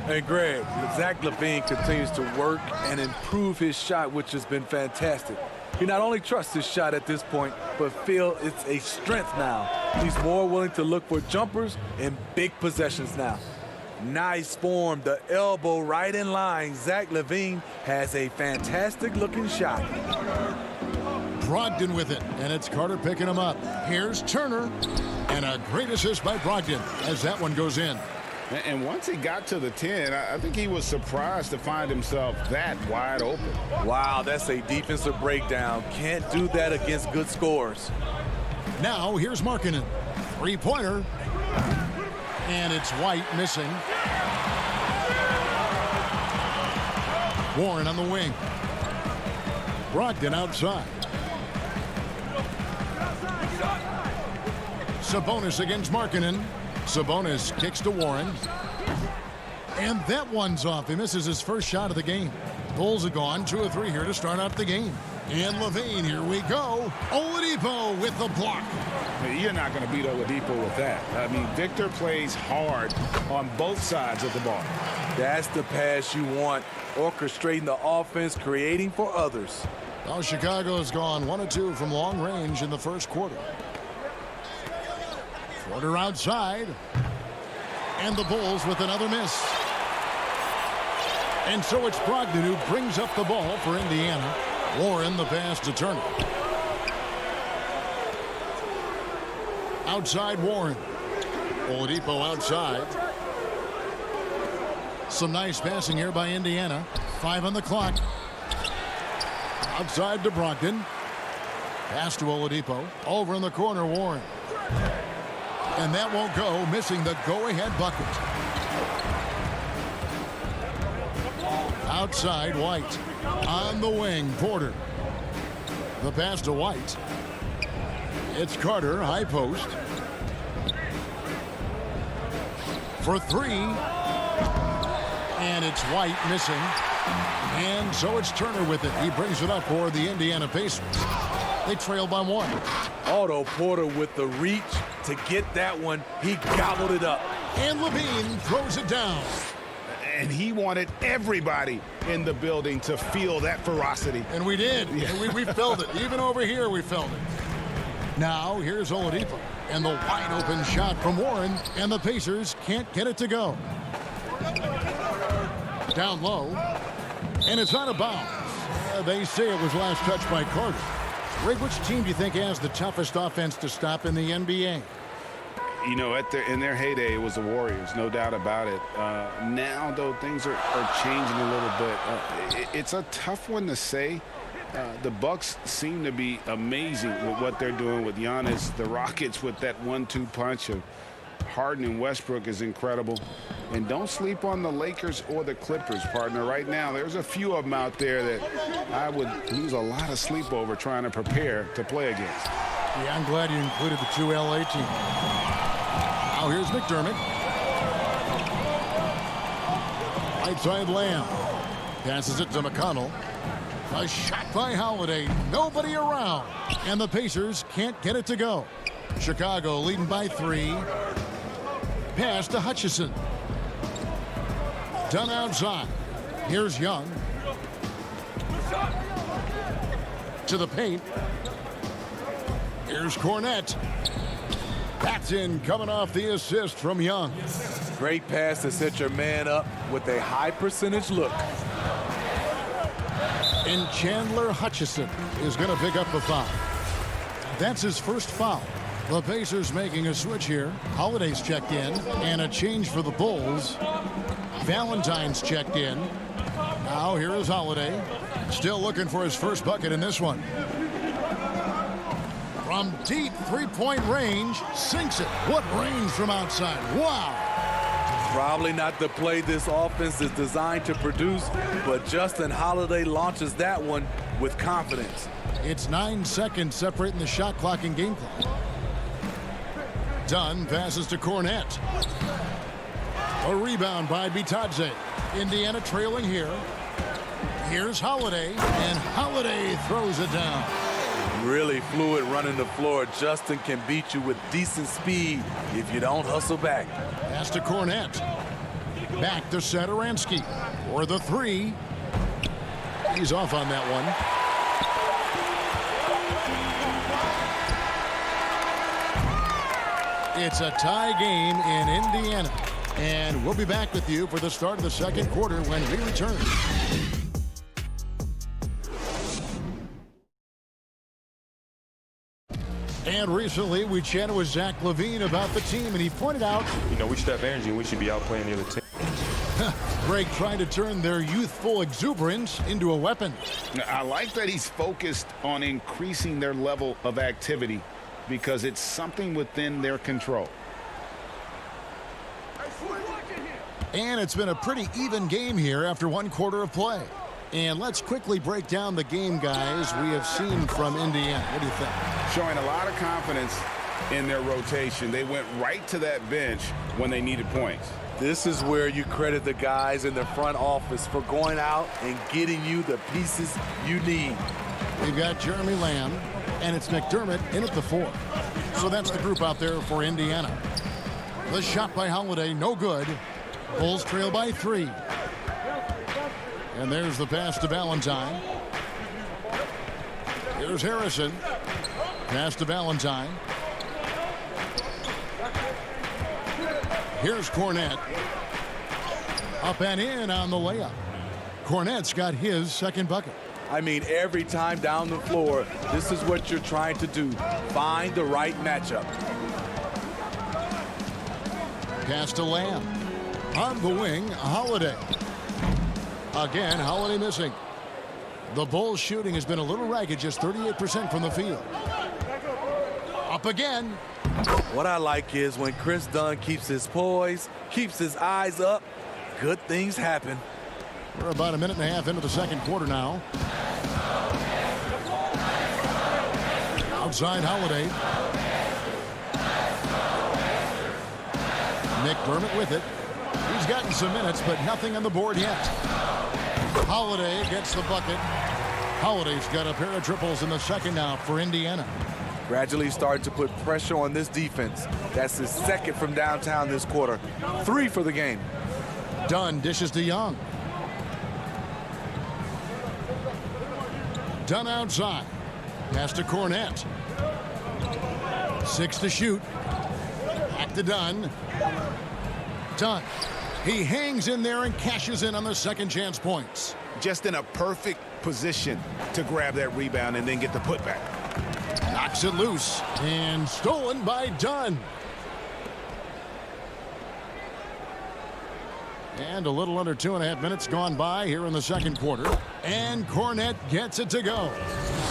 Hey, Greg, Zach LaVine continues to work and improve his shot, which has been fantastic. He not only trusts his shot at this point, but feels it's a strength now. He's more willing to look for jumpers and big possessions now. Nice form, the elbow right in line. Zach LaVine has a fantastic looking shot. Brogdon with it, and it's Carter picking him up. Here's Turner, and a great assist by Brogdon as that one goes in. And once he got to the 10, I think he was surprised to find himself that wide open. Wow, that's a defensive breakdown. Can't do that against good scores. Now here's Markkanen. Three-pointer. And it's White missing. Warren on the wing. Brogdon outside. Sabonis against Markkanen. Sabonis kicks to Warren. And that one's off. He misses his first shot of the game. Bulls are gone. 2 of 3 here to start out the game. And LaVine, here we go. Oladipo with the block. You're not going to beat Oladipo with that. I mean, Victor plays hard on both sides of the ball. That's the pass you want. Orchestrating the offense, creating for others. Well, Chicago's gone 1 of 2 from long range in the first quarter. Porter outside. And the Bulls with another miss. And so it's Brogdon who brings up the ball for Indiana. Warren the pass to Turner. Outside Warren. Oladipo outside. Some nice passing here by Indiana. 5 on the clock. Outside to Brogdon. Pass to Oladipo. Over in the corner, Warren. And that won't go, missing the go-ahead bucket. Outside, White. On the wing, Porter. The pass to White. It's Carter, high post. For 3. And it's White missing. And so it's Turner with it. He brings it up for the Indiana Pacers. They trail by 1. Otto Porter with the reach to get that one. He gobbled it up. And LaVine throws it down. And he wanted everybody in the building to feel that ferocity. And we did. Yeah. And we felt it. Even over here, we felt it. Now, here's Oladipo. And the wide open shot from Warren. And the Pacers can't get it to go. Down low. And it's out of bounds. They say it was last touched by Carter. Rick, which team do you think has the toughest offense to stop in the NBA? You know, in their heyday, it was the Warriors, no doubt about it. Now, though, things are changing a little bit. It's a tough one to say. The Bucks seem to be amazing with what they're doing with Giannis. The Rockets with that 1-2 punch of Harden and Westbrook is incredible. And don't sleep on the Lakers or the Clippers, partner. Right now, there's a few of them out there that I would lose a lot of sleep over trying to prepare to play against. Yeah, I'm glad you included the 2 LA teams. Now here's McDermott. Right side Lamb. Passes it to McConnell. A shot by Holiday. Nobody around. And the Pacers can't get it to go. Chicago leading by 3. Pass to Hutchison. Done outside. Here's Young. To the paint. Here's Cornette. That's in, coming off the assist from Young. Great pass to set your man up with a high percentage look. And Chandler Hutchison is going to pick up the foul. That's his first foul. The Pacers making a switch here. Holiday's checked in, and a change for the Bulls. Valentine's checked in. Now here is Holiday. Still looking for his first bucket in this one. From deep three-point range, sinks it. What range from outside? Wow. Probably not the play this offense is designed to produce, but Justin Holiday launches that one with confidence. It's 9 seconds separating the shot clock and game clock. Dunn passes to Cornette. A rebound by Bitadze. Indiana trailing here. Here's Holiday, and Holiday throws it down. Really fluid running the floor. Justin can beat you with decent speed if you don't hustle back. Pass to Cornette. Back to Satoransky for the three. He's off on that one. It's a tie game in Indiana. And we'll be back with you for the start of the second quarter when we return. And recently, we chatted with Zach LaVine about the team, and he pointed out, we should have energy and we should be out playing the other team. Greg trying to turn their youthful exuberance into a weapon. I like that he's focused on increasing their level of activity because it's something within their control. And it's been a pretty even game here after one quarter of play. And let's quickly break down the game, guys, we have seen from Indiana. What do you think? Showing a lot of confidence in their rotation. They went right to that bench when they needed points. This is where you credit the guys in the front office for going out and getting you the pieces you need. We've got Jeremy Lamb, and it's McDermott in at the 4. So that's the group out there for Indiana. The shot by Holiday, no good. Bulls trail by 3. And there's the pass to Valentine. Here's Harrison. Pass to Valentine. Here's Cornette. Up and in on the layup. Cornette's got his second bucket. I mean, every time down the floor, this is what you're trying to do. Find the right matchup. Pass to Lamb. On the wing, Holiday. Again, Holiday missing. The Bulls shooting has been a little ragged, just 38% from the field. Up again. What I like is when Chris Dunn keeps his poise, keeps his eyes up, good things happen. We're about a minute and a half into the second quarter now. Outside Holiday. McDermott with it. He's gotten some minutes, but nothing on the board yet. Holiday gets the bucket. Holiday's got a pair of triples in the second now for Indiana. Gradually starting to put pressure on this defense. That's his second from downtown this quarter. 3 for the game. Dunn dishes to Young. Dunn outside. Pass to Cornette. 6 to shoot. Back to Dunn. Dunn. He hangs in there and cashes in on the second chance points. Just in a perfect position to grab that rebound and then get the putback. Knocks it loose and stolen by Dunn. And a little under 2.5 minutes gone by here in the second quarter. And Cornette gets it to go.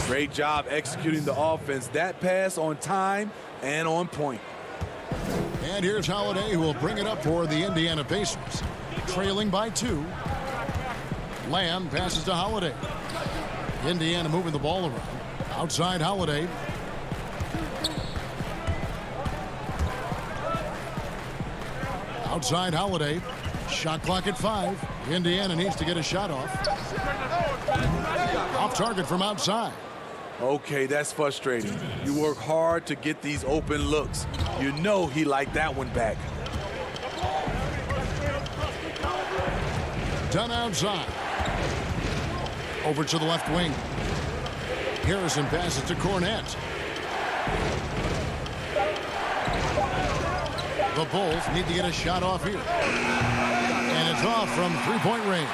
Great job executing the offense. That pass on time and on point. And here's Holiday, who will bring it up for the Indiana Pacers. Trailing by 2. Lamb passes to Holiday. Indiana moving the ball around. Outside Holiday. Outside Holiday. Shot clock at 5. Indiana needs to get a shot off. Off target from outside. Okay, that's frustrating. You work hard to get these open looks. You know he liked that one back. Dunn outside. Over to the left wing. Harrison passes to Cornette. The Bulls need to get a shot off here. And it's off from three-point range.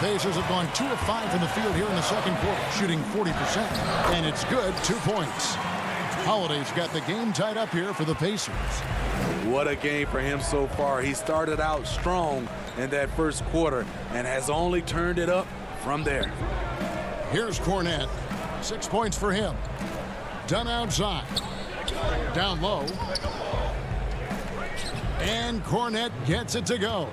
Pacers have gone 2 of 5 from the field here in the second quarter, shooting 40%. And it's good, 2 points. Holiday's got the game tied up here for the Pacers. What a game for him so far. He started out strong in that first quarter and has only turned it up from there. Here's Cornette. 6 points for him. Done outside. Down low. And Cornette gets it to go.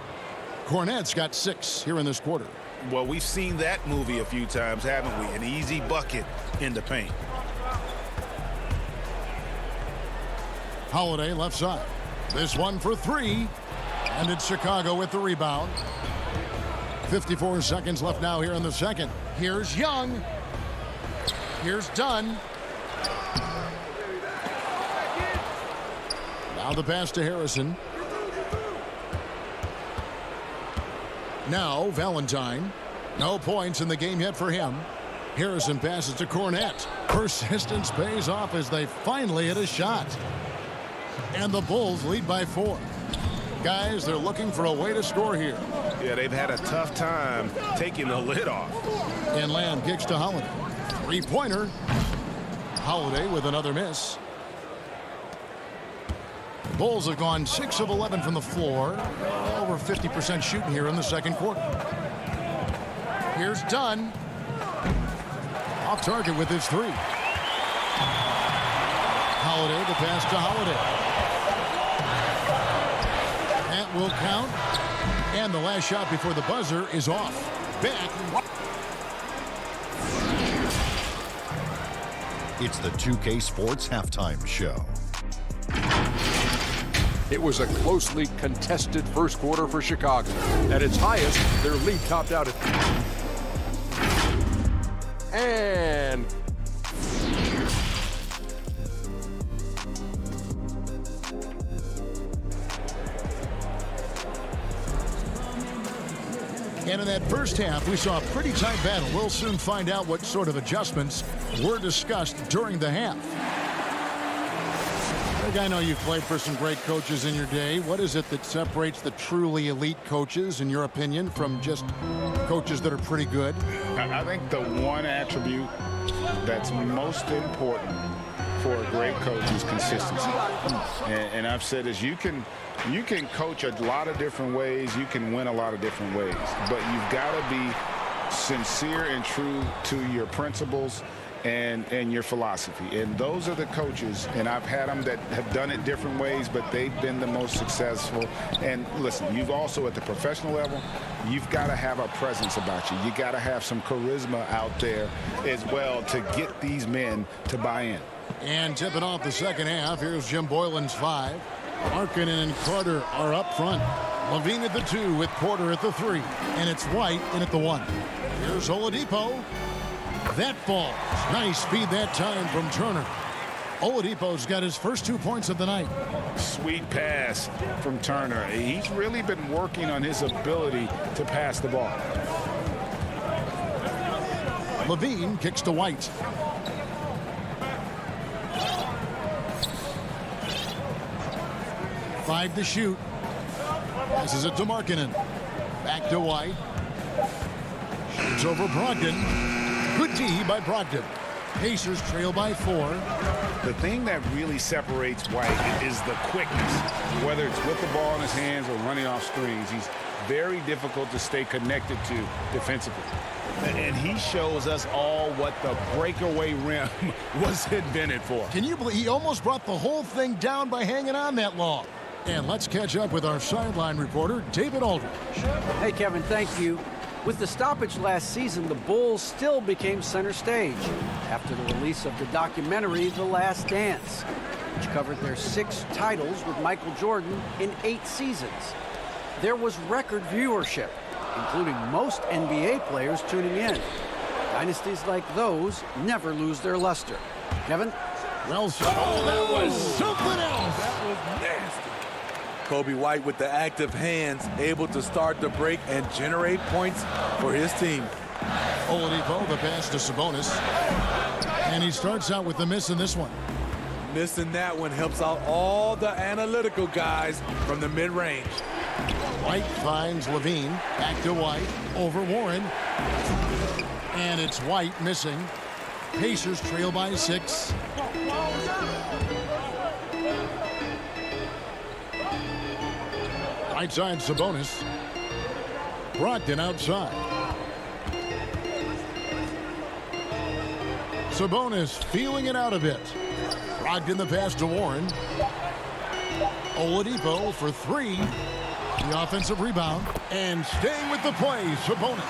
Cornette's got 6 here in this quarter. Well, we've seen that movie a few times, haven't we? An easy bucket in the paint. Holiday left side. This one for 3. And it's Chicago with the rebound. 54 seconds left now here in the second. Here's Young. Here's Dunn. Now the pass to Harrison. Now Valentine. No points in the game yet for him. Harrison passes to Cornette. Persistence pays off as they finally hit a shot. And the Bulls lead by 4. Guys, they're looking for a way to score here. Yeah, they've had a tough time taking the lid off. And Lamb kicks to Holiday. 3-pointer. Holiday with another miss. Bulls have gone 6 of 11 from the floor. Over 50% shooting here in the second quarter. Here's Dunn. Off target with his 3. Holiday, the pass to Holiday. That will count. And the last shot before the buzzer is off. Back. It's the 2K Sports Halftime Show. It was a closely contested first quarter for Chicago. At its highest, their lead topped out at... And... And in that first half, we saw a pretty tight battle. We'll soon find out what sort of adjustments were discussed during the half. Greg, I know you've played for some great coaches in your day. What is it that separates the truly elite coaches, in your opinion, from just coaches that are pretty good? I think the one attribute that's most important for a great coach is consistency. And I've said this, you can coach a lot of different ways, you can win a lot of different ways, but you've got to be sincere and true to your principles and your philosophy. And those are the coaches, and I've had them that have done it different ways, but they've been the most successful. And listen, you've also at the professional level, you've got to have a presence about you. You got to have some charisma out there as well to get these men to buy in. And tipping off the second half, here's Jim Boylan's 5. Markkanen and Carter are up front. Levine at the 2 with Porter at the 3. And it's White in at the 1. Here's Oladipo. That falls. Nice speed that time from Turner. Oladipo's got his first 2 points of the night. Sweet pass from Turner. He's really been working on his ability to pass the ball. Levine kicks to White. Five to shoot. Passes it to Markkanen. Back to White. Shoots over Brogdon. Good D by Brogdon. Pacers trail by 4. The thing that really separates White is the quickness. Whether it's with the ball in his hands or running off screens, he's very difficult to stay connected to defensively. And he shows us all what the breakaway rim was invented for. Can you believe he almost brought the whole thing down by hanging on that long? And let's catch up with our sideline reporter, David Aldridge. Hey, Kevin, thank you. With the stoppage last season, the Bulls still became center stage after the release of the documentary The Last Dance, which covered their 6 titles with Michael Jordan in 8 seasons. There was record viewership, including most NBA players tuning in. Dynasties like those never lose their luster. Kevin? Well, that was something else. That was nasty. Kobe White with the active hands, able to start the break and generate points for his team. Oladipo, the pass to Sabonis. And he starts out with the miss in this one. Missing that one helps out all the analytical guys from the mid-range. White finds Levine. Back to White. Over Warren. And it's White missing. Pacers trail by 6. Right side Sabonis. Brogdon outside. Sabonis feeling it out a bit. Brogdon the pass to Warren. Oladipo for 3. The offensive rebound. And staying with the play, Sabonis.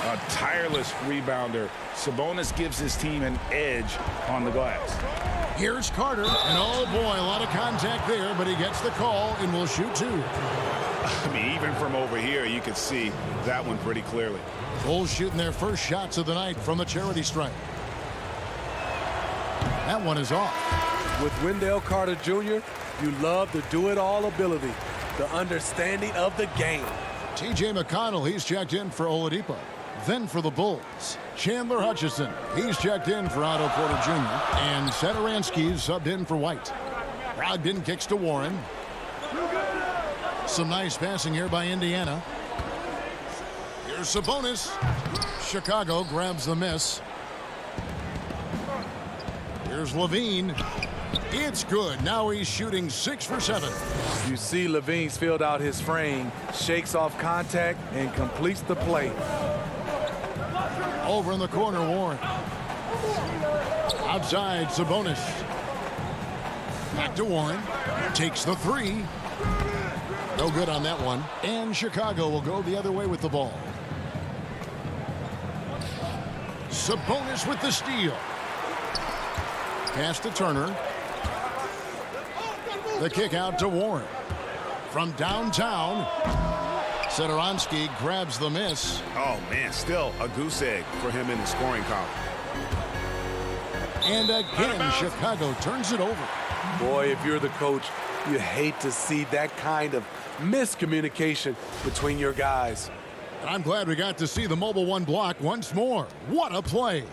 A tireless rebounder. Sabonis gives his team an edge on the glass. Here's Carter. And oh boy, a lot of contact there, but he gets the call and will shoot 2. I mean, even from over here, you could see that one pretty clearly. Bulls shooting their first shots of the night from the charity stripe. That one is off. With Wendell Carter Jr., you love the do-it-all ability, the understanding of the game. T.J. McConnell, he's checked in for Oladipo. Then for the Bulls, Chandler Hutchison, he's checked in for Otto Porter Jr. And Satoransky's subbed in for White. Brogdon kicks to Warren. Some nice passing here by Indiana. Here's Sabonis. Chicago grabs the miss. Here's Levine. It's good. Now he's shooting 6 for 7. You see Levine's filled out his frame, shakes off contact, and completes the play. Over in the corner, Warren. Outside, Sabonis. Back to Warren. Takes the 3. No good on that one. And Chicago will go the other way with the ball. Sabonis with the steal. Pass to Turner. The kick out to Warren. From downtown, Satoransky grabs the miss. Oh, man, still a goose egg for him in the scoring column. And again, Chicago turns it over. Boy, if you're the coach, you hate to see that kind of miscommunication between your guys. I'm glad we got to see the mobile 1 block once more. What a play.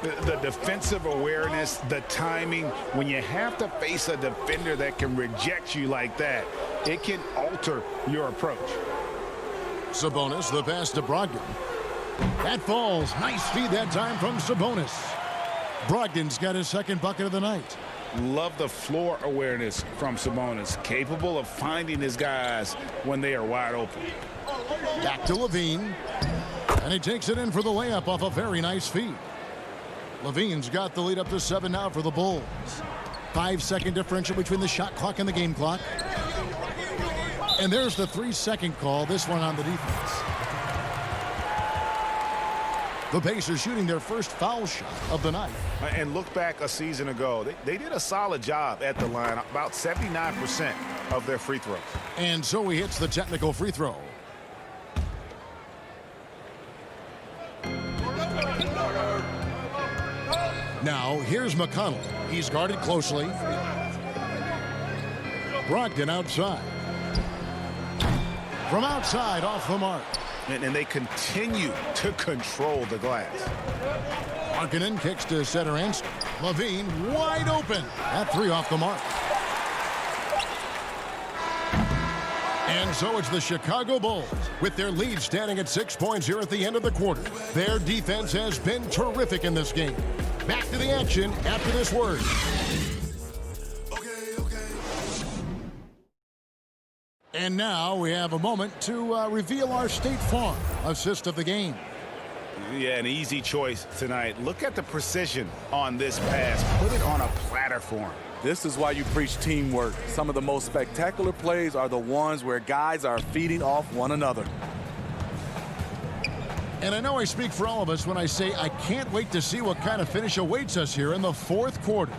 The defensive awareness, the timing, when you have to face a defender that can reject you like that, it can alter your approach. Sabonis, the pass to Brogdon. That falls. Nice feed that time from Sabonis. Brogdon's got his second bucket of the night. Love the floor awareness from Sabonis, capable of finding his guys when they are wide open. Back to Levine. And he takes it in for the layup off a very nice feed. Levine's got the lead up to 7 now for the Bulls. 5-second differential between the shot clock and the game clock. And there's the 3-second call, this one on the defense. The Pacers shooting their first foul shot of the night. And look back a season ago, they did a solid job at the line, about 79% of their free throws. And so he hits the technical free throw. Now, here's McConnell. He's guarded closely. Brogdon outside. From outside, off the mark. And they continue to control the glass. Markkanen kicks to Satoransky. Levine wide open. That 3 off the mark. And so it's the Chicago Bulls with their lead standing at 6 points here at the end of the quarter. Their defense has been terrific in this game. Back to the action after this word. And now we have a moment to reveal our State Farm assist of the game. Yeah, an easy choice tonight. Look at the precision on this pass. Put it on a platter for him. This is why you preach teamwork. Some of the most spectacular plays are the ones where guys are feeding off one another. And I know I speak for all of us when I say I can't wait to see what kind of finish awaits us here in the 4th quarter.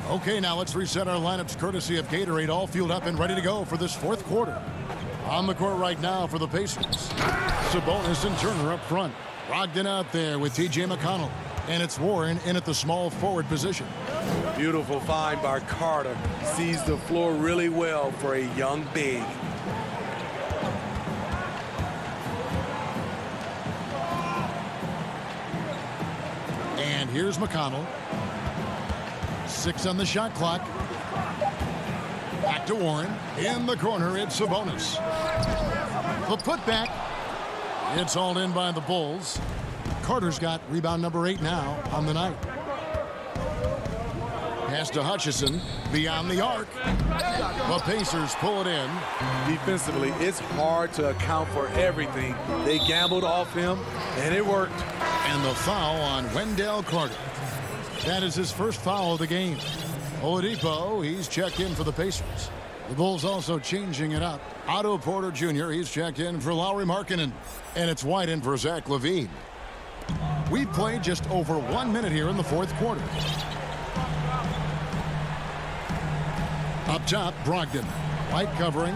Okay, now let's reset our lineups courtesy of Gatorade, all fueled up and ready to go for this 4th quarter. On the court right now for the Pacers, Sabonis and Turner up front. Brogdon out there with T.J. McConnell. And it's Warren in at the small forward position. Beautiful find by Carter. Sees the floor really well for a young big. And here's McConnell. 6 on the shot clock. Back to Warren. In the corner, it's Sabonis. The putback. It's all in by the Bulls. Carter's got rebound number 8 now on the night. Pass to Hutchison. Beyond the arc. The Pacers pull it in. Defensively, it's hard to account for everything. They gambled off him, and it worked. And the foul on Wendell Carter. That is his first foul of the game. Oladipo, he's checked in for the Pacers. The Bulls also changing it up. Otto Porter Jr., he's checked in for Lauri Markkanen. And it's White in for Zach LaVine. We've played just over 1 minute here in the fourth quarter. Up top, Brogdon. White covering.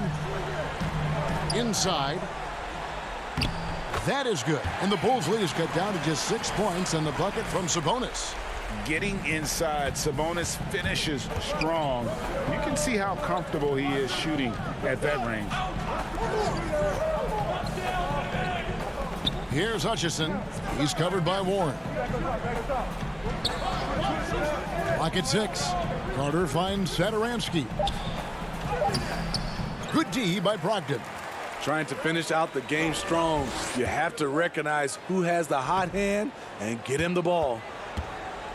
Inside. That is good. And the Bulls' lead is cut down to just 6 points and the bucket from Sabonis. Getting inside, Sabonis finishes strong. You can see how comfortable he is shooting at that range. Here's Hutchison. He's covered by Warren. Clock at 6. Carter finds Satoransky. Good D by Brogdon. Trying to finish out the game strong. You have to recognize who has the hot hand and get him the ball.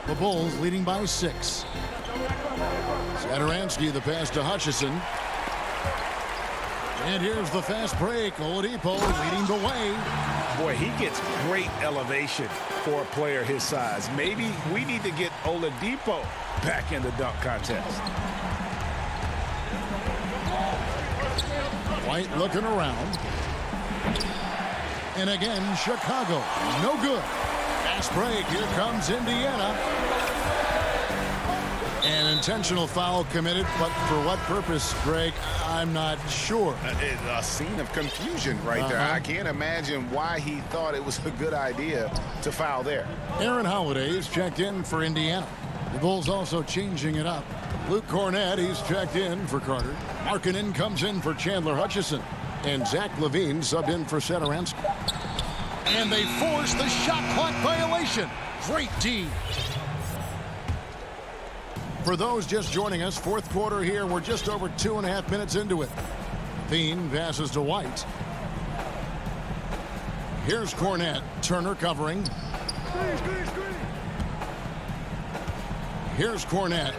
The Bulls leading by 6. Satoransky, the pass to Hutchison. And here's the fast break. Oladipo leading the way. Boy, he gets great elevation for a player his size. Maybe we need to get Oladipo back in the dunk contest. White looking around. And again, Chicago. No good. Fast break. Here comes Indiana. An intentional foul committed, but for what purpose, Greg? I'm not sure. A scene of confusion right there. I can't imagine why he thought it was a good idea to foul there. Aaron Holiday is checked in for Indiana. The Bulls also changing it up. Luke Cornett, he's checked in for Carter. Markkanen comes in for Chandler Hutchison. And Zach LaVine subbed in for Satoransky. And they force the shot clock violation. Great D. For those just joining us, fourth quarter here. We're just over 2.5 minutes into it. LaVine passes to White. Here's Cornett. Turner covering. Here's Cornett.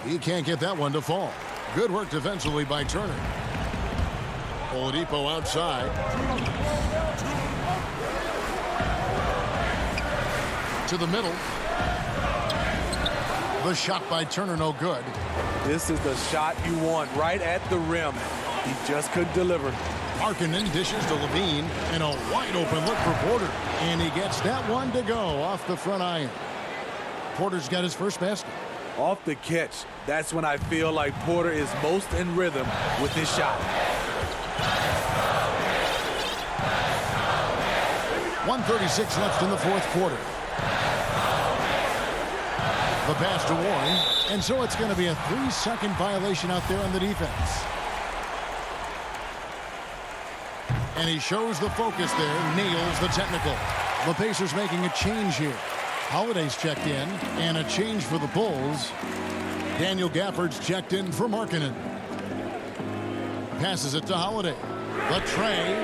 He can't get that one to fall. Good work defensively by Turner. Oladipo outside. To the middle. The shot by Turner, no good. This is the shot you want right at the rim. He just couldn't deliver. Markkanen dishes to LaVine, and a wide open look for Porter. And he gets that one to go off the front iron. Porter's got his first basket. Off the catch, that's when I feel like Porter is most in rhythm with his shot. 1:36 left in the fourth quarter. The pass to Warren, and so it's going to be a 3-second violation out there on the defense. And he shows the focus there, nails the technical. The Pacers making a change here. Holiday's checked in, and a change for the Bulls. Daniel Gafford's checked in for Markkanen. Passes it to Holiday. The tray.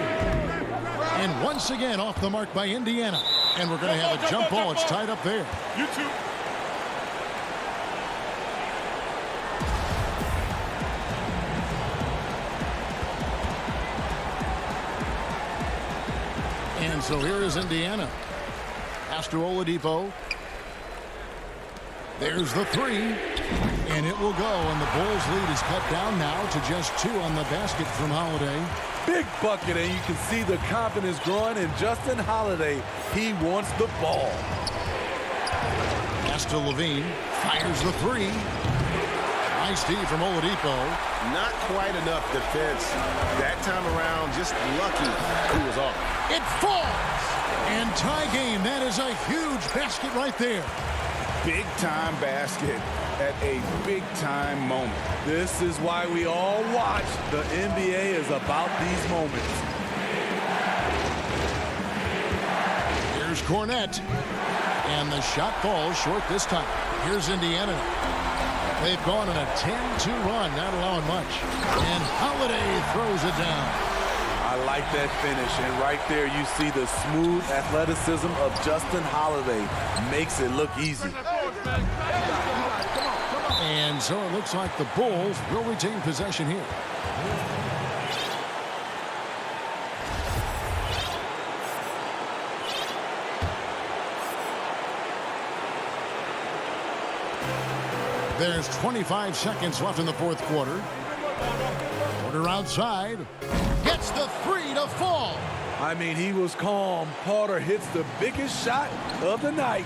And once again off the mark by Indiana. And we're going to have a jump ball. It's tied up there. You too. And so here is Indiana. Pass to Oladipo. There's the three. And it will go. And the Bulls lead is cut down now to just 2 on the basket from Holiday. Big bucket, and you can see the confidence growing in Justin Holiday. He wants the ball. Pass to LaVine. Fires the three. Nice D from Oladipo. Not quite enough defense that time around. Just lucky he was off. It falls. And tie game. That is a huge basket right there. Big time basket at a big time moment. This is why we all watch. The NBA is about these moments. Here's Cornett. And the shot falls short this time. Here's Indiana. They've gone on a 10-2 run, not allowing much. And Holiday throws it down. I like that finish, and right there you see the smooth athleticism of Justin Holiday. Makes it look easy. And so it looks like the Bulls will retain possession here. There's 25 seconds left in the fourth quarter. Porter outside. Gets the three to fall. I mean, he was calm. Porter hits the biggest shot of the night.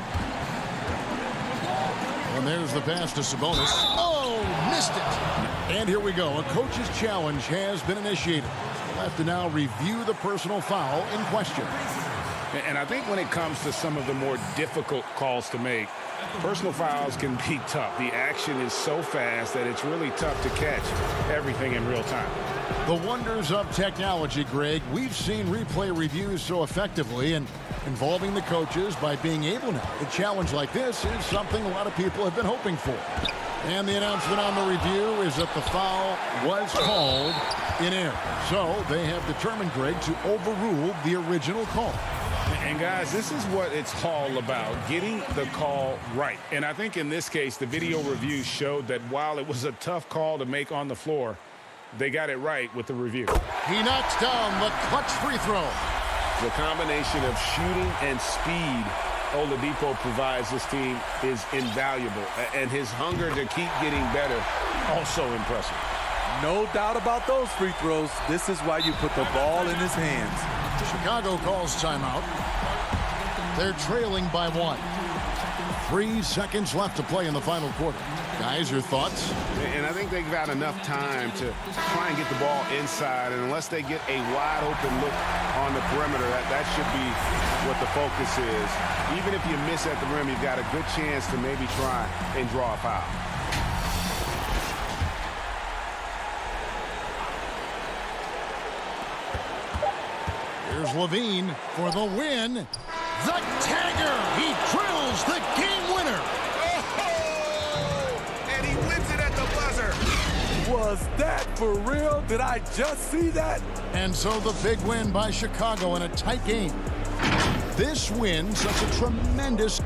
And there's the pass to Sabonis. Oh, missed it. And here we go. A coach's challenge has been initiated. We'll have to now review the personal foul in question. And I think when it comes to some of the more difficult calls to make, personal fouls can be tough. The action is so fast that it's really tough to catch everything in real time. The wonders of technology, Greg. We've seen replay reviews so effectively, and involving the coaches by being able now. A challenge like this is something a lot of people have been hoping for. And the announcement on the review is that the foul was called in error. So they have determined, Greg, to overrule the original call. And guys, this is what it's all about, getting the call right. And I think in this case, the video review showed that while it was a tough call to make on the floor, they got it right with the review. He knocks down the clutch free throw. The combination of shooting and speed Oladipo provides this team is invaluable. And his hunger to keep getting better, also impressive. No doubt about those free throws. This is why you put the ball in his hands. Chicago calls timeout. They're trailing by 1. 3 seconds left to play in the final quarter. Guys, your thoughts? And I think they've got enough time to try and get the ball inside. And unless they get a wide open look on the perimeter, that should be what the focus is. Even if you miss at the rim, you've got a good chance to maybe try and draw a foul. Here's Levine for the win. The tagger. He drills the game winner. Oh! And he wins it at the buzzer. Was that for real? Did I just see that? And so the big win by Chicago in a tight game. This win sets a tremendous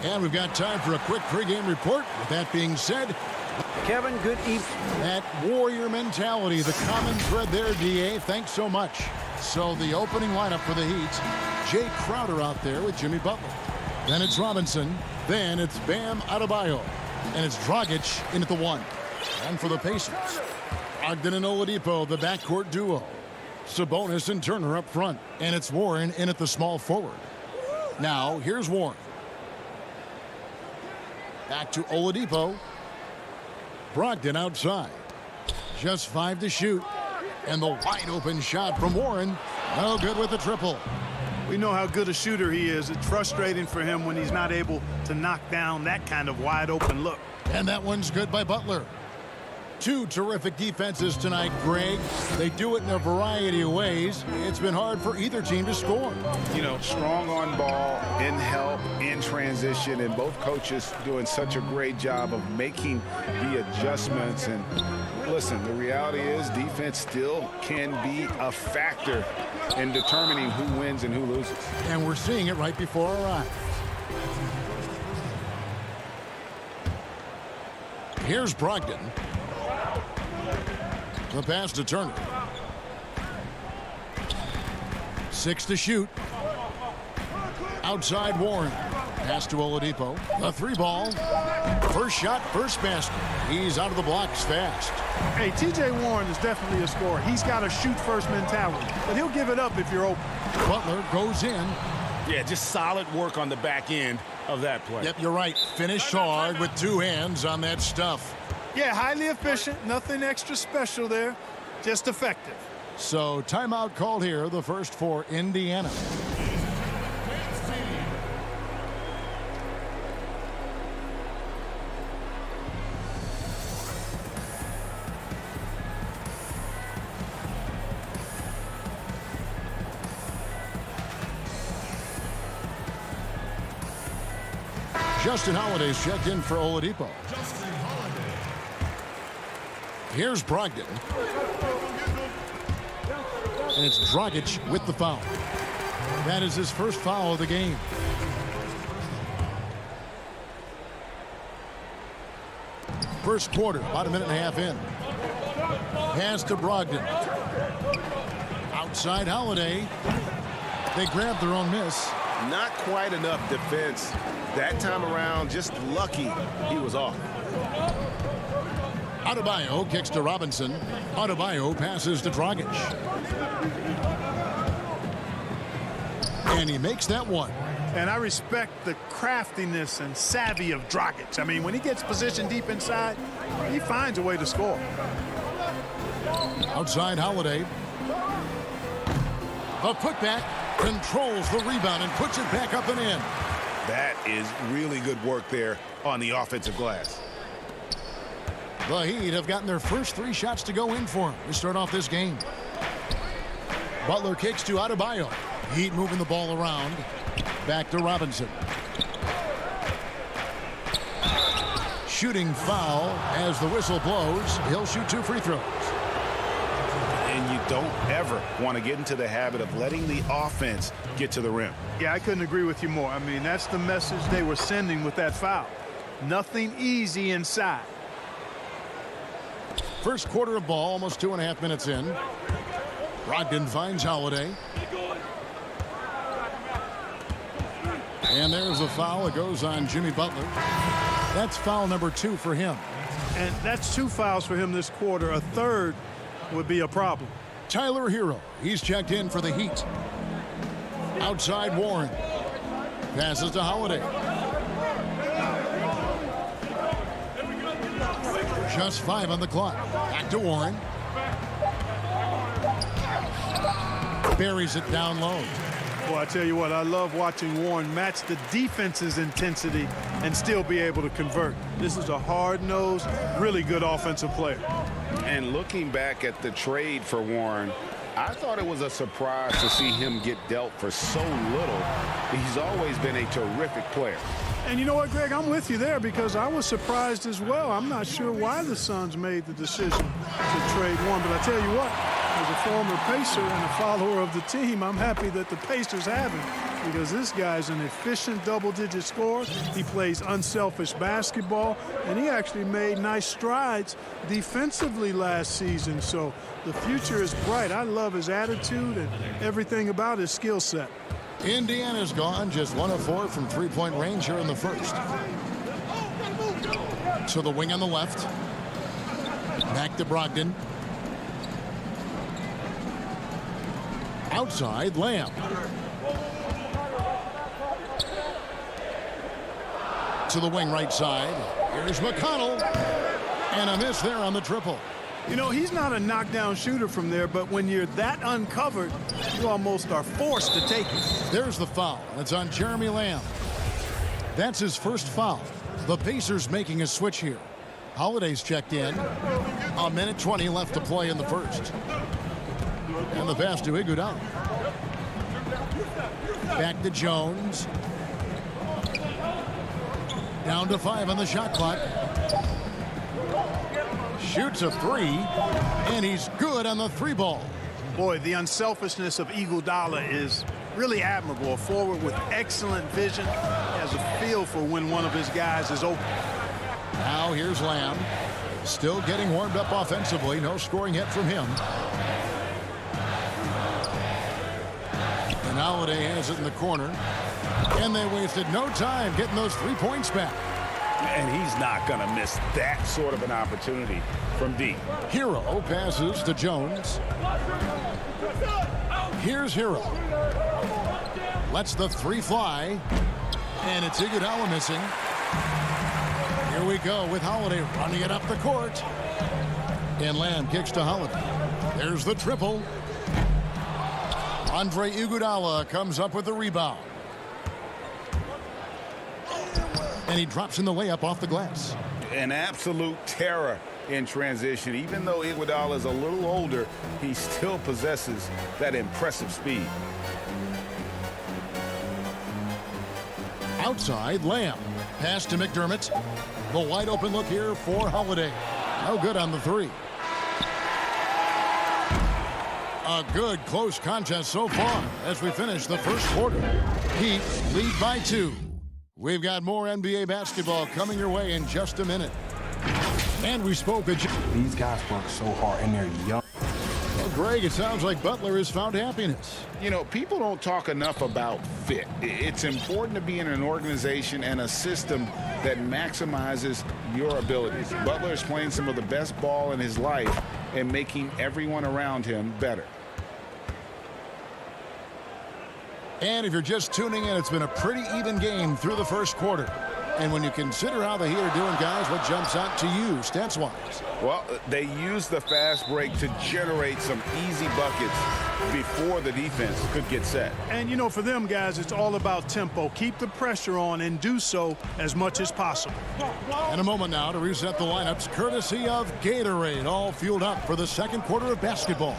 And we've got time for a quick pregame report. With that being said, Kevin, good evening. That warrior mentality, the common thread there, DA. Thanks so much. So the opening lineup for the Heat, Jay Crowder out there with Jimmy Butler. Then it's Robinson. Then it's Bam Adebayo. And it's Dragic in at the 1. And for the Pacers, Ogden and Oladipo, the backcourt duo. Sabonis and Turner up front. And it's Warren in at the small forward. Now, here's Warren. Back to Oladipo. Brogdon outside. Just 5 to shoot. And the wide open shot from Warren. No good with the triple. We know how good a shooter he is. It's frustrating for him when he's not able to knock down that kind of wide open look. And that one's good by Butler. 2 terrific defenses tonight, Greg. They do it in a variety of ways. It's been hard for either team to score. You know, strong on ball, in help, in transition, and both coaches doing such a great job of making the adjustments. And listen, the reality is defense still can be a factor in determining who wins and who loses. And we're seeing it right before our eyes. Here's Brogdon. The pass to Turner. 6 to shoot. Outside Warren. Pass to Oladipo. The 3-ball. First shot, first basket. He's out of the blocks fast. Hey, T.J. Warren is definitely a scorer. He's got a shoot-first mentality, but he'll give it up if you're open. Butler goes in. Yeah, just solid work on the back end of that play. Yep, you're right. Finished hard with 2 hands on that stuff. Yeah, highly efficient. Nothing extra special there. Just effective. So timeout called here, the first for Indiana. Justin Holiday's checked in for Oladipo. Here's Brogdon. And it's Dragic with the foul. That is his first foul of the game. First quarter, about a minute and a half in. Pass to Brogdon. Outside Holiday. They grab their own miss. Not quite enough defense. That time around, just lucky he was off. Adebayo kicks to Robinson. Adebayo passes to Dragic. And he makes that one. And I respect the craftiness and savvy of Dragic. I mean, when he gets positioned deep inside, he finds a way to score. Outside Holiday. A putback, controls the rebound and puts it back up and in. That is really good work there on the offensive glass. The Heat have gotten their first 3 shots to go in for him to start off this game. Butler kicks to Adebayo. Heat moving the ball around. Back to Robinson. Shooting foul as the whistle blows. He'll shoot 2 free throws. And you don't ever want to get into the habit of letting the offense get to the rim. Yeah, I couldn't agree with you more. I mean, that's the message they were sending with that foul. Nothing easy inside. First quarter of ball, almost 2.5 minutes in. Brogdon finds Holiday. And there's a foul. It goes on Jimmy Butler. That's foul number 2 for him. And that's 2 fouls for him this quarter. A third would be a problem. Tyler Hero. He's checked in for the Heat. Outside Warren. Passes to Holiday. Just 5 on the clock. Back to Warren. Buries it down low. Well, I tell you what, I love watching Warren match the defense's intensity and still be able to convert. This is a hard-nosed, really good offensive player. And looking back at the trade for Warren, I thought it was a surprise to see him get dealt for so little. He's always been a terrific player. And you know what, Greg, I'm with you there because I was surprised as well. I'm not sure why the Suns made the decision to trade Warren, but I tell you what, as a former Pacer and a follower of the team, I'm happy that the Pacers have him because this guy's an efficient double-digit scorer. He plays unselfish basketball, and he actually made nice strides defensively last season. So the future is bright. I love his attitude and everything about his skill set. Indiana's gone just 1 of 4 from three-point range here in the first. To the wing on the left. Back to Brogdon. Outside, Lamb. To the wing right side. Here's McConnell. And a miss there on the triple. You know, he's not a knockdown shooter from there, but when you're that uncovered, you almost are forced to take it. There's the foul. It's on Jeremy Lamb. That's his first foul. The Pacers making a switch here. Holiday's checked in. 1:20 left to play in the first. And the pass to Iguodala. Back to Jones. Down to 5 on the shot clock. Shoots a 3, and he's good on the 3 ball. Boy, the unselfishness of Iguodala is really admirable. A forward with excellent vision. He has a feel for when one of his guys is open. Now here's Lamb. Still getting warmed up offensively. No scoring hit from him. And Holiday has it in the corner. And they wasted no time getting those 3 points back. And he's not going to miss that sort of an opportunity from deep. Hero passes to Jones. Here's Hero. Lets the 3 fly. And it's Iguodala missing. Here we go with Holiday running it up the court. And Lamb kicks to Holiday. There's the triple. Andre Iguodala comes up with the rebound. And he drops in the layup off the glass. An absolute terror in transition. Even though Iguodala is a little older, he still possesses that impressive speed. Outside, Lamb. Pass to McDermott. The wide open look here for Holiday. No good on the 3. A good close contest so far as we finish the first quarter. Heat lead by 2. We've got more NBA basketball coming your way in just a minute. And we spoke at... These guys work so hard and they're young. Well, Greg, it sounds like Butler has found happiness. You know, people don't talk enough about fit. It's important to be in an organization and a system that maximizes your abilities. Butler is playing some of the best ball in his life and making everyone around him better. And if you're just tuning in, it's been a pretty even game through the first quarter. And when you consider how the Heat are doing, guys, what jumps out to you stats-wise? Well, they use the fast break to generate some easy buckets before the defense could get set. And, you know, for them guys, it's all about tempo. Keep the pressure on and do so as much as possible. In a moment now to reset the lineups, courtesy of Gatorade, all fueled up for the second quarter of basketball.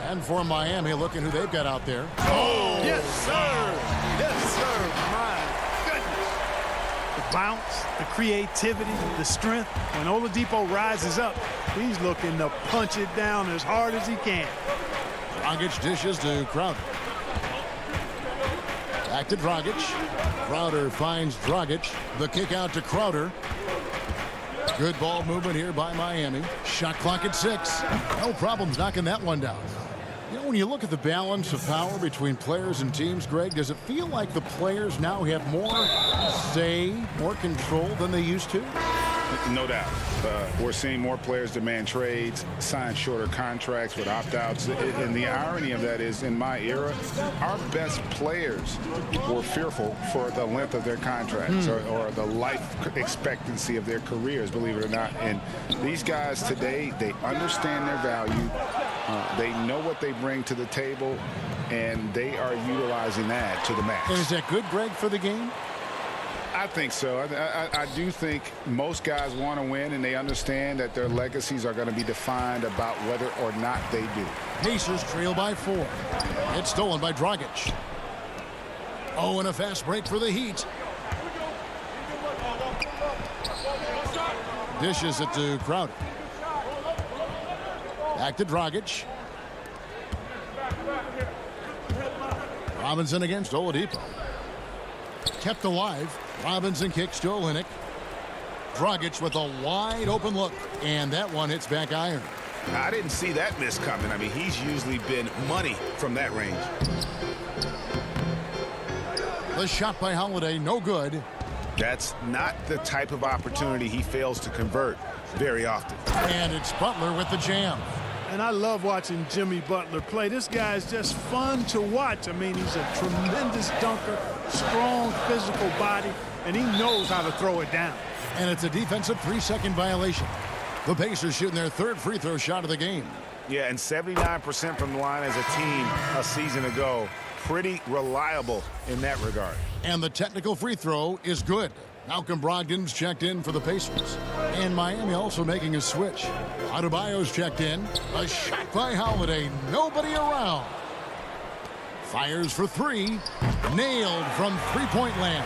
And for Miami, look at who they've got out there. Oh, yes, sir. Yes, sir. My goodness. The bounce, the creativity, the strength. When Oladipo rises up, he's looking to punch it down as hard as he can. Dragic dishes to Crowder. Back to Dragic. Crowder finds Dragic. The kick out to Crowder. Good ball movement here by Miami. Shot clock at 6. No problems knocking that one down. You know, when you look at the balance of power between players and teams, Greg, does it feel like the players now have more say, more control than they used to? No doubt. We're seeing more players demand trades, sign shorter contracts with opt-outs. And the irony of that is, in my era, our best players were fearful for the length of their contracts or the life expectancy of their careers, believe it or not. And these guys today, they understand their value. They know what they bring to the table, and they are utilizing that to the max. And is that good, Greg, for the game? I think so. I do think most guys want to win, and they understand that their legacies are going to be defined about whether or not they do. Pacers trail by 4. It's stolen by Dragic. Oh, and a fast break for the Heat. Dishes it to Crowder. Back to Dragic. Robinson against Oladipo. Kept alive. Robinson kicks to Olynyk. Dragic with a wide open look. And that one hits back iron. I didn't see that miss coming. I mean, he's usually been money from that range. The shot by Holiday, no good. That's not the type of opportunity he fails to convert very often. And it's Butler with the jam. And I love watching Jimmy Butler play. This guy is just fun to watch. I mean, he's a tremendous dunker, strong physical body, and he knows how to throw it down. And it's a defensive 3-second violation. The Pacers shooting their third free throw shot of the game. Yeah, and 79% from the line as a team a season ago. Pretty reliable in that regard. And the technical free throw is good. Malcolm Brogdon's checked in for the Pacers. And Miami also making a switch. Adebayo's checked in. A shot by Holiday. Nobody around. Fires for three. Nailed from three-point land.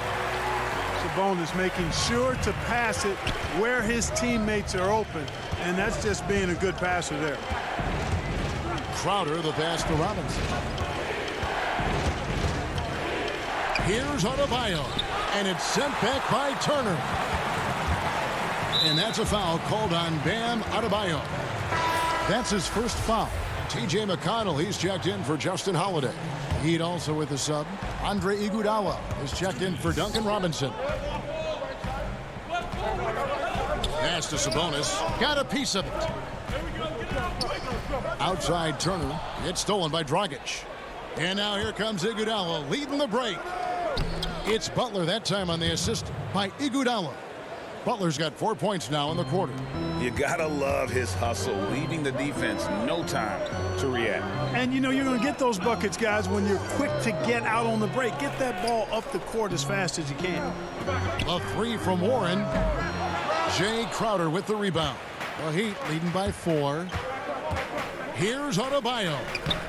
Sabonis making sure to pass it where his teammates are open. And that's just being a good passer there. Crowder, the pass to Robinson. Here's Adebayo. And it's sent back by Turner. And that's a foul called on Bam Adebayo. That's his first foul. T.J. McConnell, he's checked in for Justin Holiday. Heat also with the sub. Andre Iguodala is checked in for Duncan Robinson. Pass to Sabonis. Got a piece of it. Outside Turner. It's stolen by Dragic. And now here comes Iguodala leading the break. It's Butler that time on the assist by Iguodala. Butler's got 4 points now in the quarter. You gotta love his hustle, leaving the defense no time to react. And you know you're going to get those buckets, guys, when you're quick to get out on the break. Get that ball up the court as fast as you can. A three from Warren. Jay Crowder with the rebound. The Heat leading by 4. Here's Adebayo.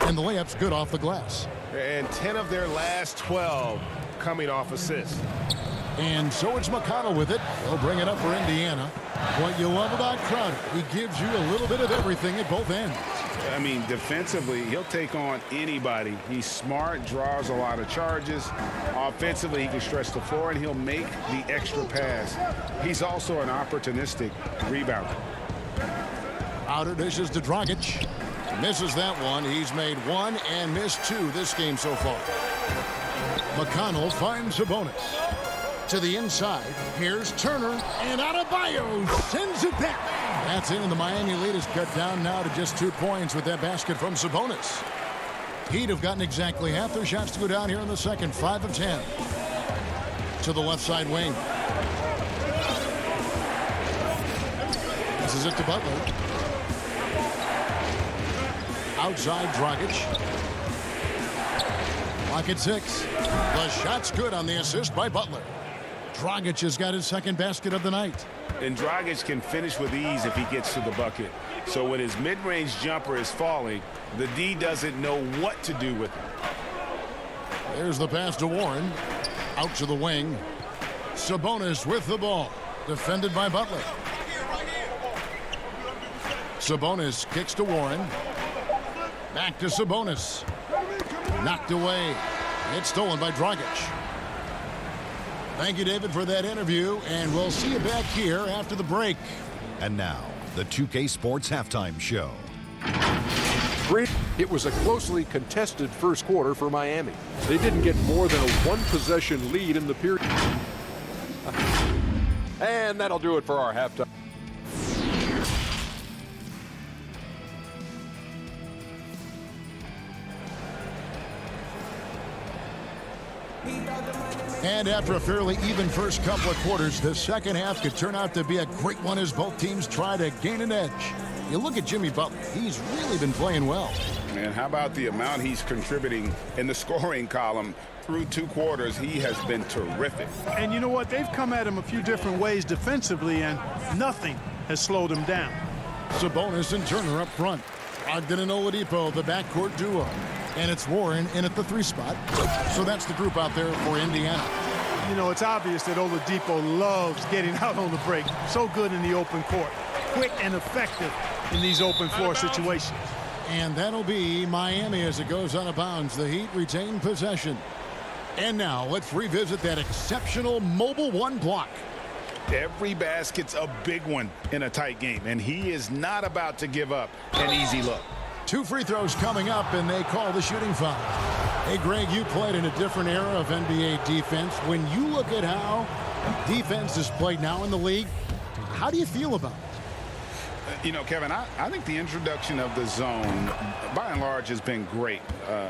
And the layup's good off the glass. And 10 of their last 12 coming off assists. And so it's McConnell with it. They'll bring it up for Indiana. What you love about Crowder, he gives you a little bit of everything at both ends. I mean, defensively, he'll take on anybody. He's smart, draws a lot of charges. Offensively, he can stretch the floor, and he'll make the extra pass. He's also an opportunistic rebounder. Outer dishes to Dragic. Misses that one. He's made 1 and missed 2 this game so far. McConnell finds Sabonis. To the inside. Here's Turner. And Adebayo sends it back. That's in, and the Miami lead is cut down now to just 2 points with that basket from Sabonis. Heat have gotten exactly half their shots to go down here in the second. 5 of 10. To the left side wing. This is it to Butler. Outside Dragic. Clock at 6. The shot's good on the assist by Butler. Dragic has got his second basket of the night. And Dragic can finish with ease if he gets to the bucket. So when his mid-range jumper is falling, the D doesn't know what to do with it. There's the pass to Warren. Out to the wing. Sabonis with the ball. Defended by Butler. Sabonis kicks to Warren. Back to Sabonis. Knocked away. It's stolen by Dragic. Thank you, David, for that interview, and we'll see you back here after the break. And now, the 2K Sports Halftime Show. It was a closely contested first quarter for Miami. They didn't get more than a one-possession lead in the period. And that'll do it for our halftime. And after a fairly even first couple of quarters, the second half could turn out to be a great one as both teams try to gain an edge. You look at Jimmy Butler. He's really been playing well. Man, how about the amount he's contributing in the scoring column through 2 quarters? He has been terrific. And you know what? They've come at him a few different ways defensively, and nothing has slowed him down. Sabonis and Turner up front. Brogdon and Oladipo, the backcourt duo. And it's Warren in at the 3 spot. So that's the group out there for Indiana. You know, it's obvious that Oladipo loves getting out on the break. So good in the open court. Quick and effective in these open floor situations. And that'll be Miami as it goes out of bounds. The Heat retain possession. And now let's revisit that exceptional mobile one block. Every basket's a big one in a tight game, and he is not about to give up an easy look. 2 free throws coming up, and they call the shooting foul. Hey, Greg, you played in a different era of NBA defense. When you look at how defense is played now in the league, how do you feel about it? You know, Kevin, I think the introduction of the zone, by and large, has been great.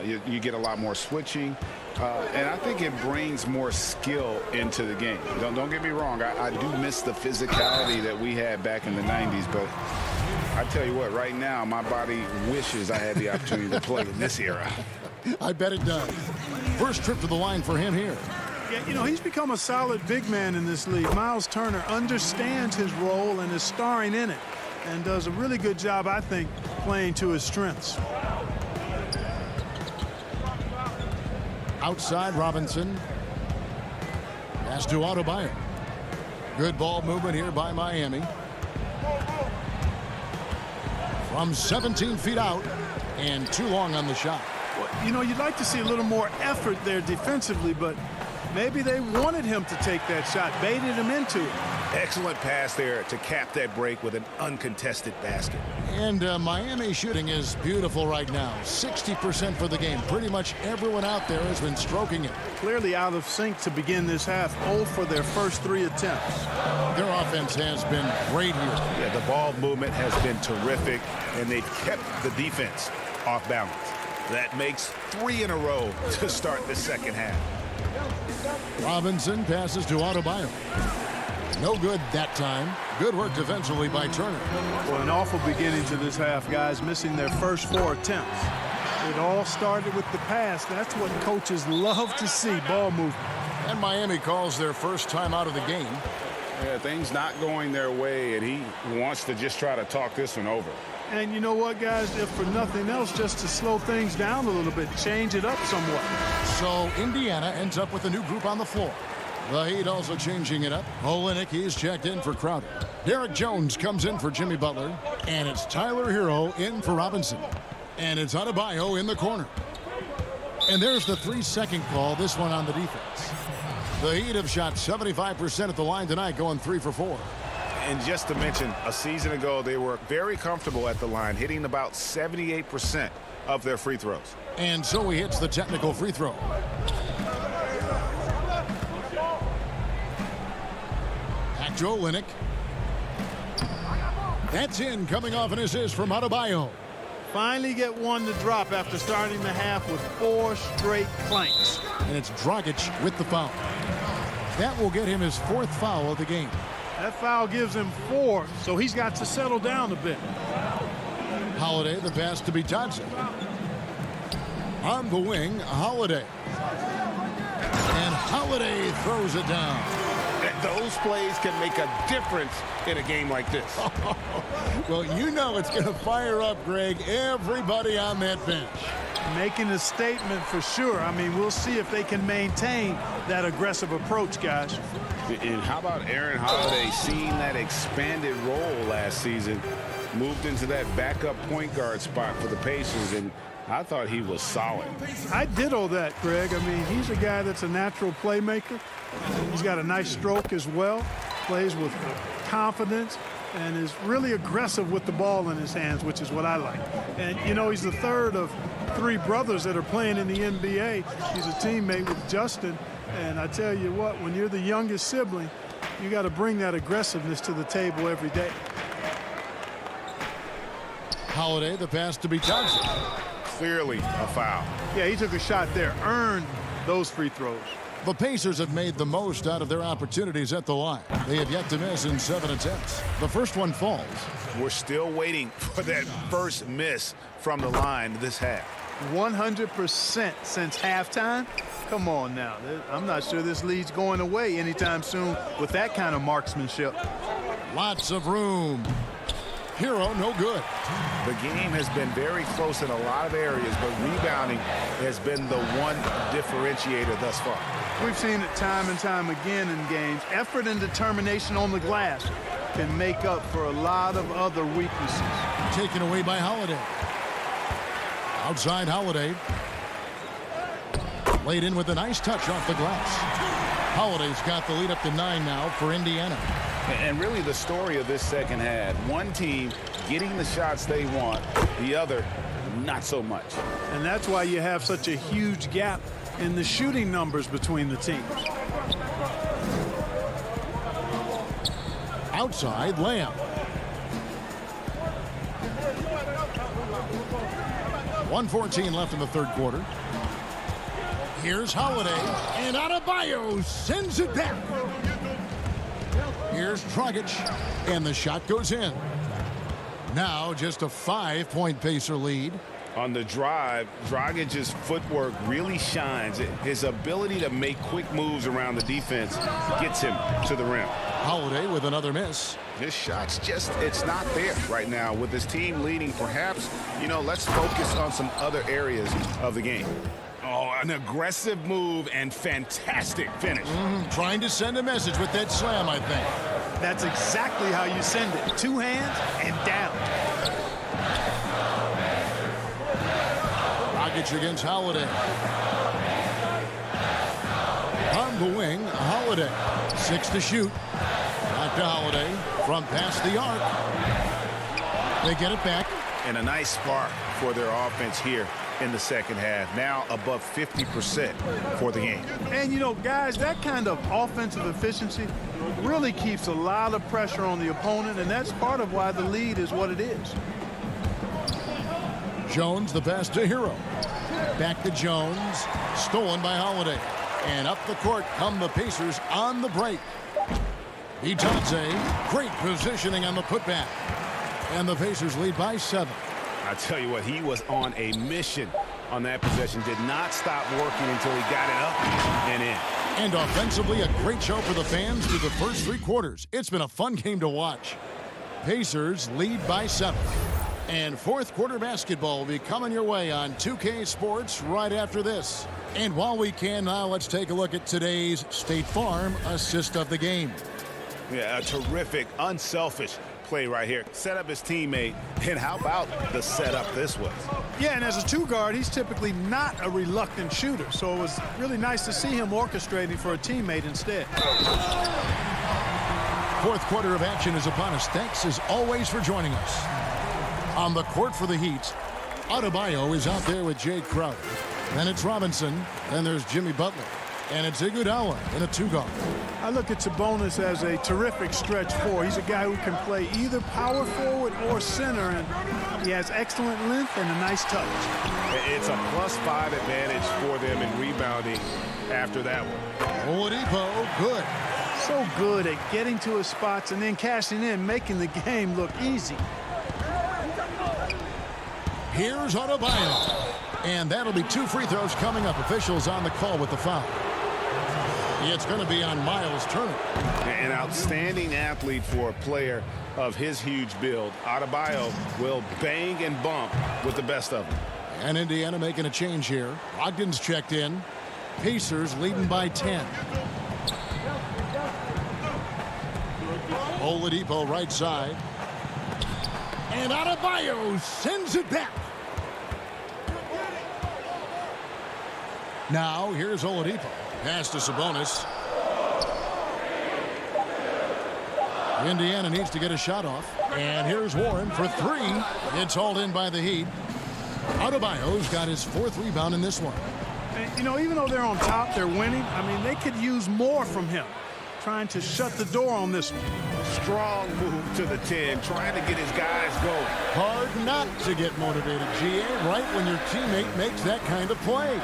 You get a lot more switching, and I think it brings more skill into the game. Don't get me wrong. I do miss the physicality that we had back in the 90s, but I tell you what, right now, my body wishes I had the opportunity to play in this era. I bet it does. First trip to the line for him here. Yeah, you know, he's become a solid big man in this league. Miles Turner understands his role and is starring in it, and does a really good job, I think, playing to his strengths. Outside, Robinson. Pass to Adebayo. Good ball movement here by Miami. From 17 feet out, and too long on the shot. Well, you know, you'd like to see a little more effort there defensively, but maybe they wanted him to take that shot, baited him into it. Excellent pass there to cap that break with an uncontested basket. And Miami shooting is beautiful right now. 60% for the game. Pretty much everyone out there has been stroking it. Clearly out of sync to begin this half. 0 for their first 3 attempts. Their offense has been great here. Yeah, the ball movement has been terrific, and they've kept the defense off balance. That makes 3 in a row to start the second half. Robinson passes to Adebayo. No good that time. Good work defensively by Turner. Well, an awful beginning to this half, guys, missing their first 4 attempts. It all started with the pass. That's what coaches love to see, ball movement. And Miami calls their first time out of the game. Yeah, things not going their way, and he wants to just try to talk this one over. And you know what, guys, if for nothing else, just to slow things down a little bit, change it up somewhat. So Indiana ends up with a new group on the floor. The Heat also changing it up. Olynyk, he's checked in for Crowder. Derek Jones comes in for Jimmy Butler. And it's Tyler Hero in for Robinson. And it's Adebayo in the corner. And there's the 3-second call, this one on the defense. The Heat have shot 75% at the line tonight, going 3 for 4. And just to mention, a season ago, they were very comfortable at the line, hitting about 78% of their free throws. And so he hits the technical free throw. Back to Olynyk. That's in, coming off an assist from Adebayo. Finally get one to drop after starting the half with 4 straight clanks. And it's Dragic with the foul. That will get him his 4th foul of the game. That foul gives him 4, so he's got to settle down a bit. Holiday, the pass to be Johnson. On the wing, Holiday. And Holiday throws it down. Those plays can make a difference in a game like this. Well, you know it's going to fire up, Greg, everybody on that bench. Making a statement for sure. I mean, we'll see if they can maintain that aggressive approach, guys. And how about Aaron Holiday seeing that expanded role last season, moved into that backup point guard spot for the Pacers, and I thought he was solid. I ditto that, Greg. I mean, he's a guy that's a natural playmaker. He's got a nice stroke as well, plays with confidence, and is really aggressive with the ball in his hands, which is what I like. And, you know, he's the third of 3 brothers that are playing in the NBA. He's a teammate with Justin. And I tell you what, when you're the youngest sibling, you got to bring that aggressiveness to the table every day. Holiday, the pass to be Johnson. Clearly a foul. Yeah, he took a shot there, earned those free throws. The Pacers have made the most out of their opportunities at the line. They have yet to miss in 7 attempts. The first one falls. We're still waiting for that first miss from the line this half. 100% since halftime. Come on now. I'm not sure this lead's going away anytime soon with that kind of marksmanship. Lots of room. Hero, no good. The game has been very close in a lot of areas, but rebounding has been the one differentiator thus far. We've seen it time and time again in games. Effort and determination on the glass can make up for a lot of other weaknesses. Taken away by Holiday. Outside Holiday. Laid in with a nice touch off the glass. Holiday's got the lead up to 9 now for Indiana. And really the story of this second half, one team getting the shots they want, the other not so much. And that's why you have such a huge gap in the shooting numbers between the teams. Outside Lamb. 1:14 left in the third quarter. Here's Holiday, and Adebayo sends it back. Here's Dragic, and the shot goes in. Now just a 5-point Pacer lead. On the drive, Dragic's footwork really shines. His ability to make quick moves around the defense gets him to the rim. Holiday with another miss. His shot's it's not there right now. With his team leading, perhaps, let's focus on some other areas of the game. Oh, an aggressive move and fantastic finish. Trying to send a message with that slam, I think. That's exactly how you send it. 2 hands and down. Dragic against Holiday. On the wing, Holiday. 6 to shoot. Back to Holiday from past the arc. They get it back. And a nice spark for their offense here in the second half. Now above 50% for the game. And, guys, that kind of offensive efficiency really keeps a lot of pressure on the opponent, and that's part of why the lead is what it is. Jones, the pass to Hero. Back to Jones. Stolen by Holiday. And up the court come the Pacers on the break. Itadze, great positioning on the putback. And the Pacers lead by 7. I tell you what, he was on a mission on that possession. Did not stop working until he got it up and in. And offensively, a great show for the fans through the first 3 quarters. It's been a fun game to watch. Pacers lead by 7. And fourth quarter basketball will be coming your way on 2K Sports right after this. And while we can now, let's take a look at today's State Farm assist of the game. Yeah, a terrific, unselfish play right here. Set up his teammate, and how about the setup this was? Yeah, and as a 2 guard, he's typically not a reluctant shooter, so it was really nice to see him orchestrating for a teammate instead. Fourth quarter of action is upon us. Thanks as always for joining us. On the court for the Heat, Adebayo is out there with Jay Crowder. Then it's Robinson, then there's Jimmy Butler, and it's Iguodala in a 2 guard. I look at Sabonis as a terrific stretch 4. He's a guy who can play either power forward or center, and he has excellent length and a nice touch. It's a +5 advantage for them in rebounding after that one. Oladipo, good. So good at getting to his spots and then cashing in, making the game look easy. Here's Adebayo. And that'll be 2 free throws coming up. Officials on the call with the foul. It's going to be on Miles Turner. An outstanding athlete for a player of his huge build. Adebayo will bang and bump with the best of them. And Indiana making a change here. Ogden's checked in. Pacers leading by 10. Oladipo right side. And Adebayo sends it back. Now, here's Oladipo. Pass to Sabonis. Indiana needs to get a shot off. And here's Warren for 3. It's hauled in by the Heat. Adebayo's got his 4th rebound in this one. And, even though they're on top, they're winning. I mean, they could use more from him. Trying to shut the door on this one. Strong move to the 10, trying to get his guys going. Hard not to get motivated, GA, right when your teammate makes that kind of play.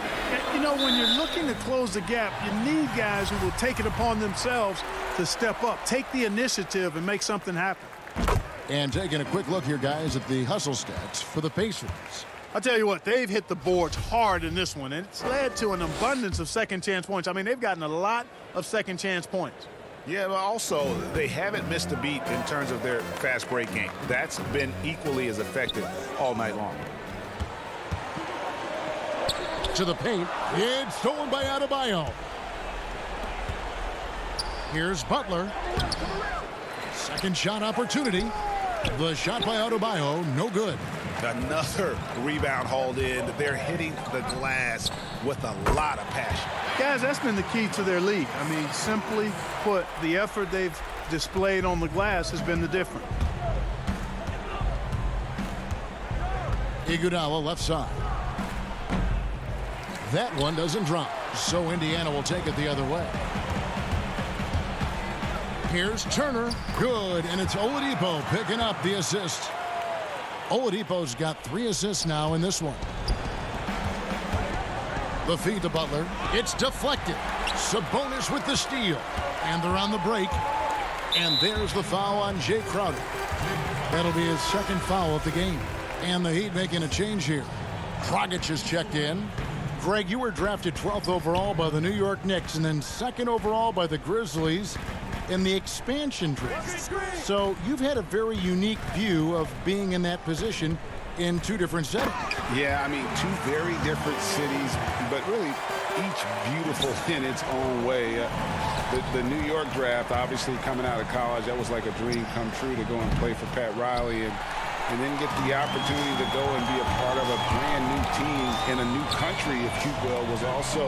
And, when you're looking to close the gap, you need guys who will take it upon themselves to step up, take the initiative, and make something happen. And taking a quick look here, guys, at the hustle stats for the Pacers. I'll tell you what, they've hit the boards hard in this one, and it's led to an abundance of second-chance points. I mean, they've gotten a lot of second-chance points. Yeah, but also, they haven't missed a beat in terms of their fast break game. That's been equally as effective all night long. To the paint. It's stolen by Adebayo. Here's Butler. Second shot opportunity. The shot by Adebayo, no good. Another rebound hauled in. They're hitting the glass with a lot of passion. Guys, that's been the key to their lead. I mean, simply put, the effort they've displayed on the glass has been the difference. Iguodala left side. That one doesn't drop, so Indiana will take it the other way. Here's Turner. Good, and it's Oladipo picking up the assist. Oladipo's got 3 assists now in this one. The feed to Butler. It's deflected. Sabonis with the steal. And they're on the break. And there's the foul on Jay Crowder. That'll be his second foul of the game. And the Heat making a change here. Dragic is checked in. Greg, you were drafted 12th overall by the New York Knicks and then 2nd overall by the Grizzlies in the expansion draft. So you've had a very unique view of being in that position in 2 different settings. Yeah, I mean, 2 very different cities, but really each beautiful in its own way. The New York draft, obviously coming out of college, that was like a dream come true to go and play for Pat Riley and then get the opportunity to go and be a part of a brand new team in a new country, if you will, was also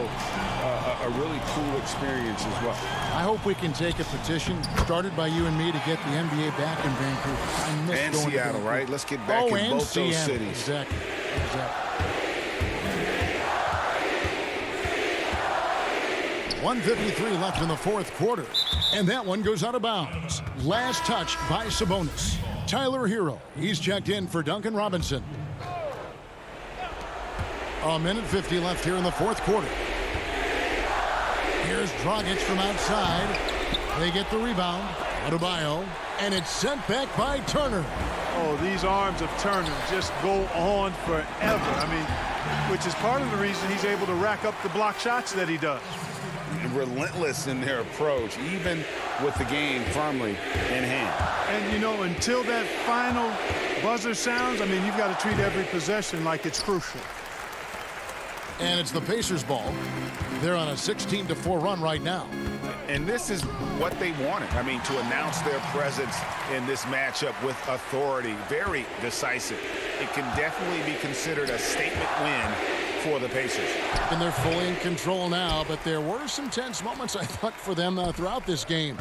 a really cool experience as well. I hope we can take a petition started by you and me to get the NBA back in Vancouver. I miss and going Seattle, to right? Let's get back in both those cities. Exactly. 1:53 left in the 4th quarter. And that one goes out of bounds. Last touch by Sabonis. Tyler Hero, he's checked in for Duncan Robinson. 1:50 left here in the 4th quarter. Here's Dragic from outside. They get the rebound. Adebayo, and it's sent back by Turner. Oh, these arms of Turner just go on forever. I mean, which is part of the reason he's able to rack up the block shots that he does. Relentless in their approach, even with the game firmly in hand. And, you know, until that final buzzer sounds, I mean, you've got to treat every possession like it's crucial. And it's the Pacers' ball. They're on a 16-4 run right now. And this is what they wanted. I mean, to announce their presence in this matchup with authority, very decisive. It can definitely be considered a statement win for the Pacers. And they're fully in control now, but there were some tense moments, I thought, for them throughout this game.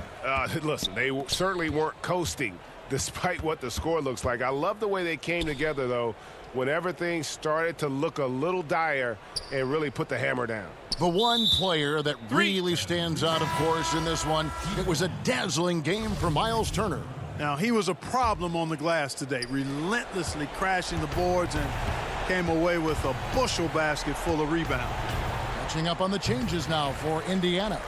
Listen, they certainly weren't coasting despite what the score looks like. I love the way they came together, though, when everything started to look a little dire and really put the hammer down. The one player that really stands out, of course, in this one, it was a dazzling game for Miles Turner. Now, he was a problem on the glass today, relentlessly crashing the boards and came away with a bushel basket full of rebounds. Catching up on the changes now for Indiana.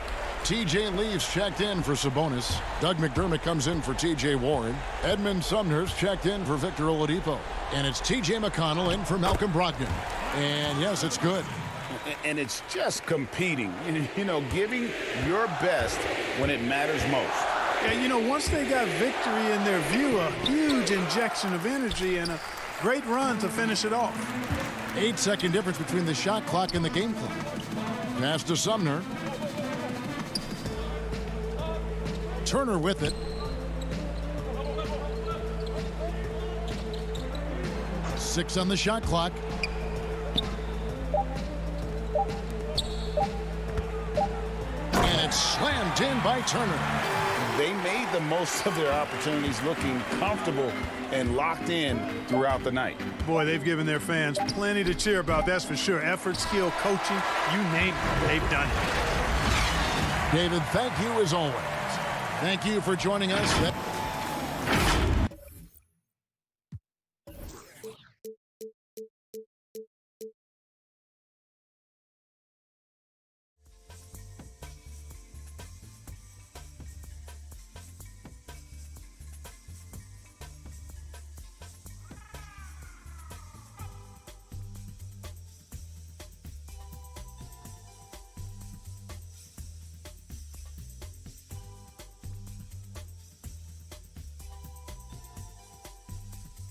T.J. Leaves checked in for Sabonis. Doug McDermott comes in for T.J. Warren. Edmund Sumner's checked in for Victor Oladipo. And it's T.J. McConnell in for Malcolm Brogdon. And yes, it's good. And it's just competing, you know, giving your best when it matters most. And, you know, once they got victory in their view, a huge injection of energy and a great run to finish it off. 8-second difference between the shot clock and the game clock. Pass to Sumner. Turner with it. Six on the shot clock. And it's slammed in by Turner. They made the most of their opportunities, looking comfortable and locked in throughout the night. Boy, they've given their fans plenty to cheer about, that's for sure. Effort, skill, coaching, you name it, they've done it. David, thank you as always. Thank you for joining us.